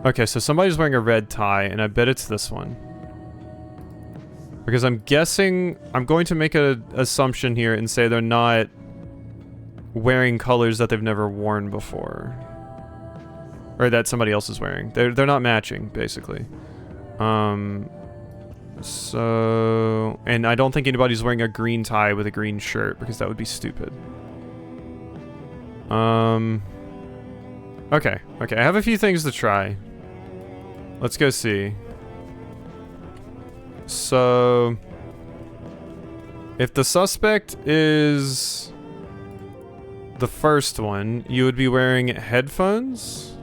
Okay, so somebody's wearing a red tie, and I bet it's this one. Because I'm guessing... I'm going to make an assumption here and say they're not wearing colors that they've never worn before. Or that somebody else is wearing. They're not matching, basically. So... And I don't think anybody's wearing a green tie with a green shirt, because that would be stupid. Okay, I have a few things to try. Let's go see. So... If the suspect is the first one, you would be wearing headphones.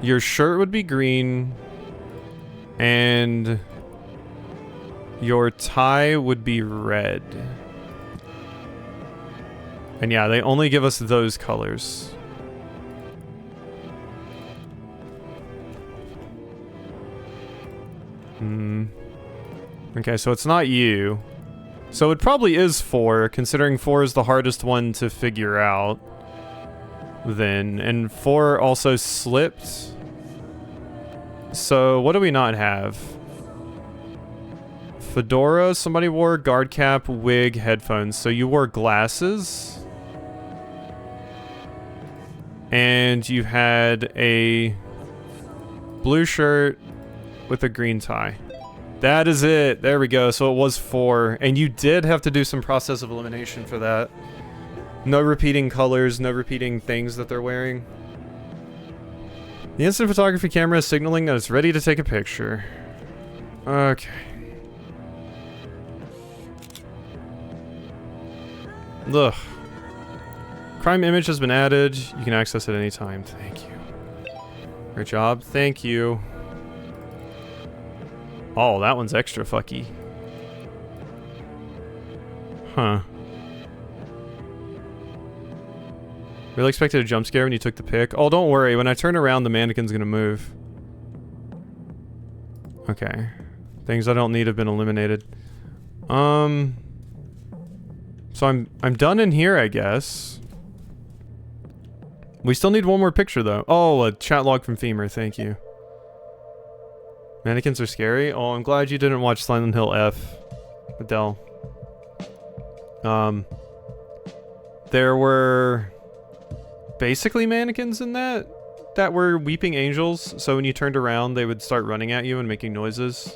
Your shirt would be green. And your tie would be red. And yeah, they only give us those colors. Okay, so it's not you. So it probably is 4, considering 4 is the hardest one to figure out. Then, and 4 also slipped. So what do we not have? Fedora, somebody wore guard cap, wig, headphones. So you wore glasses. And you had a blue shirt with a green tie. That is it. There we go. So it was 4. And you did have to do some process of elimination for that. No repeating colors, no repeating things that they're wearing. The instant photography camera is signaling that it's ready to take a picture. Okay. Ugh. Crime image has been added. You can access it anytime. Thank you. Great job. Thank you. Oh, that one's extra fucky. Huh. Really expected a jump scare when you took the pic. Oh, don't worry. When I turn around, the mannequin's gonna move. Okay. Things I don't need have been eliminated. So I'm done in here, I guess. We still need one more picture, though. Oh, a chat log from Femur. Thank you. Mannequins are scary? Oh, I'm glad you didn't watch Silent Hill F. Adele. There were basically mannequins in that were weeping angels. So when you turned around, they would start running at you and making noises.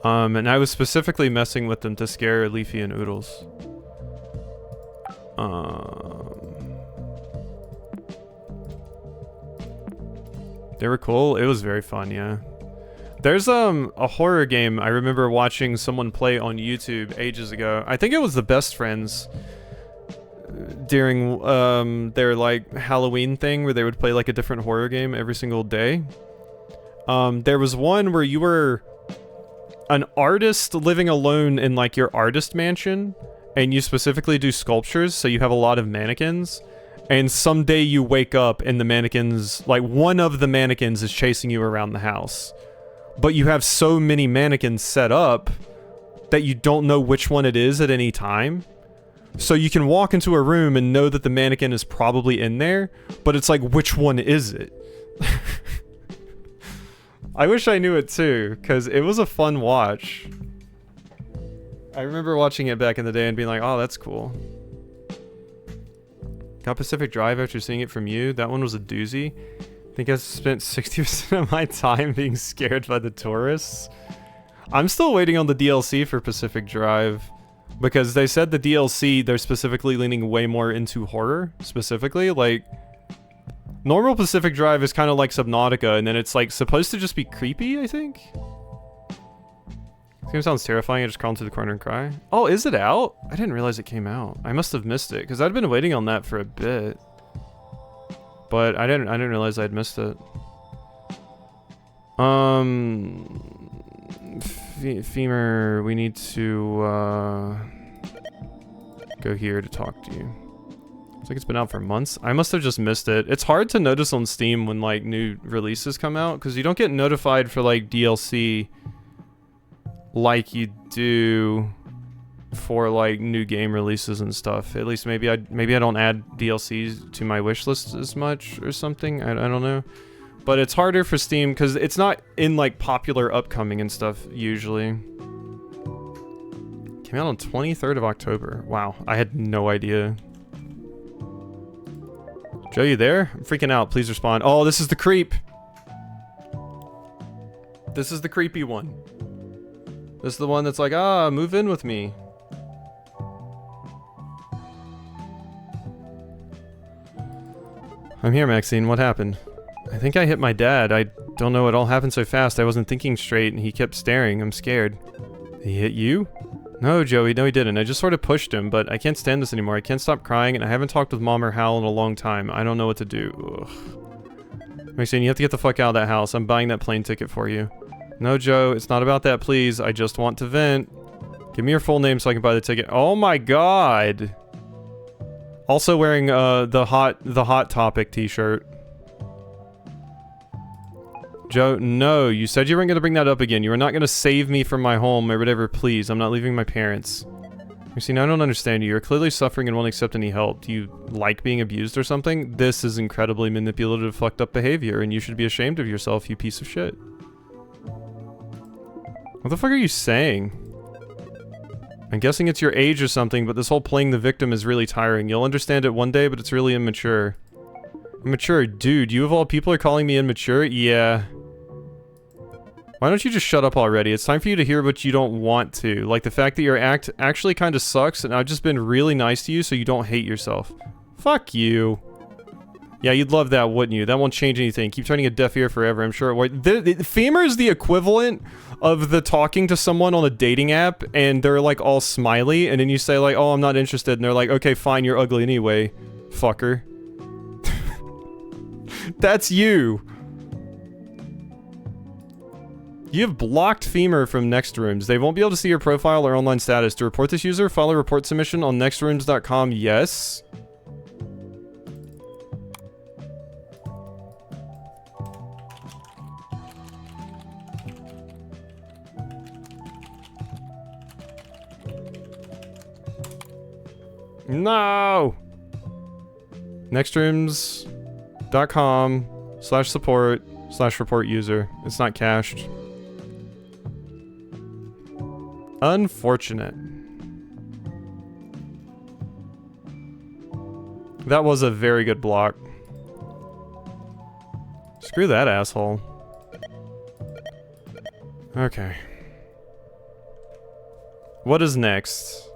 And I was specifically messing with them to scare Leafy and Oodles. They were cool. It was very fun, yeah. There's a horror game I remember watching someone play on YouTube ages ago. I think it was the Best Friends during their like Halloween thing where they would play like a different horror game every single day. There was one where you were an artist living alone in like your artist mansion, and you specifically do sculptures, so you have a lot of mannequins. And someday you wake up and the mannequins, like one of the mannequins is chasing you around the house. But you have so many mannequins set up that you don't know which one it is at any time. So you can walk into a room and know that the mannequin is probably in there, but it's like, which one is it? I wish I knew it too, because it was a fun watch. I remember watching it back in the day and being like, oh, that's cool. Got Pacific Drive after seeing it from you. That one was a doozy. I think I spent 60% of my time being scared by the tourists. I'm still waiting on the DLC for Pacific Drive. Because they said the DLC, they're specifically leaning way more into horror, specifically. Like, normal Pacific Drive is kind of like Subnautica, and then it's like supposed to just be creepy, I think? This game sounds terrifying. I just crawl into the corner and cry. Oh, is it out? I didn't realize it came out. I must have missed it, because I'd been waiting on that for a bit. But I didn't realize I'd missed it. Femur, we need to go here to talk to you. Looks like it's been out for months. I must have just missed it. It's hard to notice on Steam when like new releases come out because you don't get notified for like DLC like you do for like new game releases and stuff. At least maybe I don't add DLCs to my wish list as much or something. I don't know. But it's harder for Steam because it's not in like popular upcoming and stuff usually. Came out on 23rd of October. Wow, I had no idea. Joe, you there? I'm freaking out. Please respond. Oh, this is the creep. This is the creepy one. This is the one that's like, ah, move in with me. I'm here, Maxine. What happened? I think I hit my dad. I don't know. It all happened so fast. I wasn't thinking straight, and he kept staring. I'm scared. He hit you? No, Joey. No, he didn't. I just sort of pushed him, but I can't stand this anymore. I can't stop crying, and I haven't talked with Mom or Hal in a long time. I don't know what to do. Ugh. Maxine, you have to get the fuck out of that house. I'm buying that plane ticket for you. No, Joe. It's not about that, please. I just want to vent. Give me your full name so I can buy the ticket. Oh my god. Also wearing the hot topic t-shirt. Joe, no, you said you weren't going to bring that up again. You were not going to save me from my home or whatever, please. I'm not leaving my parents. Christine, I don't understand you. You're clearly suffering and won't accept any help. Do you like being abused or something? This is incredibly manipulative, fucked up behavior, and you should be ashamed of yourself, you piece of shit. What the fuck are you saying? I'm guessing it's your age or something, but this whole playing the victim is really tiring. You'll understand it one day, but it's really immature. Immature? Dude, you of all people are calling me immature? Yeah. Why don't you just shut up already? It's time for you to hear what you don't want to. Like the fact that your act actually kind of sucks and I've just been really nice to you so you don't hate yourself. Fuck you. Yeah, you'd love that, wouldn't you? That won't change anything. Keep turning a deaf ear forever, I'm sure it would. The Femur is the equivalent of the talking to someone on a dating app and they're like all smiley and then you say like, oh, I'm not interested. And they're like, okay, fine, you're ugly anyway, fucker. That's you. You have blocked Femur from Nextrooms. They won't be able to see your profile or online status. To report this user, file a report submission on nextrooms.com. Yes. No. Nextrooms.com/support/report user. It's not cached. Unfortunate. That was a very good block. Screw that asshole. Okay. What is next?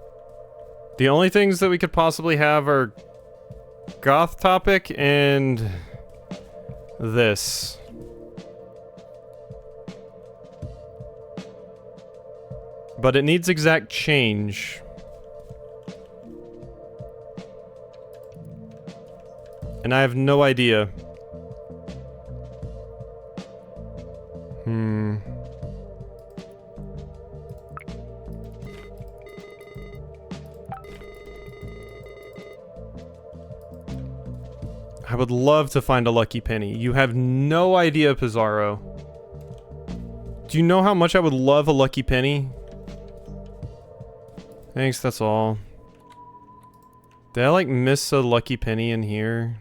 The only things that we could possibly have are goth topic and this. But it needs exact change. And I have no idea. I would love to find a lucky penny. You have no idea, Pizarro. Do you know how much I would love a lucky penny? Thanks, that's all. Did I like miss a lucky penny in here?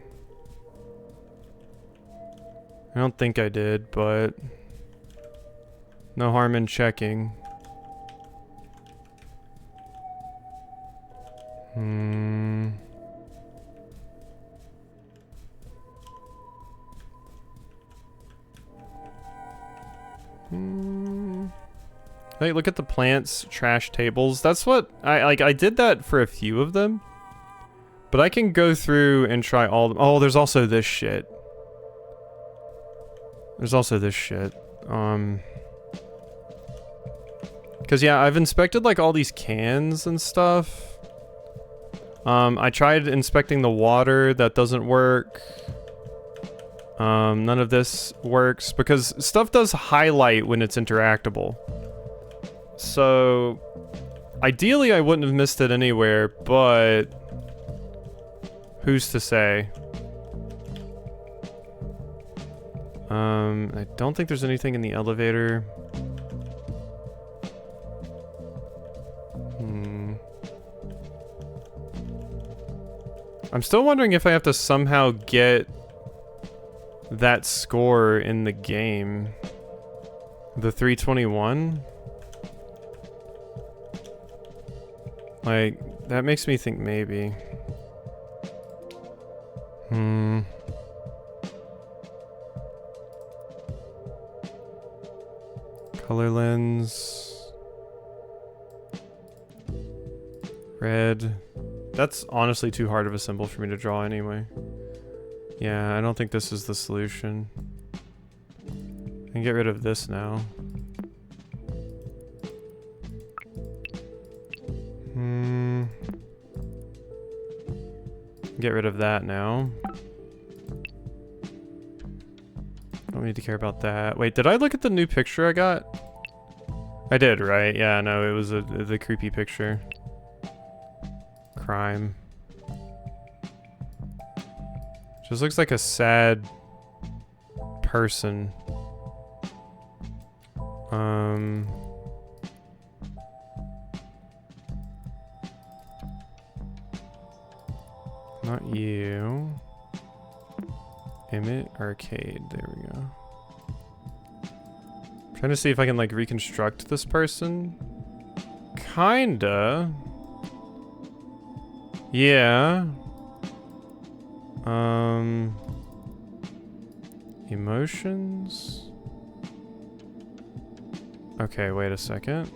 I don't think I did, but no harm in checking. Hey, look at the plants, trash tables. That's what I did that for a few of them. But I can go through and try all of them. Oh, there's also this shit. There's also this shit. Cause yeah, I've inspected like all these cans and stuff. I tried inspecting the water, that doesn't work. None of this works because stuff does highlight when it's interactable. So, ideally I wouldn't have missed it anywhere, but who's to say? I don't think there's anything in the elevator. I'm still wondering if I have to somehow get that score in the game. The 321? Like, that makes me think maybe. Color lens. Red. That's honestly too hard of a symbol for me to draw anyway. Yeah, I don't think this is the solution. I can get rid of this now. Get rid of that now. Don't need to care about that. Wait, did I look at the new picture I got? I did, right? Yeah, no, it was the creepy picture. Crime. Just looks like a sad person. Not you. Emmett Arcade, there we go. Trying to see if I can like reconstruct this person. Kinda. Yeah. Emotions? Okay, wait a second.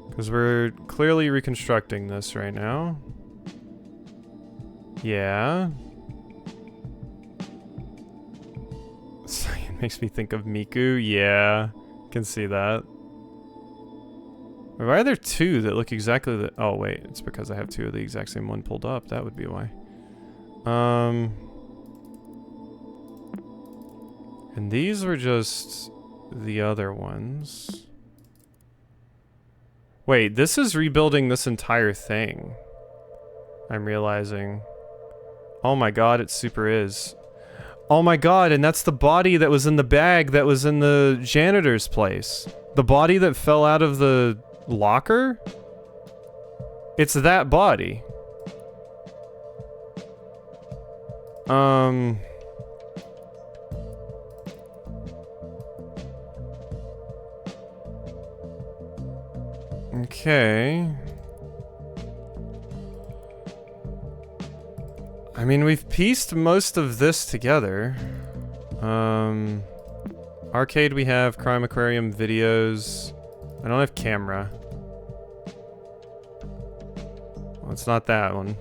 Because we're clearly reconstructing this right now. Yeah. It makes me think of Miku. Yeah, can see that. Why are there two that look exactly the— oh wait, it's because I have two of the exact same one pulled up. That would be why. And these were just the other ones. Wait, this is rebuilding this entire thing. I'm realizing. Oh my god, it super is. Oh my god, and that's the body that was in the bag that was in the janitor's place. The body that fell out of the locker? It's that body. Okay. I mean, we've pieced most of this together. Arcade we have, Crime Aquarium videos. I don't have camera. Well, it's not that one.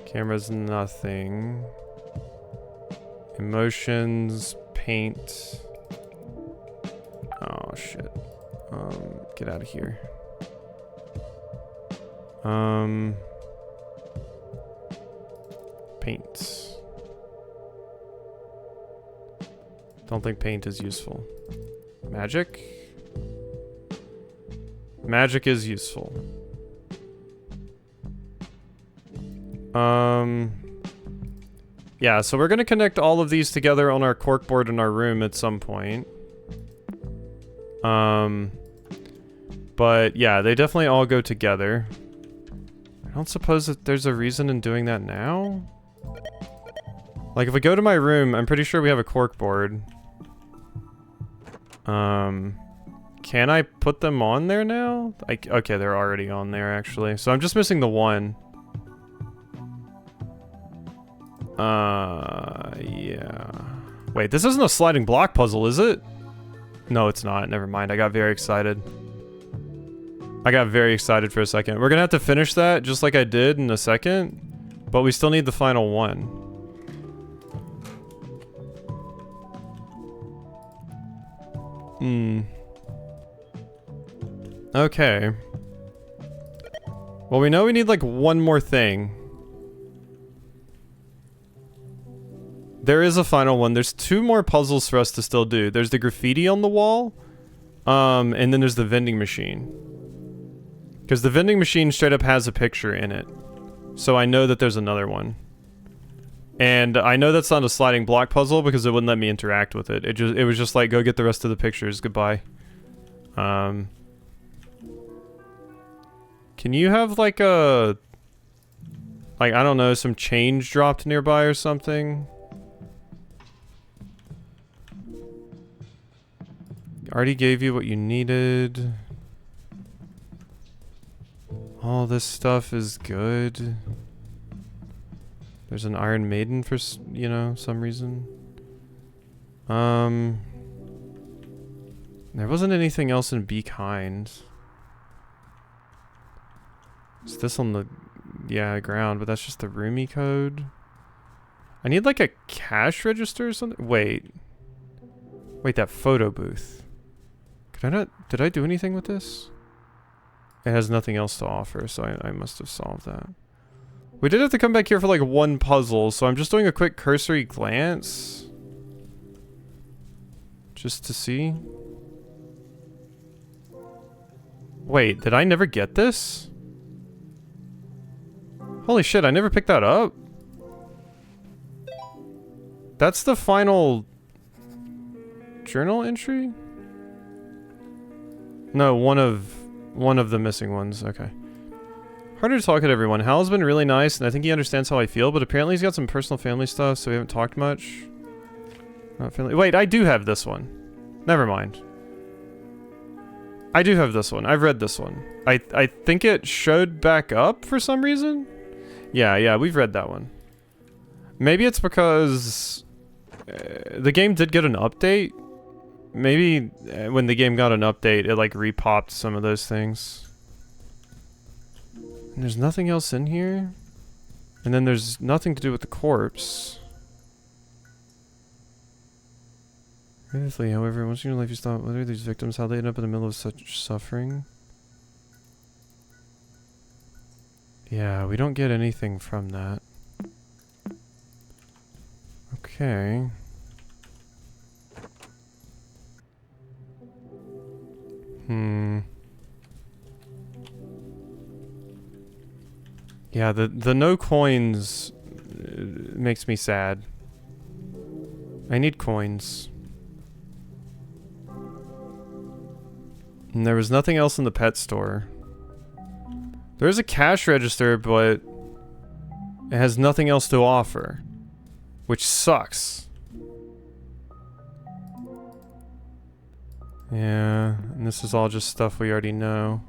Camera's nothing. Emotions, paint. Oh shit. Get out of here. Paint. Don't think paint is useful. Magic? Magic is useful. Yeah, so we're gonna connect all of these together on our corkboard in our room at some point. But yeah, they definitely all go together. I don't suppose that there's a reason in doing that now? Like, if we go to my room, I'm pretty sure we have a corkboard. Can I put them on there now? Okay, they're already on there, actually. So I'm just missing the one. Yeah. Wait, this isn't a sliding block puzzle, is it? No, it's not. Never mind. I got very excited. I got very excited for a second. We're gonna have to finish that just like I did in a second, but we still need the final one. Okay. Well, we know we need like one more thing. There is a final one. There's 2 more puzzles for us to still do. There's the graffiti on the wall, and then there's the vending machine. Because the vending machine straight up has a picture in it. So I know that there's another one. And I know that's not a sliding block puzzle because it wouldn't let me interact with it. It was just like, go get the rest of the pictures. Goodbye. Can you have like a... like, I don't know, some change dropped nearby or something? Already gave you what you needed. All this stuff is good. There's an Iron Maiden for, you know, some reason. There wasn't anything else in Be Kind. Is this on the, yeah, ground, but that's just the roomie code. I need like a cash register or something. Wait, that photo booth. Did I do anything with this? It has nothing else to offer, so I must have solved that. We did have to come back here for like one puzzle, so I'm just doing a quick cursory glance. Just to see. Wait, did I never get this? Holy shit, I never picked that up. That's the final journal entry? No, one of the missing ones. Okay. Harder to talk to everyone. Hal's been really nice, and I think he understands how I feel, but apparently he's got some personal family stuff, so we haven't talked much. Not feeling. Wait, I do have this one. Never mind. I do have this one. I've read this one. I think it showed back up for some reason. Yeah, we've read that one. Maybe it's because the game did get an update. Maybe when the game got an update, it like repopped some of those things. And there's nothing else in here. And then there's nothing to do with the corpse. Previously, however, once in your life you stop, what are these victims, how they end up in the middle of such suffering? Yeah, we don't get anything from that. Okay. Yeah, the no coins makes me sad. I need coins. And there was nothing else in the pet store. There's a cash register, but it has nothing else to offer, which sucks. Yeah, and this is all just stuff we already know.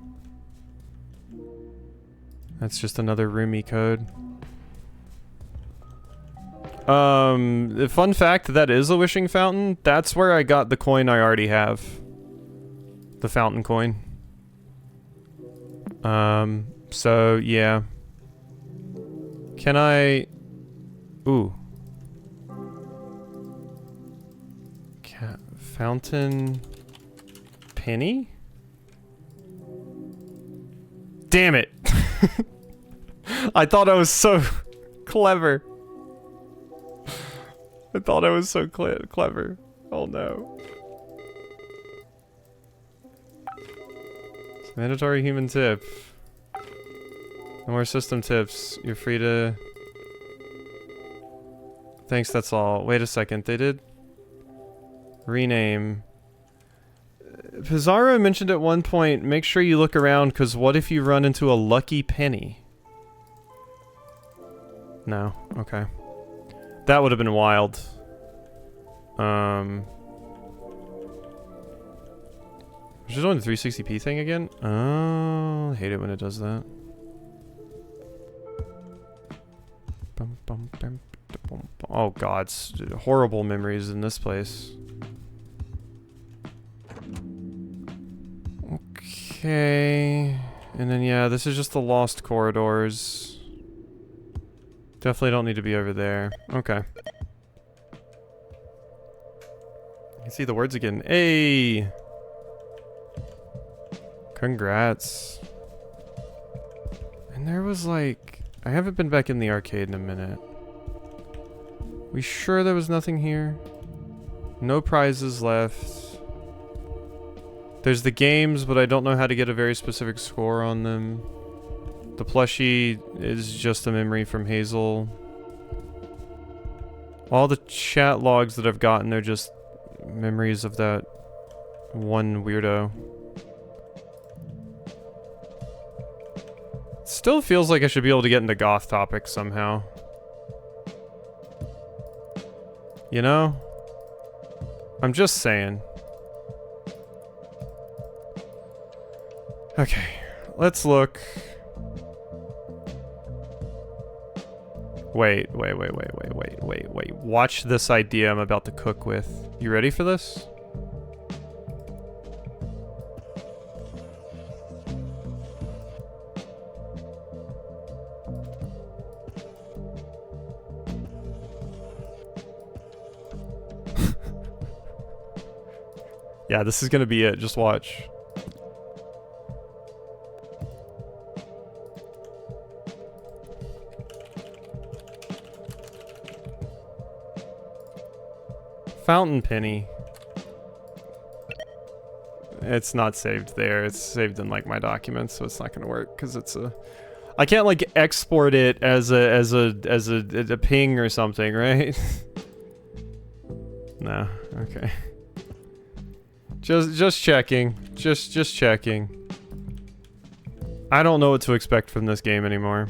That's just another roomie code. The fun fact, that is a wishing fountain. That's where I got the coin I already have. The fountain coin. So yeah. Can I... Ooh. Fountain... penny? Damn it! I thought I was so clever. I thought I was so clever. Oh no. Mandatory human tip. No more system tips. You're free to... Thanks, that's all. Wait a second, they did... Rename. Pizarro mentioned at one point, make sure you look around, because what if you run into a lucky penny? No, okay. That would have been wild. Is it doing the 360p thing again? Oh, I hate it when it does that. Oh god, horrible memories in this place. Okay. And then yeah, this is just the lost corridors. Definitely don't need to be over there. Okay. You see the words again. Hey! Congrats. And there was like... I haven't been back in the arcade in a minute. We sure there was nothing here? No prizes left. There's the games, but I don't know how to get a very specific score on them. The plushie is just a memory from Hazel. All the chat logs that I've gotten are just memories of that one weirdo. Still feels like I should be able to get into goth topics somehow. You know? I'm just saying. Okay, let's look. Wait. Watch this idea I'm about to cook with. You ready for this? Yeah, this is gonna be it. Just watch. Fountain penny. It's not saved there. It's saved in like my documents, so it's not gonna work because it's a. I can't like export it as a ping or something, right? No. Okay. Just checking. Just checking. I don't know what to expect from this game anymore.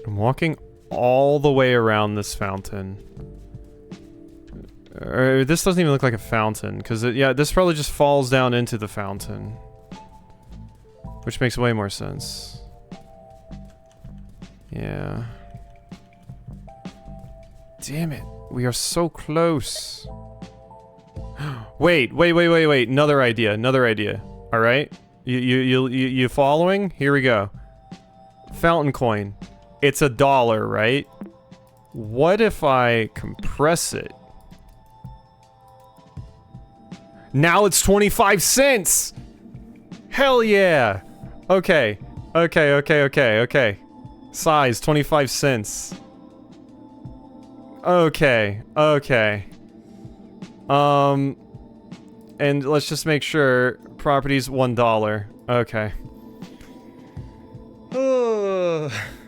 I'm walking all the way around this fountain. This doesn't even look like a fountain, because yeah, this probably just falls down into the fountain. Which makes way more sense. Yeah. Damn it. We are so close. Wait. Another idea. All right? You following? Here we go. Fountain coin. It's $1, right? What if I compress it? Now it's 25 cents! Hell yeah! Okay. Size, 25 cents. Okay. And let's just make sure property's $1. Okay.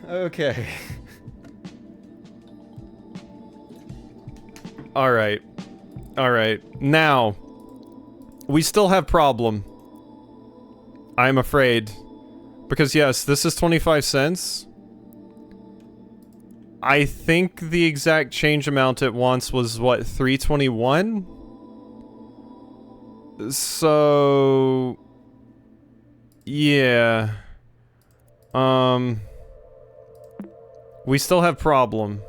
Okay. Alright. Now, we still have problem. I'm afraid. Because yes, this is 25 cents. I think the exact change amount it wants was, what, $3.21? So... yeah. We still have problem.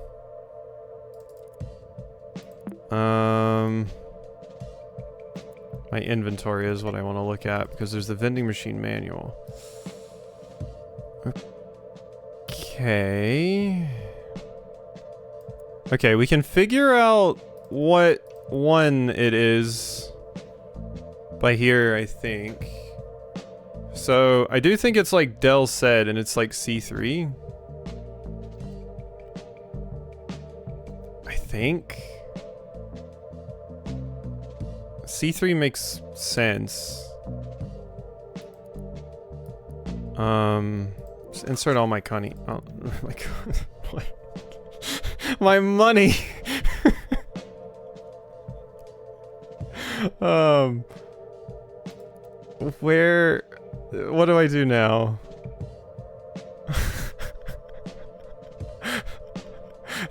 My inventory is what I want to look at, because there's the vending machine manual. Okay, we can figure out what one it is by here, I think. So, I do think it's like Dell said, and it's like C3. I think. C3 makes sense. Just insert all my conny. Oh my god. What? My money! Where... what do I do now?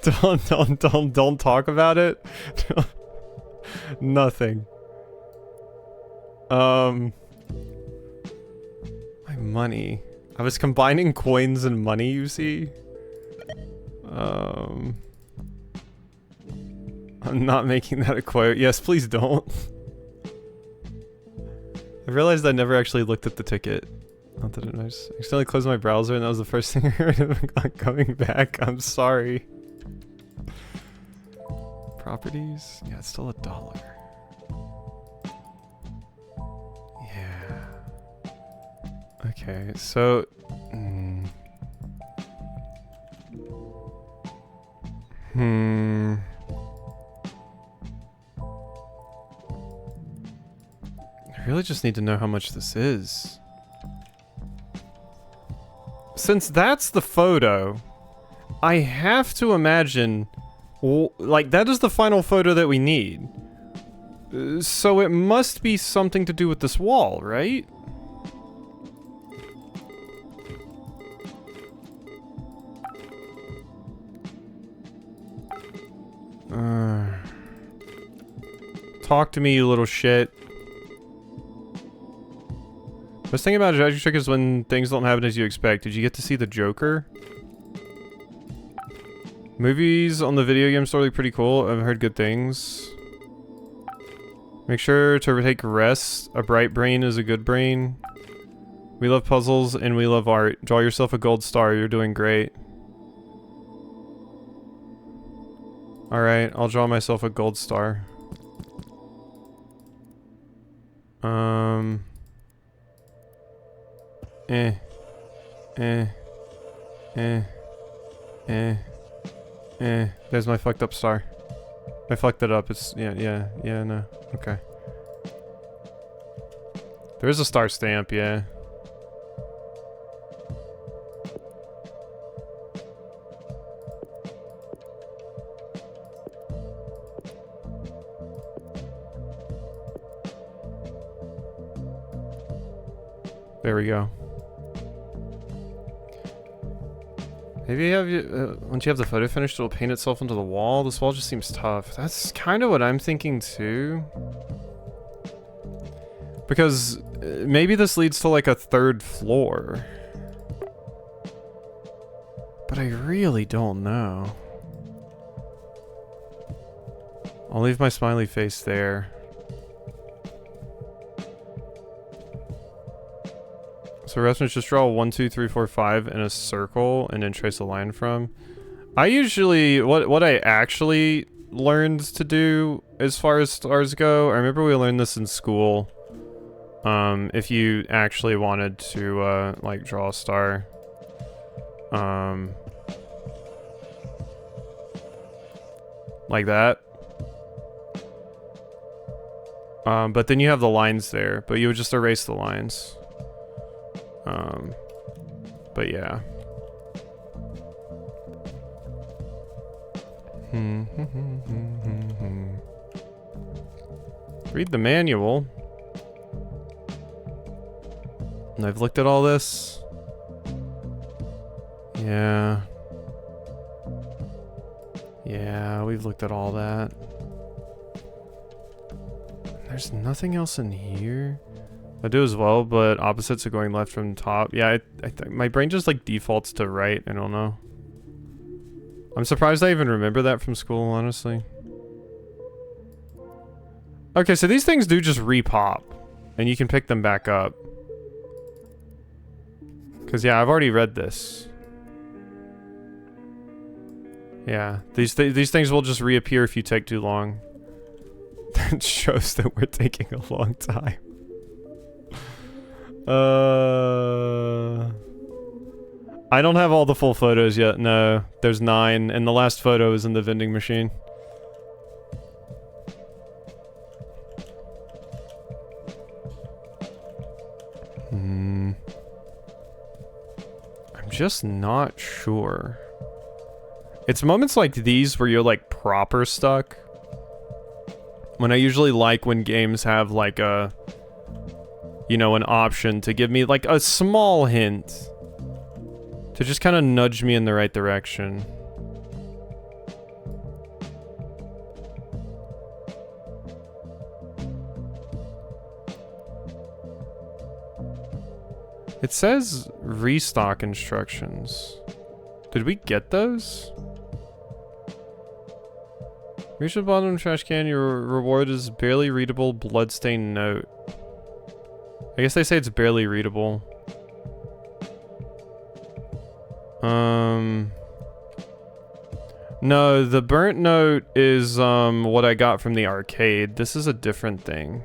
Don't talk about it. Nothing. My money. I was combining coins and money, you see? I'm not making that a quote. Yes, please don't. I realized I never actually looked at the ticket. Not that it matters. I accidentally closed my browser and that was the first thing I heard of coming back. I'm sorry. Properties? Yeah, it's still $1. Yeah. Okay, so... I really just need to know how much this is. Since that's the photo, I have to imagine, like, that is the final photo that we need. So it must be something to do with this wall, right? Talk to me, you little shit. Best thing about a magic trick is when things don't happen as you expect. Did you get to see the Joker? Movies on the video game store look pretty cool. I've heard good things. Make sure to take rest. A bright brain is a good brain. We love puzzles and we love art. Draw yourself a gold star. You're doing great. Alright, I'll draw myself a gold star. There's my fucked up star. I fucked it up. It's, yeah, no. Okay. There is a star stamp, yeah. There we go. Maybe you have once you have the photo finished, it'll paint itself into the wall. This wall just seems tough. That's kind of what I'm thinking too. Because maybe this leads to like a third floor. But I really don't know. I'll leave my smiley face there. So reference, just draw 1, 2, 3, 4, 5 in a circle and then trace a line from. I usually, what I actually learned to do as far as stars go, I remember we learned this in school. If you actually wanted to, like, draw a star. Like that. But then you have the lines there, but you would just erase the lines. But yeah. Read the manual. And I've looked at all this. Yeah. Yeah, we've looked at all that. There's nothing else in here. I do as well, but opposites are going left from top. Yeah, I think my brain just like defaults to right. I don't know. I'm surprised I even remember that from school, honestly. Okay, so these things do just repop, and you can pick them back up. Cause yeah, I've already read this. Yeah, these things will just reappear if you take too long. That shows that we're taking a long time. I don't have all the full photos yet. No, there's 9, and the last photo is in the vending machine. I'm just not sure. It's moments like these where you're like proper stuck. When I usually like when games have like a, you know, an option to give me like a small hint to just kind of nudge me in the right direction. It says restock instructions. Did we get those? Reach the bottom of the trash can, your reward is barely readable bloodstained note. I guess they say it's barely readable. No, the burnt note is what I got from the arcade. This is a different thing.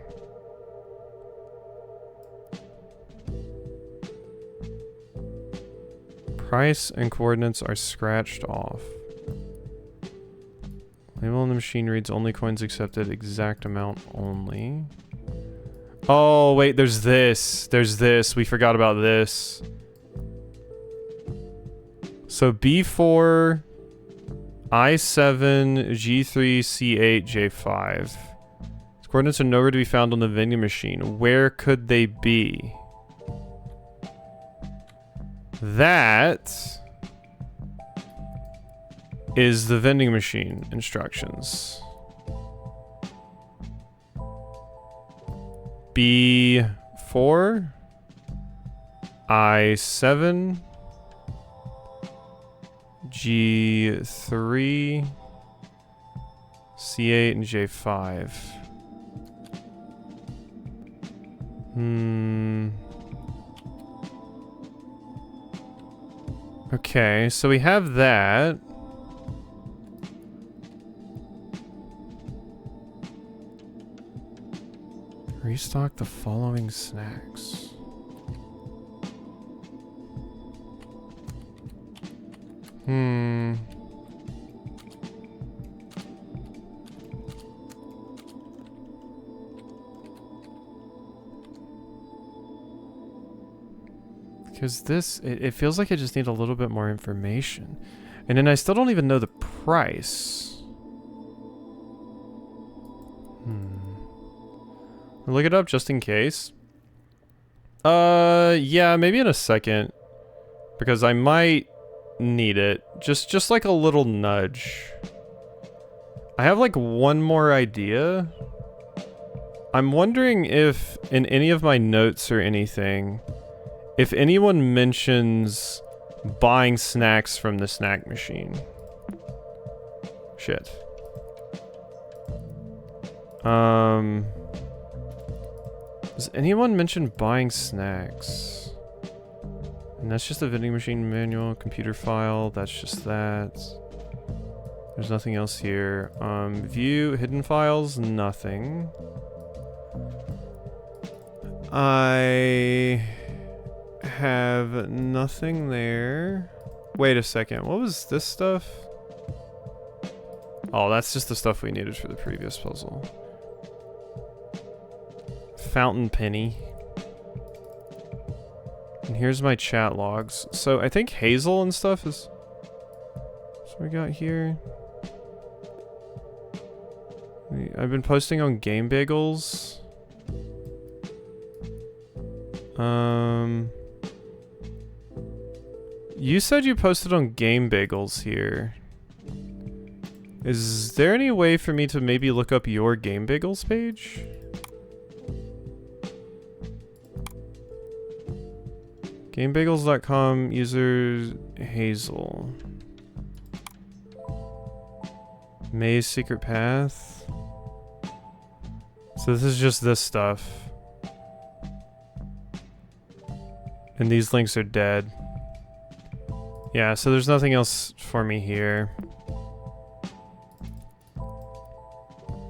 Price and coordinates are scratched off. Label on the machine reads only coins accepted, exact amount only. Oh, wait, there's this. There's this. We forgot about this. So B4, I7, G3, C8, J5. These coordinates are nowhere to be found on the vending machine. Where could they be? That is the vending machine instructions. B4, I7, G3, C8, and J5. Okay, so we have that. Restock the following snacks. Because this, it feels like I just need a little bit more information. And then I still don't even know the price. I'll look it up just in case. Yeah, maybe in a second. Because I might need it. Just like a little nudge. I have like one more idea. I'm wondering if in any of my notes or anything, if anyone mentions buying snacks from the snack machine. Shit. Does anyone mention buying snacks? And that's just the vending machine manual, computer file, that's just that. There's nothing else here. View, hidden files, nothing. I have nothing there. Wait a second, what was this stuff? Oh, that's just the stuff we needed for the previous puzzle. Fountain penny. And here's my chat logs. So I think Hazel and stuff is... What we got here? I've been posting on Game Bagels. You said you posted on Game Bagels here. Is there any way for me to maybe look up your Game Bagels page? GameBagels.com, user Hazel. Maze Secret Path. So this is just this stuff. And these links are dead. Yeah, so there's nothing else for me here.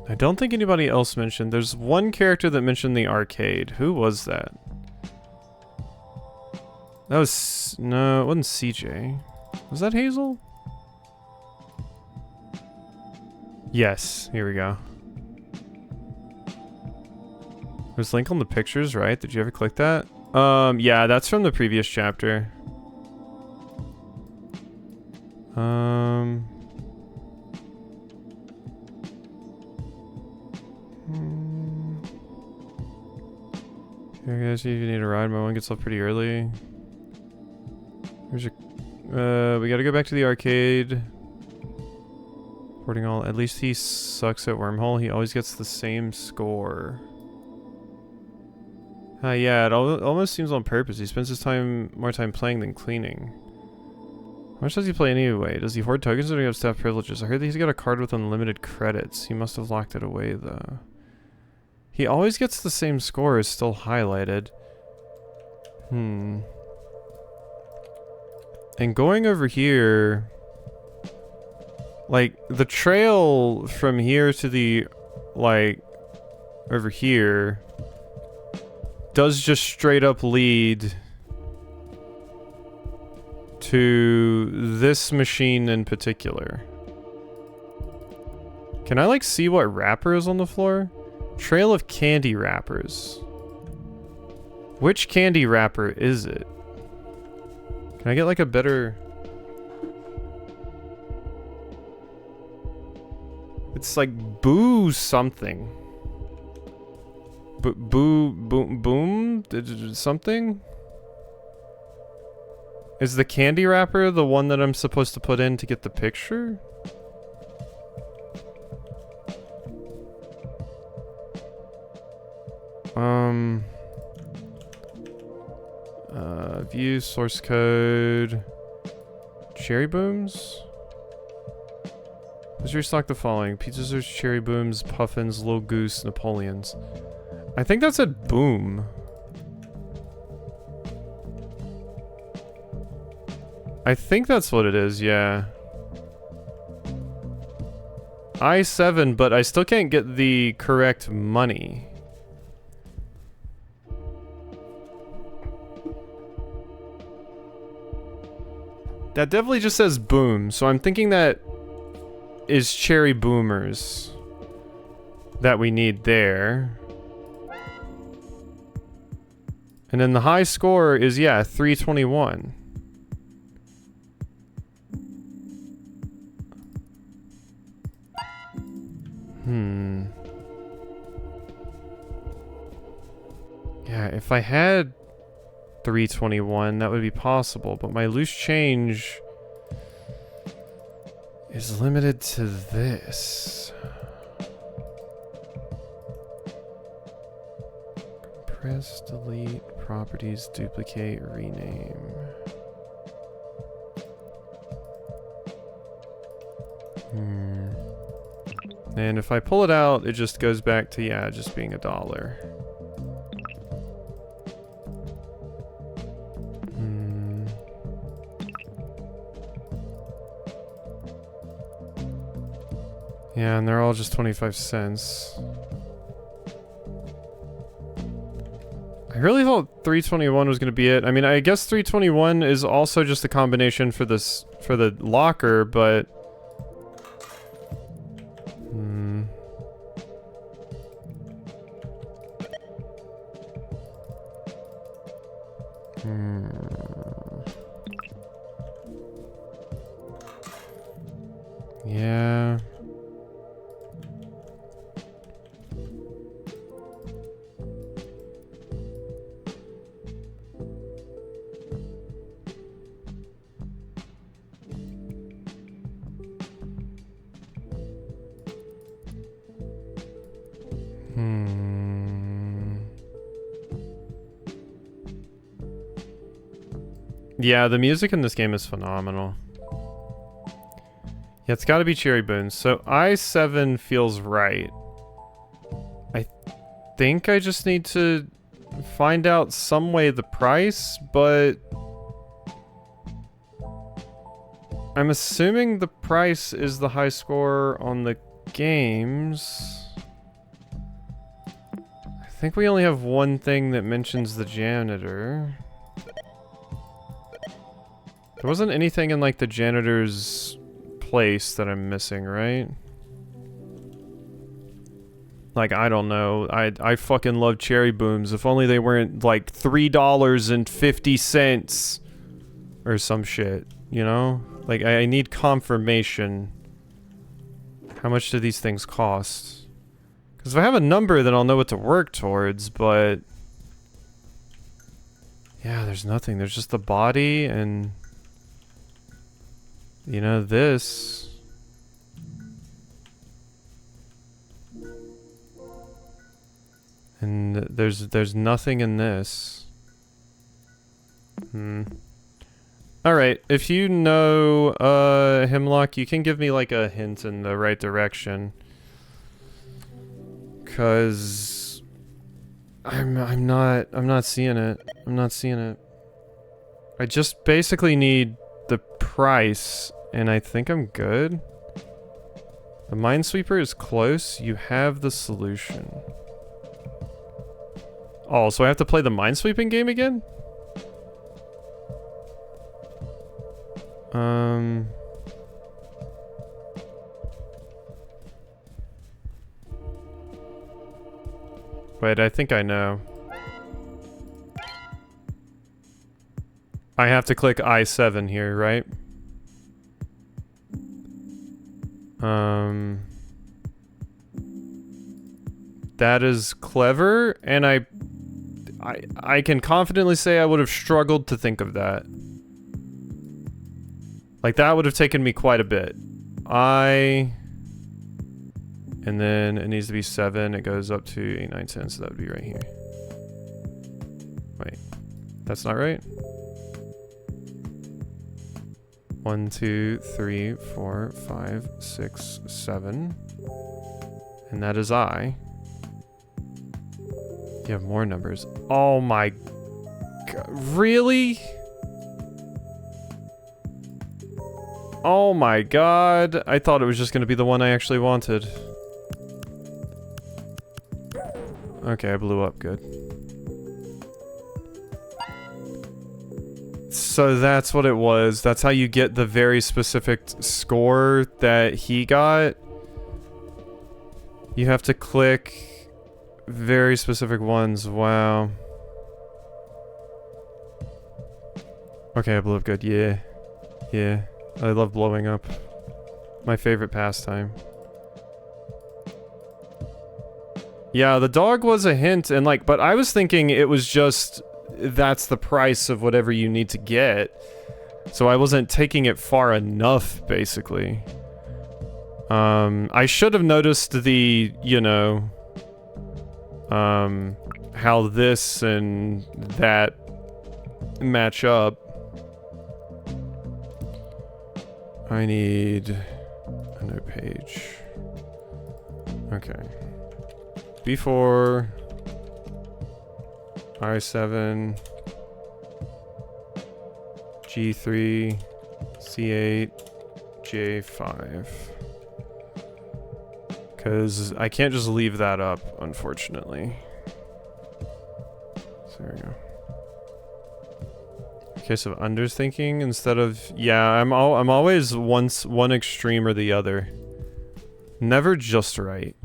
I don't think anybody else mentioned. There's one character that mentioned the arcade. Who was that? That was... No, it wasn't CJ. Was that Hazel? Yes, here we go. There's a link on the pictures, right? Did you ever click that? Yeah, that's from the previous chapter. Here, guys, see if you need a ride. My one gets up pretty early. There's a... we gotta go back to the arcade. Reporting all. At least he sucks at Wormhole. He always gets the same score. Yeah, it almost seems on purpose. He spends his more time playing than cleaning. How much does he play anyway? Does he hoard tokens or do he have staff privileges? I heard that he's got a card with unlimited credits. He must have locked it away though. He always gets the same score as still highlighted. And going over here, like the trail from here to the, like, over here does just straight up lead to this machine in particular. Can I like see what wrapper is on the floor? Trail of candy wrappers. Which candy wrapper is it? Can I get like a better... It's like boo something. Boom something? Is the candy wrapper the one that I'm supposed to put in to get the picture? View source code. Cherry Booms? Let's restock the following: Pizza Search, Cherry Booms, Puffins, Little Goose, Napoleons. I think that said boom. I think that's what it is, yeah. I7, but I still can't get the correct money. That definitely just says boom, so I'm thinking that is Cherry Boomers that we need there. And then the high score is, yeah, 321. Yeah, if I had 321, that would be possible, but my loose change is limited to this. Compress, delete, properties, duplicate, rename. And if I pull it out, it just goes back to, yeah, just being $1. Yeah, and they're all just 25 cents. I really thought 321 was going to be it. I mean, I guess 321 is also just a combination for this, for the locker, but... Yeah. Yeah, the music in this game is phenomenal. Yeah, it's gotta be Cherry Boons. So I7 feels right. I think I just need to find out some way the price, but I'm assuming the price is the high score on the games. I think we only have one thing that mentions the janitor. There wasn't anything in like the janitor's place that I'm missing, right? Like, I don't know. I fucking love Cherry Booms. If only they weren't like $3.50 or some shit, you know? Like, I need confirmation. How much do these things cost? Because if I have a number, then I'll know what to work towards, but... yeah, there's nothing. There's just the body and... you know, this... and there's nothing in this. Alright, if you know, Hemlock, you can give me, like, a hint in the right direction. Cause... I'm not seeing it. I'm not seeing it. I just basically need the price, and I think I'm good. The Minesweeper is close. You have the solution. Oh, so I have to play the Minesweeping game again? Wait, I think I know. I have to click I-7 here, right? That is clever, and I can confidently say I would have struggled to think of that. Like, that would have taken me quite a bit. And then it needs to be 7. It goes up to 8, 9, 10, so that would be right here. Wait. That's not right? 1, 2, 3, 4, 5, 6, 7. And that is I. You have more numbers. Oh my god. Really? Oh my god. I thought it was just going to be the one I actually wanted. Okay, I blew up. Good. So that's what it was. That's how you get the very specific score that he got. You have to click very specific ones. Wow. Okay, I blew up good. Yeah. Yeah. I love blowing up. My favorite pastime. Yeah, the dog was a hint, and like, but I was thinking it was just, that's the price of whatever you need to get. So I wasn't taking it far enough, basically. I should have noticed the, you know, how this and that match up. I need a note page. Okay. B4, I7, G3, C8, J5. Because I can't just leave that up, unfortunately. So there we go. Case of underthinking instead of, yeah, I'm always one extreme or the other. Never just right.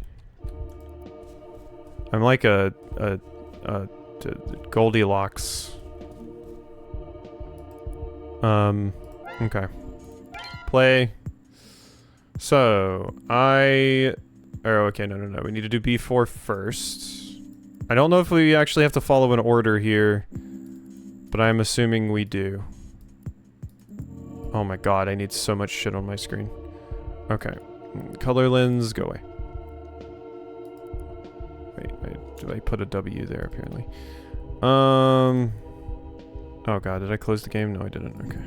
I'm like a Goldilocks. Okay. Play. So, oh, okay, no. We need to do B4 first. I don't know if we actually have to follow an order here, but I'm assuming we do. Oh my god, I need so much shit on my screen. Okay. Color lens, go away. Wait, did I put a W there, apparently? Oh god, did I close the game? No, I didn't. Okay.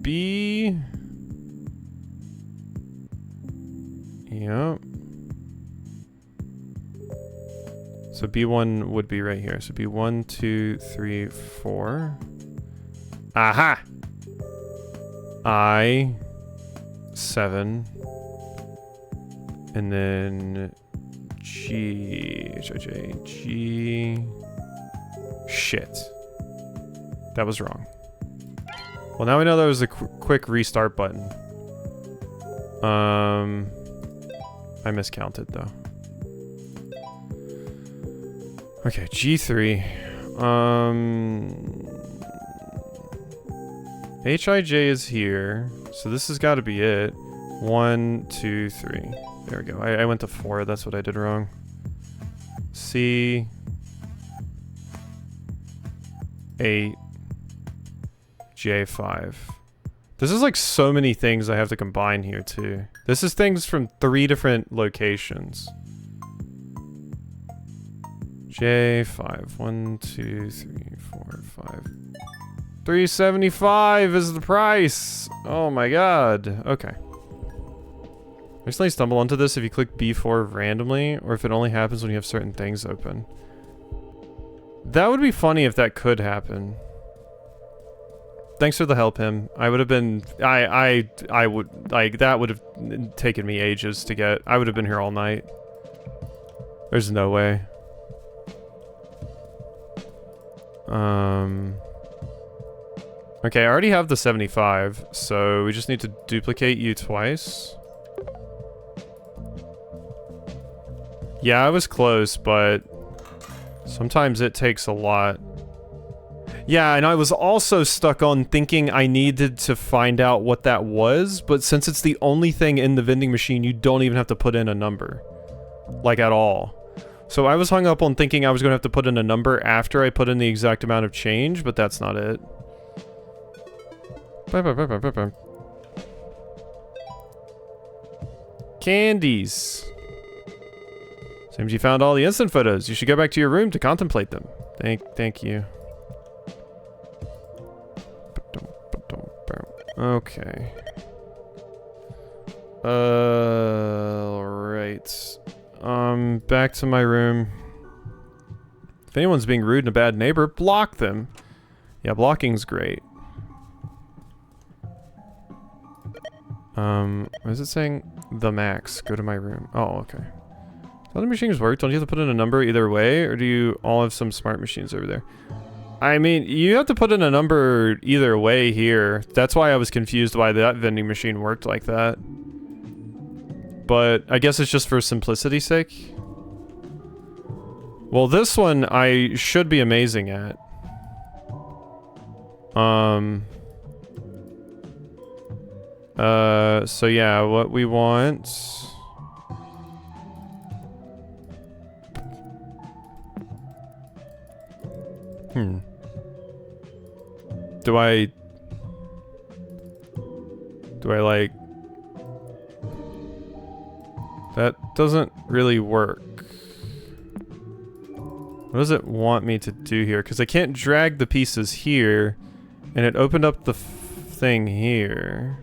B... Yep. So B1 would be right here. So B1, 2, 3, 4. Aha! I7. And then G... G... Shit. That was wrong. Well, now we know that was a quick restart button. I miscounted, though. Okay, G3. HIJ is here, so this has got to be it. 1, 2, 3. There we go. I went to 4. That's what I did wrong. C. 8. J5. This is like so many things I have to combine here, too. This is things from 3 different locations. J5. 1, 2, 3, 4, 5. 375 is the price. Oh my god. Okay. I recently stumbled onto this if you click B4 randomly, or if it only happens when you have certain things open. That would be funny if that could happen. Thanks for the help, him. I would have been... I would... Like, that would have taken me ages to get. I would have been here all night. There's no way. Okay, I already have the 75, so we just need to duplicate you twice. Yeah, I was close, but sometimes it takes a lot. Yeah, and I was also stuck on thinking I needed to find out what that was, but since it's the only thing in the vending machine, you don't even have to put in a number. Like, at all. So I was hung up on thinking I was going to have to put in a number after I put in the exact amount of change, but that's not it. Candies. Seems you found all the instant photos. You should go back to your room to contemplate them. Thank you. Okay. Right. Back to my room. If anyone's being rude and a bad neighbor, block them. Yeah, blocking's great. What is it saying? The max. Go to my room. Oh, okay. How the machines work? Don't you have to put in a number either way, or do you all have some smart machines over there? I mean, you have to put in a number either way here. That's why I was confused why that vending machine worked like that. But I guess it's just for simplicity's sake. Well, this one I should be amazing at. So yeah, what we want... Do I like... That doesn't really work. What does it want me to do here? Because I can't drag the pieces here, and it opened up the thing here.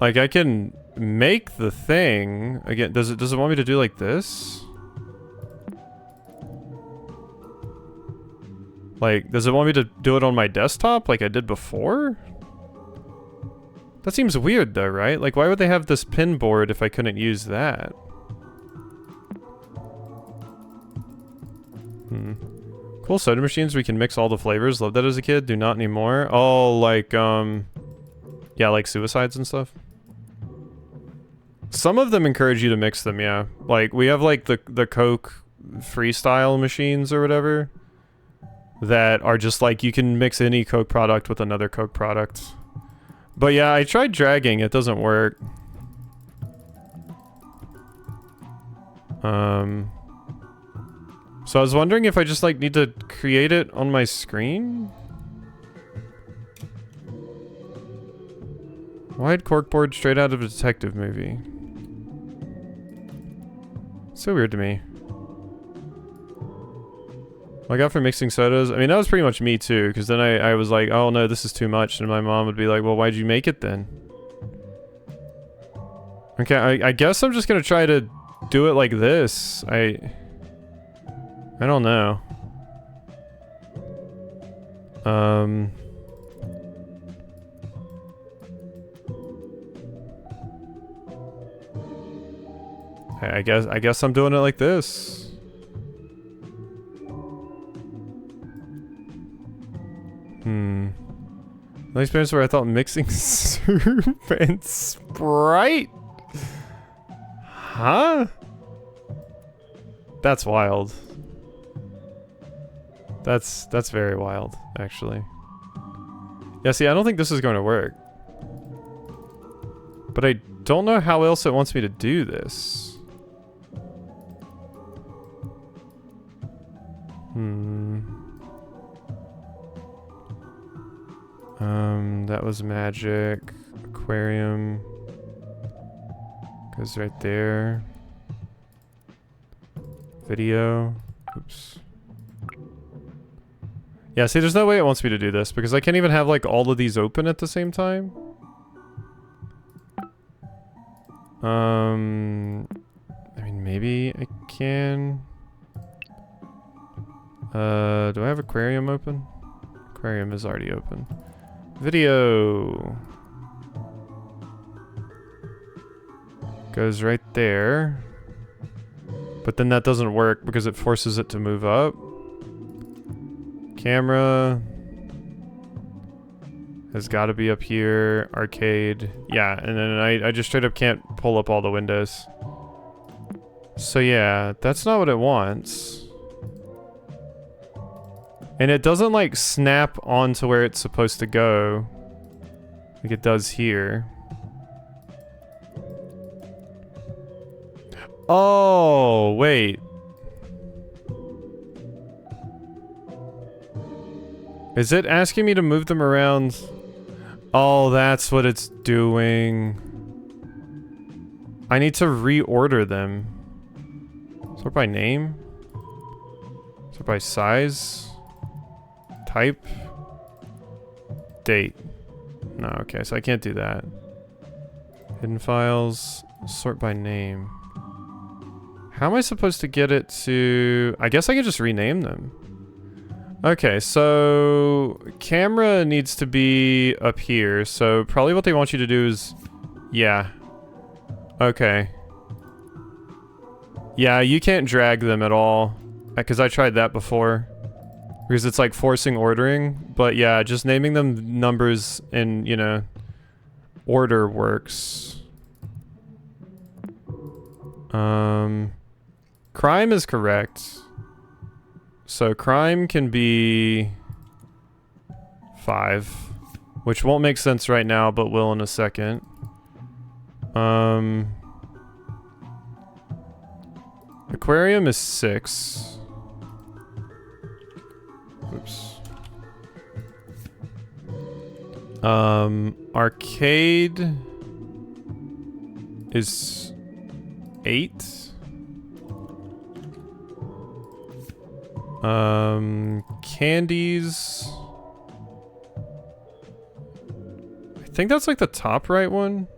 Like, I can make the thing again. Does it want me to do like this? Like, does it want me to do it on my desktop like I did before? That seems weird though, right? Like, why would they have this pin board if I couldn't use that? Cool soda machines, we can mix all the flavors. Loved that as a kid, do not anymore. Oh, like, yeah, like suicides and stuff. Some of them encourage you to mix them, yeah. Like, we have like the Coke freestyle machines or whatever that are just like, you can mix any Coke product with another Coke product. But yeah, I tried dragging, it doesn't work. So I was wondering if I just like need to create it on my screen? Wide corkboard straight out of a detective movie. So weird to me. I got for mixing sodas. I mean, that was pretty much me too, because then I was like, oh no, this is too much. And my mom would be like, well, why'd you make it then? Okay, I guess I'm just gonna try to do it like this. I don't know. I guess I'm doing it like this. The experience where I thought mixing soup and Sprite? Huh? That's wild. That's very wild, actually. Yeah, see, I don't think this is going to work. But I don't know how else it wants me to do this. That was magic. Aquarium. Goes right there. Video. Oops. Yeah, see, there's no way it wants me to do this because I can't even have like all of these open at the same time. I mean, maybe I can. Do I have aquarium open? Aquarium is already open. Video. Goes right there. But then that doesn't work because it forces it to move up. Camera has got to be up here. Arcade. Yeah, and then I just straight up can't pull up all the windows. So yeah, that's not what it wants. And it doesn't like snap onto where it's supposed to go like it does here. Oh, wait. Is it asking me to move them around? Oh, that's what it's doing. I need to reorder them. Sort by name? Sort by size? Type? Date. No, okay, so I can't do that. Hidden files. Sort by name. How am I supposed to get it to... I guess I can just rename them. Okay, so... camera needs to be up here, so probably what they want you to do is... yeah. Okay. Yeah, you can't drag them at all. Because I tried that before. Because it's like forcing ordering. But yeah, just naming them numbers in, you know, order works. Crime is correct. So crime can be 5. Which won't make sense right now, but will in a second. Aquarium is 6. Oops. Arcade is 8. Candies. I think that's like the top right one.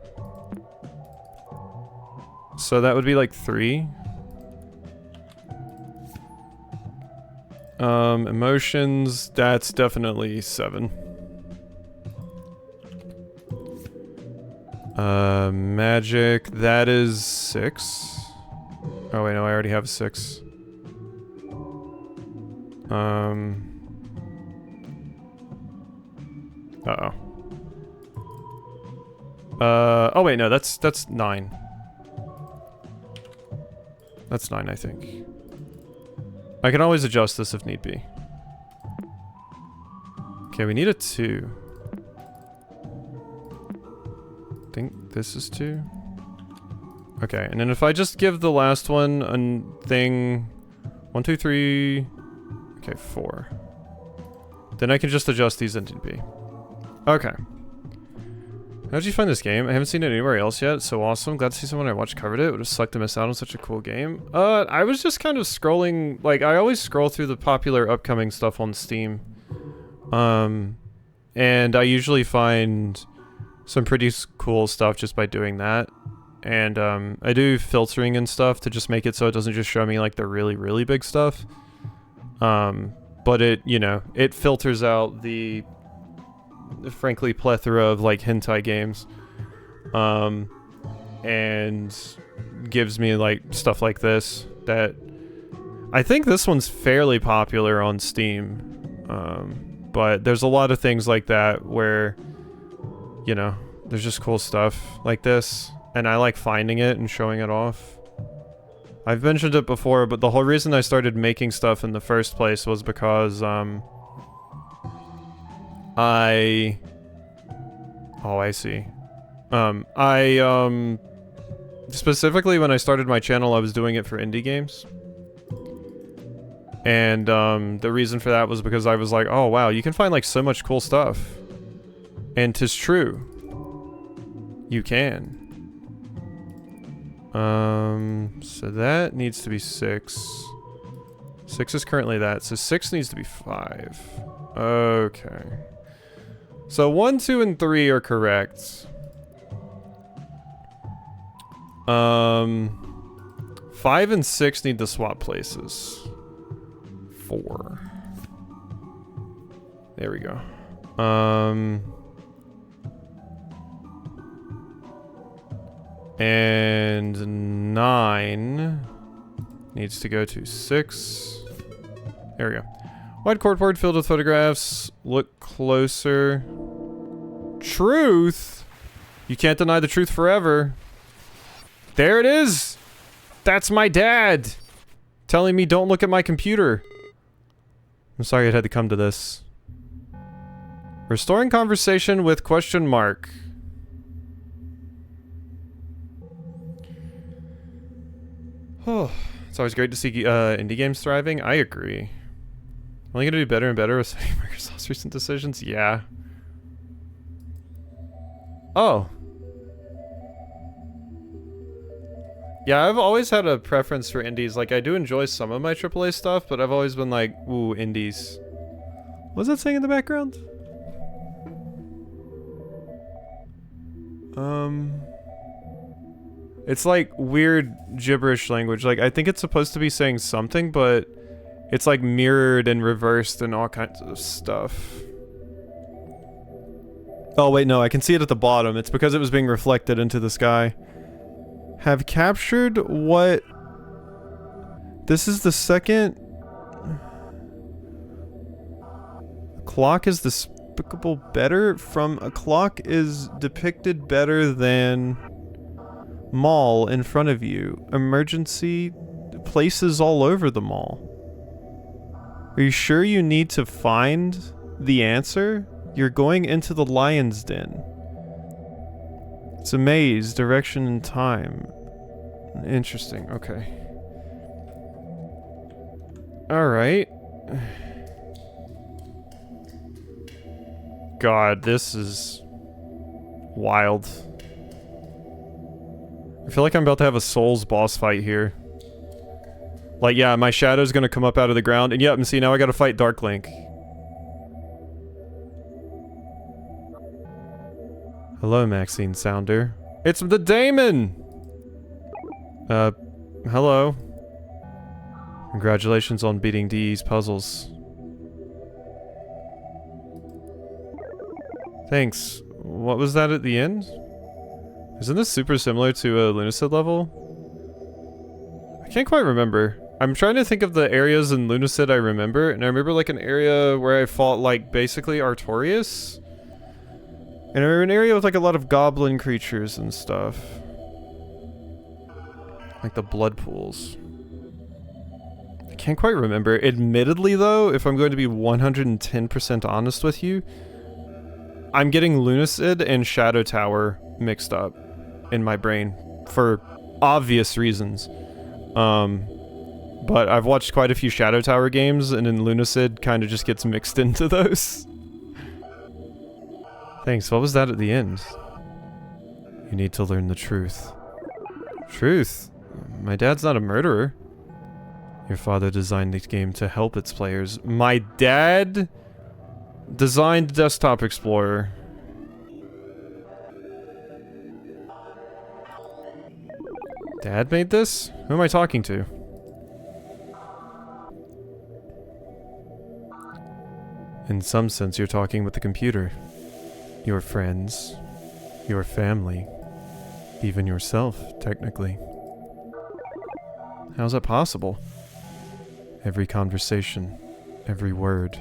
So that would be like 3. Emotions, that's definitely 7. Magic, that is 6. Oh wait, no, I already have 6. Uh-oh. Oh wait, no, that's 9. That's 9, I think. I can always adjust this if need be. Okay, we need a 2. I think this is 2. Okay, and then if I just give the last one a thing... 1, 2, 3... Okay, 4. Then I can just adjust these into B. Okay. How'd you find this game? I haven't seen it anywhere else yet. So awesome. Glad to see someone I watched covered it. Would have sucked to miss out on such a cool game. I was just kind of scrolling. Like, I always scroll through the popular upcoming stuff on Steam. And I usually find some pretty cool stuff just by doing that. And I do filtering and stuff to just make it so it doesn't just show me like the really, really big stuff. But it, you know, it filters out the frankly plethora of like hentai games, and gives me like stuff like this that I think this one's fairly popular on Steam, but there's a lot of things like that where, you know, there's just cool stuff like this and I like finding it and showing it off. I've mentioned it before, but the whole reason I started making stuff in the first place was because I see. Specifically when I started my channel, I was doing it for indie games. And the reason for that was because I was like, oh wow, you can find like so much cool stuff. And 'tis true. You can. So that needs to be 6. 6 is currently that, so 6 needs to be 5. Okay. So 1, 2, and 3 are correct. 5 and 6 need to swap places. 4. There we go. And 9 needs to go to 6. There we go. White cardboard filled with photographs. Look closer. Truth? You can't deny the truth forever. There it is! That's my dad! Telling me don't look at my computer. I'm sorry it had to come to this. Restoring conversation with question mark. Oh, it's always great to see indie games thriving. I agree. Only gonna do better and better with Microsoft's recent decisions? Yeah. Oh. Yeah, I've always had a preference for indies. Like, I do enjoy some of my AAA stuff, but I've always been like, ooh, indies. What's that saying in the background? It's like weird gibberish language. Like, I think it's supposed to be saying something, but it's like mirrored and reversed and all kinds of stuff. Oh wait, no, I can see it at the bottom. It's because it was being reflected into the sky. Have captured what... This is the second... Clock is despicable better from a clock is depicted better than... Mall in front of you. Emergency places all over the mall. Are you sure you need to find the answer? You're going into the lion's den. It's a maze, direction and time. Interesting, okay. Alright. God, this is wild. I feel like I'm about to have a Souls boss fight here. Like, yeah, my shadow's gonna come up out of the ground, and yep, and see, now I gotta fight Dark Link. Hello, Maxine Sounder. It's the Daemon! Hello. Congratulations on beating DE's puzzles. Thanks. What was that at the end? Isn't this super similar to a Lunacid level? I can't quite remember. I'm trying to think of the areas in Lunacid I remember, and I remember like an area where I fought like basically Artorias. And I remember an area with like a lot of goblin creatures and stuff. Like the blood pools. I can't quite remember. Admittedly though, if I'm going to be 110% honest with you, I'm getting Lunacid and Shadow Tower mixed up in my brain for obvious reasons. But I've watched quite a few Shadow Tower games, and then Lunacid kind of just gets mixed into those. Thanks, what was that at the end? You need to learn the truth. Truth? My dad's not a murderer. Your father designed the game to help its players. My dad designed Desktop Explorer. Dad made this? Who am I talking to? In some sense, you're talking with the computer. Your friends, your family, even yourself, technically. How's that possible? Every conversation, every word,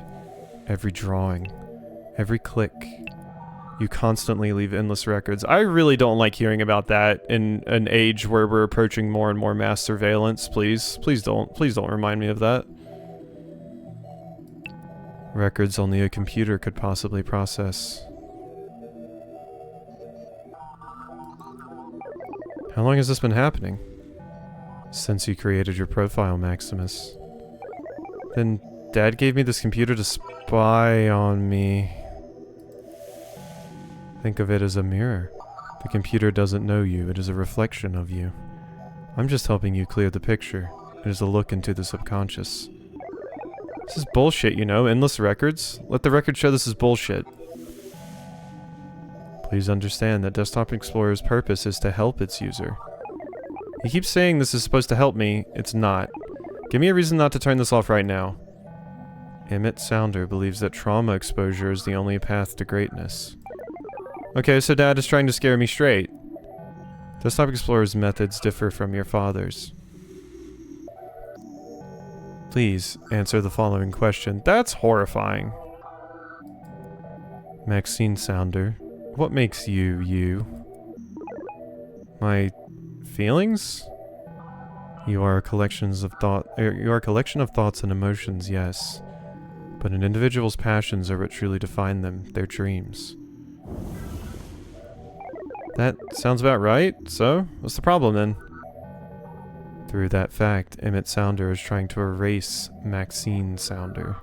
every drawing, every click. You constantly leave endless records. I really don't like hearing about that in an age where we're approaching more and more mass surveillance, please. Please don't remind me of that. Records only a computer could possibly process. How long has this been happening? Since you created your profile, Maximus. Then Dad gave me this computer to spy on me. Think of it as a mirror. The computer doesn't know you, it is a reflection of you. I'm just helping you clear the picture. It is a look into the subconscious. This is bullshit, you know? Endless records? Let the record show this is bullshit. Please understand that Desktop Explorer's purpose is to help its user. He keeps saying this is supposed to help me. It's not. Give me a reason not to turn this off right now. Emmett Sounder believes that trauma exposure is the only path to greatness. Okay, so Dad is trying to scare me straight. Desktop Explorer's methods differ from your father's. Please answer the following question. That's horrifying. Maxine Sounder, what makes you, you? My feelings? You are a collection of thoughts and emotions, yes. But an individual's passions are what truly define them, their dreams. That sounds about right, so what's the problem then? Through that fact, Emmett Sounder is trying to erase Maxine Sounder.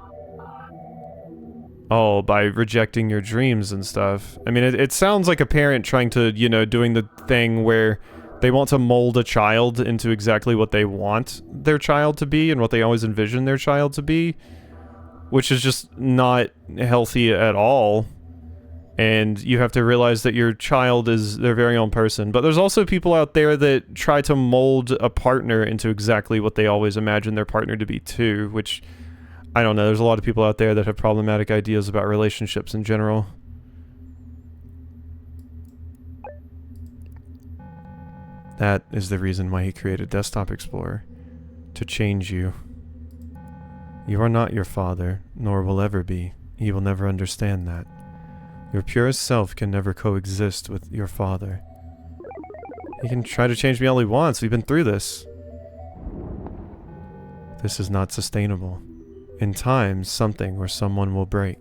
Oh, by rejecting your dreams and stuff. I mean, it sounds like a parent trying to, you know, doing the thing where they want to mold a child into exactly what they want their child to be and what they always envision their child to be, which is just not healthy at all. And you have to realize that your child is their very own person. But there's also people out there that try to mold a partner into exactly what they always imagine their partner to be too, which, I don't know, there's a lot of people out there that have problematic ideas about relationships in general. That is the reason why he created Desktop Explorer. To change you. You are not your father, nor will ever be. He will never understand that. Your purest self can never coexist with your father. He can try to change me all he wants. We've been through this. This is not sustainable. In time, something or someone will break.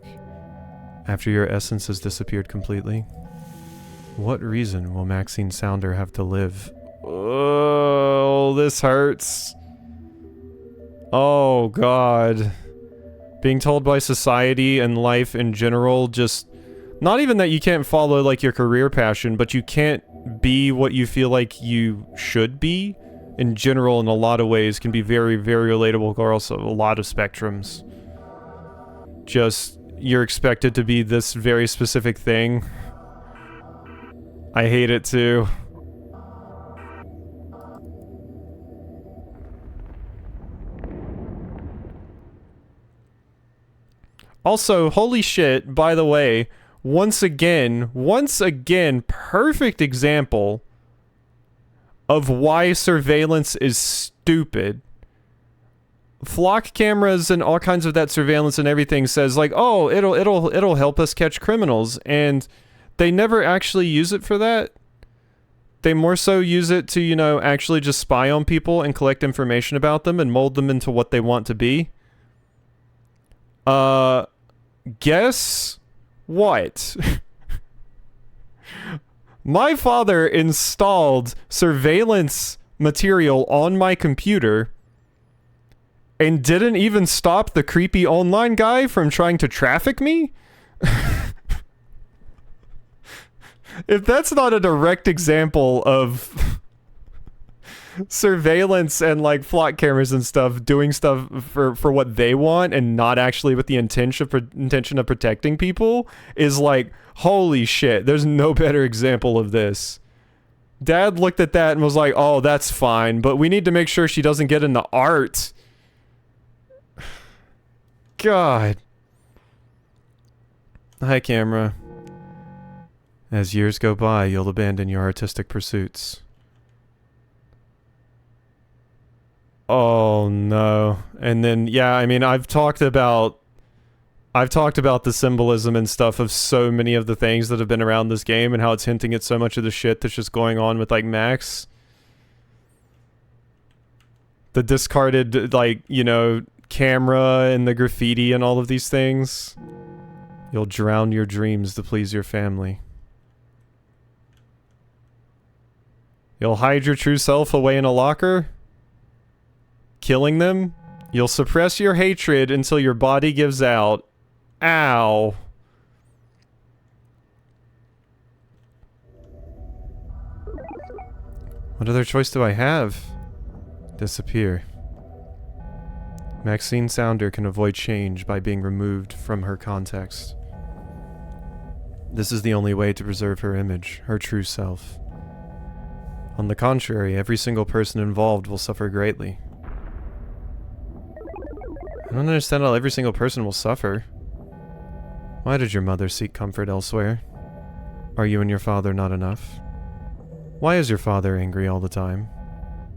After your essence has disappeared completely, what reason will Maxine Sounder have to live? Oh, this hurts. Oh, God. Being told by society and life in general just... Not even that you can't follow, like, your career passion, but you can't be what you feel like you should be, in general, in a lot of ways, can be very, very relatable across a lot of spectrums. Just, you're expected to be this very specific thing. I hate it, too. Also, holy shit, by the way... Once again, perfect example of why surveillance is stupid. Flock cameras and all kinds of that surveillance and everything says like, oh, it'll help us catch criminals, and they never actually use it for that. They more so use it to, you know, actually just spy on people and collect information about them and mold them into what they want to be. Guess what? My father installed surveillance material on my computer and didn't even stop the creepy online guy from trying to traffic me? If that's not a direct example of surveillance and like flock cameras and stuff doing stuff for what they want and not actually with the intention of protecting people, is like, holy shit, there's no better example of this. Dad looked at that and was like, oh, that's fine, but we need to make sure she doesn't get into art. God. Hi, camera. As years go by, you'll abandon your artistic pursuits. Oh no. And then, yeah, I mean, I've talked about the symbolism and stuff of so many of the things that have been around this game and how it's hinting at so much of the shit that's just going on with, like, Max. The discarded, like, you know, camera and the graffiti and all of these things. You'll drown your dreams to please your family. You'll hide your true self away in a locker, killing them. You'll suppress your hatred until your body gives out. Ow. What other choice do I have? Disappear. Maxine Sounder can avoid change by being removed from her context. This is the only way to preserve her image, her true self. On the contrary, every single person involved will suffer greatly. I don't understand how every single person will suffer. Why did your mother seek comfort elsewhere? Are you and your father not enough? Why is your father angry all the time?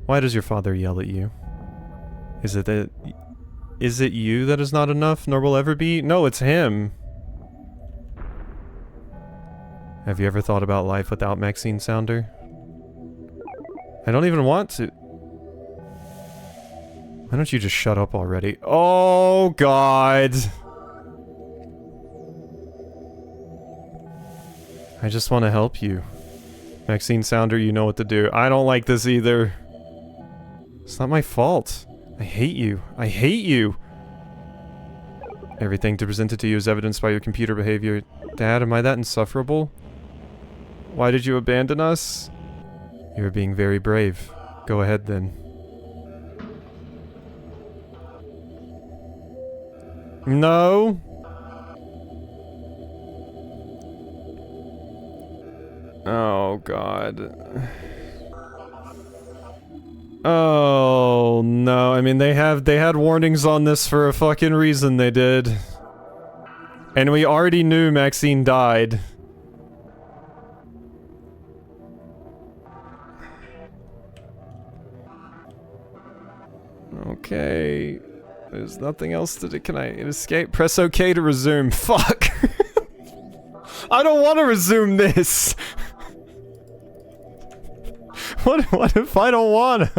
Why does your father yell at you? Is it you that is not enough, nor will ever be? No, it's him. Have you ever thought about life without Maxine Sounder? I don't even want to. Why don't you just shut up already? Oh, God. I just want to help you. Maxine Sounder, you know what to do. I don't like this either. It's not my fault. I hate you. I hate you. Everything presented to you is evidenced by your computer behavior. Dad, am I that insufferable? Why did you abandon us? You're being very brave. Go ahead then. No. Oh, God. Oh, no. I mean, they had warnings on this for a fucking reason, they did. And we already knew Maxine died. Okay. There's nothing else to do. Can I escape? Press OK to resume. Fuck! I don't want to resume this! What if I don't wanna?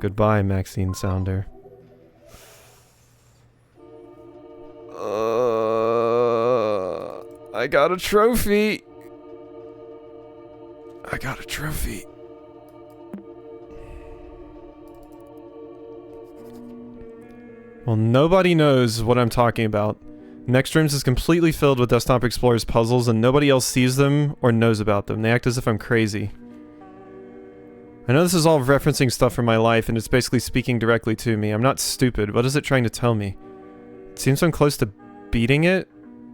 Goodbye, Maxine Sounder. I got a trophy. I got a trophy. Well, nobody knows what I'm talking about. Next Rooms is completely filled with Desktop Explorer's puzzles and nobody else sees them or knows about them. They act as if I'm crazy. I know this is all referencing stuff from my life and it's basically speaking directly to me. I'm not stupid. What is it trying to tell me? It seems I'm close to beating it,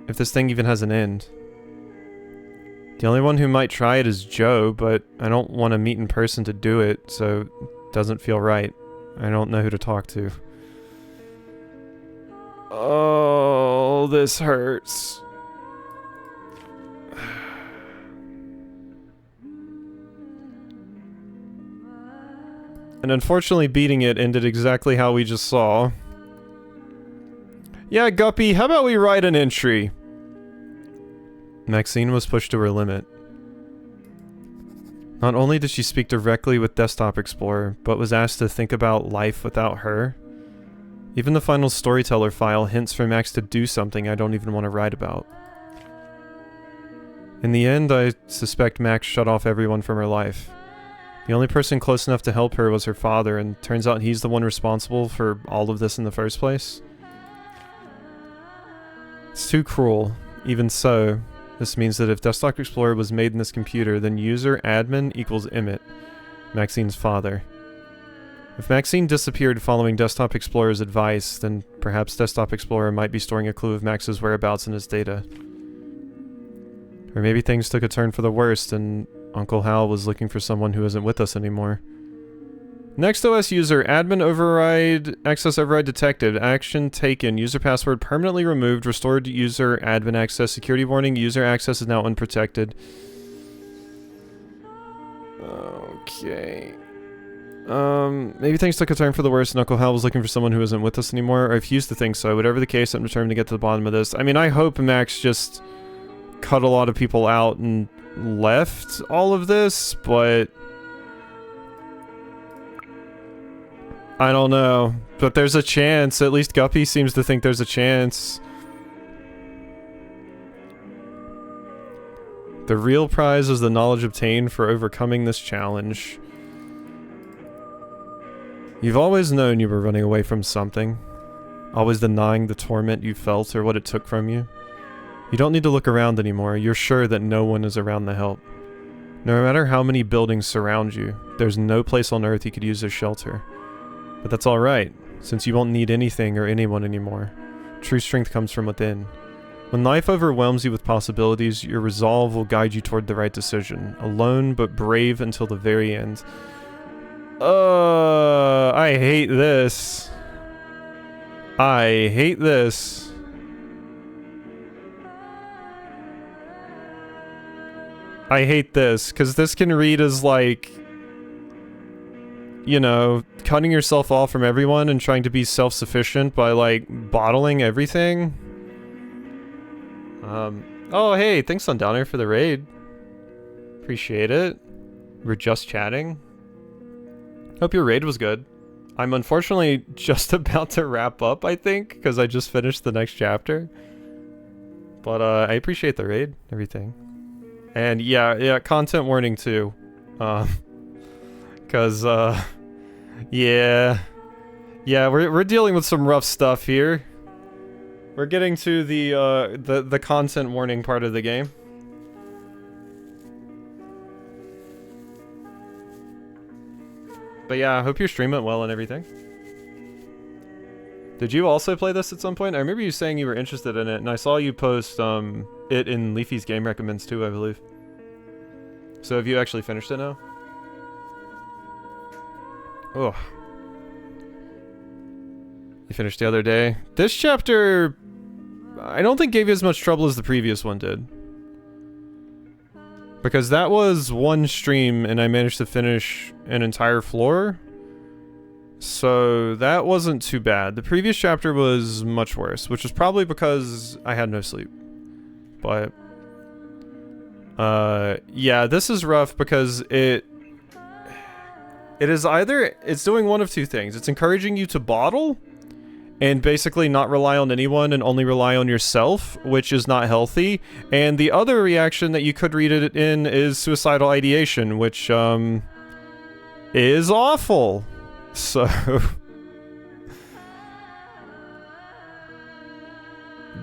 if this thing even has an end. The only one who might try it is Joe, but I don't want to meet in person to do it, so it doesn't feel right. I don't know who to talk to. Oh, this hurts. And unfortunately, beating it ended exactly how we just saw. Yeah, Guppy, how about we write an entry? Maxine was pushed to her limit. Not only did she speak directly with Desktop Explorer, but was asked to think about life without her. Even the final storyteller file hints for Max to do something I don't even want to write about. In the end, I suspect Max shut off everyone from her life. The only person close enough to help her was her father, and turns out he's the one responsible for all of this in the first place. It's too cruel. Even so, this means that if Desktop Explorer was made in this computer, then user admin equals Emmett, Maxine's father. If Maxine disappeared following Desktop Explorer's advice, then perhaps Desktop Explorer might be storing a clue of Max's whereabouts in his data. Or maybe things took a turn for the worst and Uncle Hal was looking for someone who isn't with us anymore. Next OS user, admin override, access override detected, action taken, user password permanently removed, restored user admin access, security warning, user access is now unprotected. Okay. Maybe things took a turn for the worse and Uncle Hal was looking for someone who isn't with us anymore. I refuse to think so. Whatever the case, I'm determined to get to the bottom of this. I mean, I hope Max just cut a lot of people out and left all of this, but I don't know. But there's a chance. At least Guppy seems to think there's a chance. The real prize is the knowledge obtained for overcoming this challenge. You've always known you were running away from something. Always denying the torment you felt or what it took from you. You don't need to look around anymore. You're sure that no one is around to help. No matter how many buildings surround you, there's no place on Earth you could use as shelter. But that's alright, since you won't need anything or anyone anymore. True strength comes from within. When life overwhelms you with possibilities, your resolve will guide you toward the right decision. Alone, but brave until the very end. I hate this. I hate this. I hate this, because this can read as like, you know, cutting yourself off from everyone and trying to be self-sufficient by like bottling everything. Oh hey, thanks Sundowner for the raid. Appreciate it. We're just chatting. Hope your raid was good. I'm unfortunately just about to wrap up, I think, because I just finished the next chapter. But I appreciate the raid, everything. And yeah, content warning too. Cause yeah, we're dealing with some rough stuff here. We're getting to the content warning part of the game. But yeah, I hope your stream went well and everything. Did you also play this at some point? I remember you saying you were interested in it, and I saw you post it in Leafy's Game Recommends too, I believe. So have you actually finished it now? Oh. You finished the other day. This chapter, I don't think gave you as much trouble as the previous one did. Because that was one stream and I managed to finish an entire floor. So that wasn't too bad. The previous chapter was much worse, which was probably because I had no sleep. But yeah, this is rough because it's doing one of two things. It's encouraging you to bottle and basically not rely on anyone and only rely on yourself, which is not healthy. And the other reaction that you could read it in is suicidal ideation, which is awful. So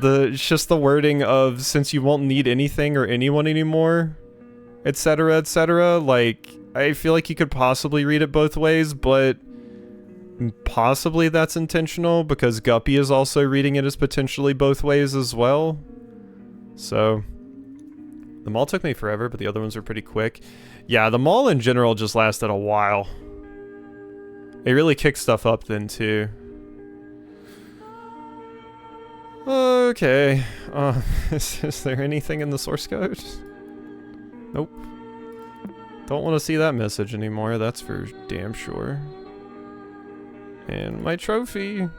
it's just the wording of since you won't need anything or anyone anymore, etc., etc. Like, I feel like you could possibly read it both ways, but possibly that's intentional because Guppy is also reading it as potentially both ways as well. So the mall took me forever, but the other ones were pretty quick. Yeah, the mall in general just lasted a while. It really kicked stuff up then too. Okay. Is there anything in the source code? Nope. Don't want to see that message anymore, that's for damn sure. And my trophy.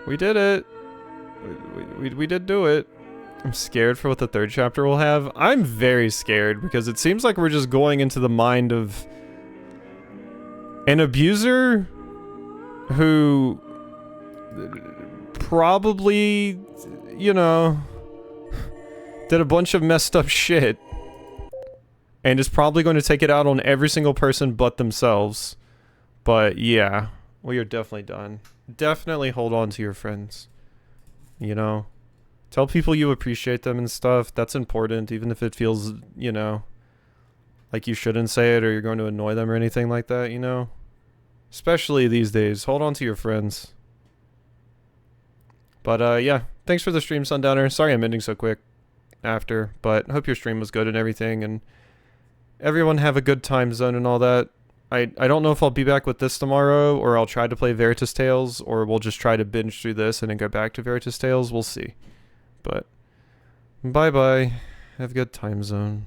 We did it. We did do it. I'm scared for what the third chapter will have. I'm very scared because it seems like we're just going into the mind of an abuser who probably, you know, did a bunch of messed up shit and is probably going to take it out on every single person but themselves. But yeah, we are definitely done. Definitely hold on to your friends. You know, tell people you appreciate them and stuff. That's important, even if it feels, you know, like you shouldn't say it or you're going to annoy them or anything like that, you know? Especially these days. Hold on to your friends. But yeah, thanks for the stream, Sundowner. Sorry I'm ending so quick after, but hope your stream was good and everything, and everyone have a good time zone and all that. I don't know if I'll be back with this tomorrow, or I'll try to play Veritas Tales, or we'll just try to binge through this and then go back to Veritas Tales. We'll see. But bye-bye. Have a good time zone.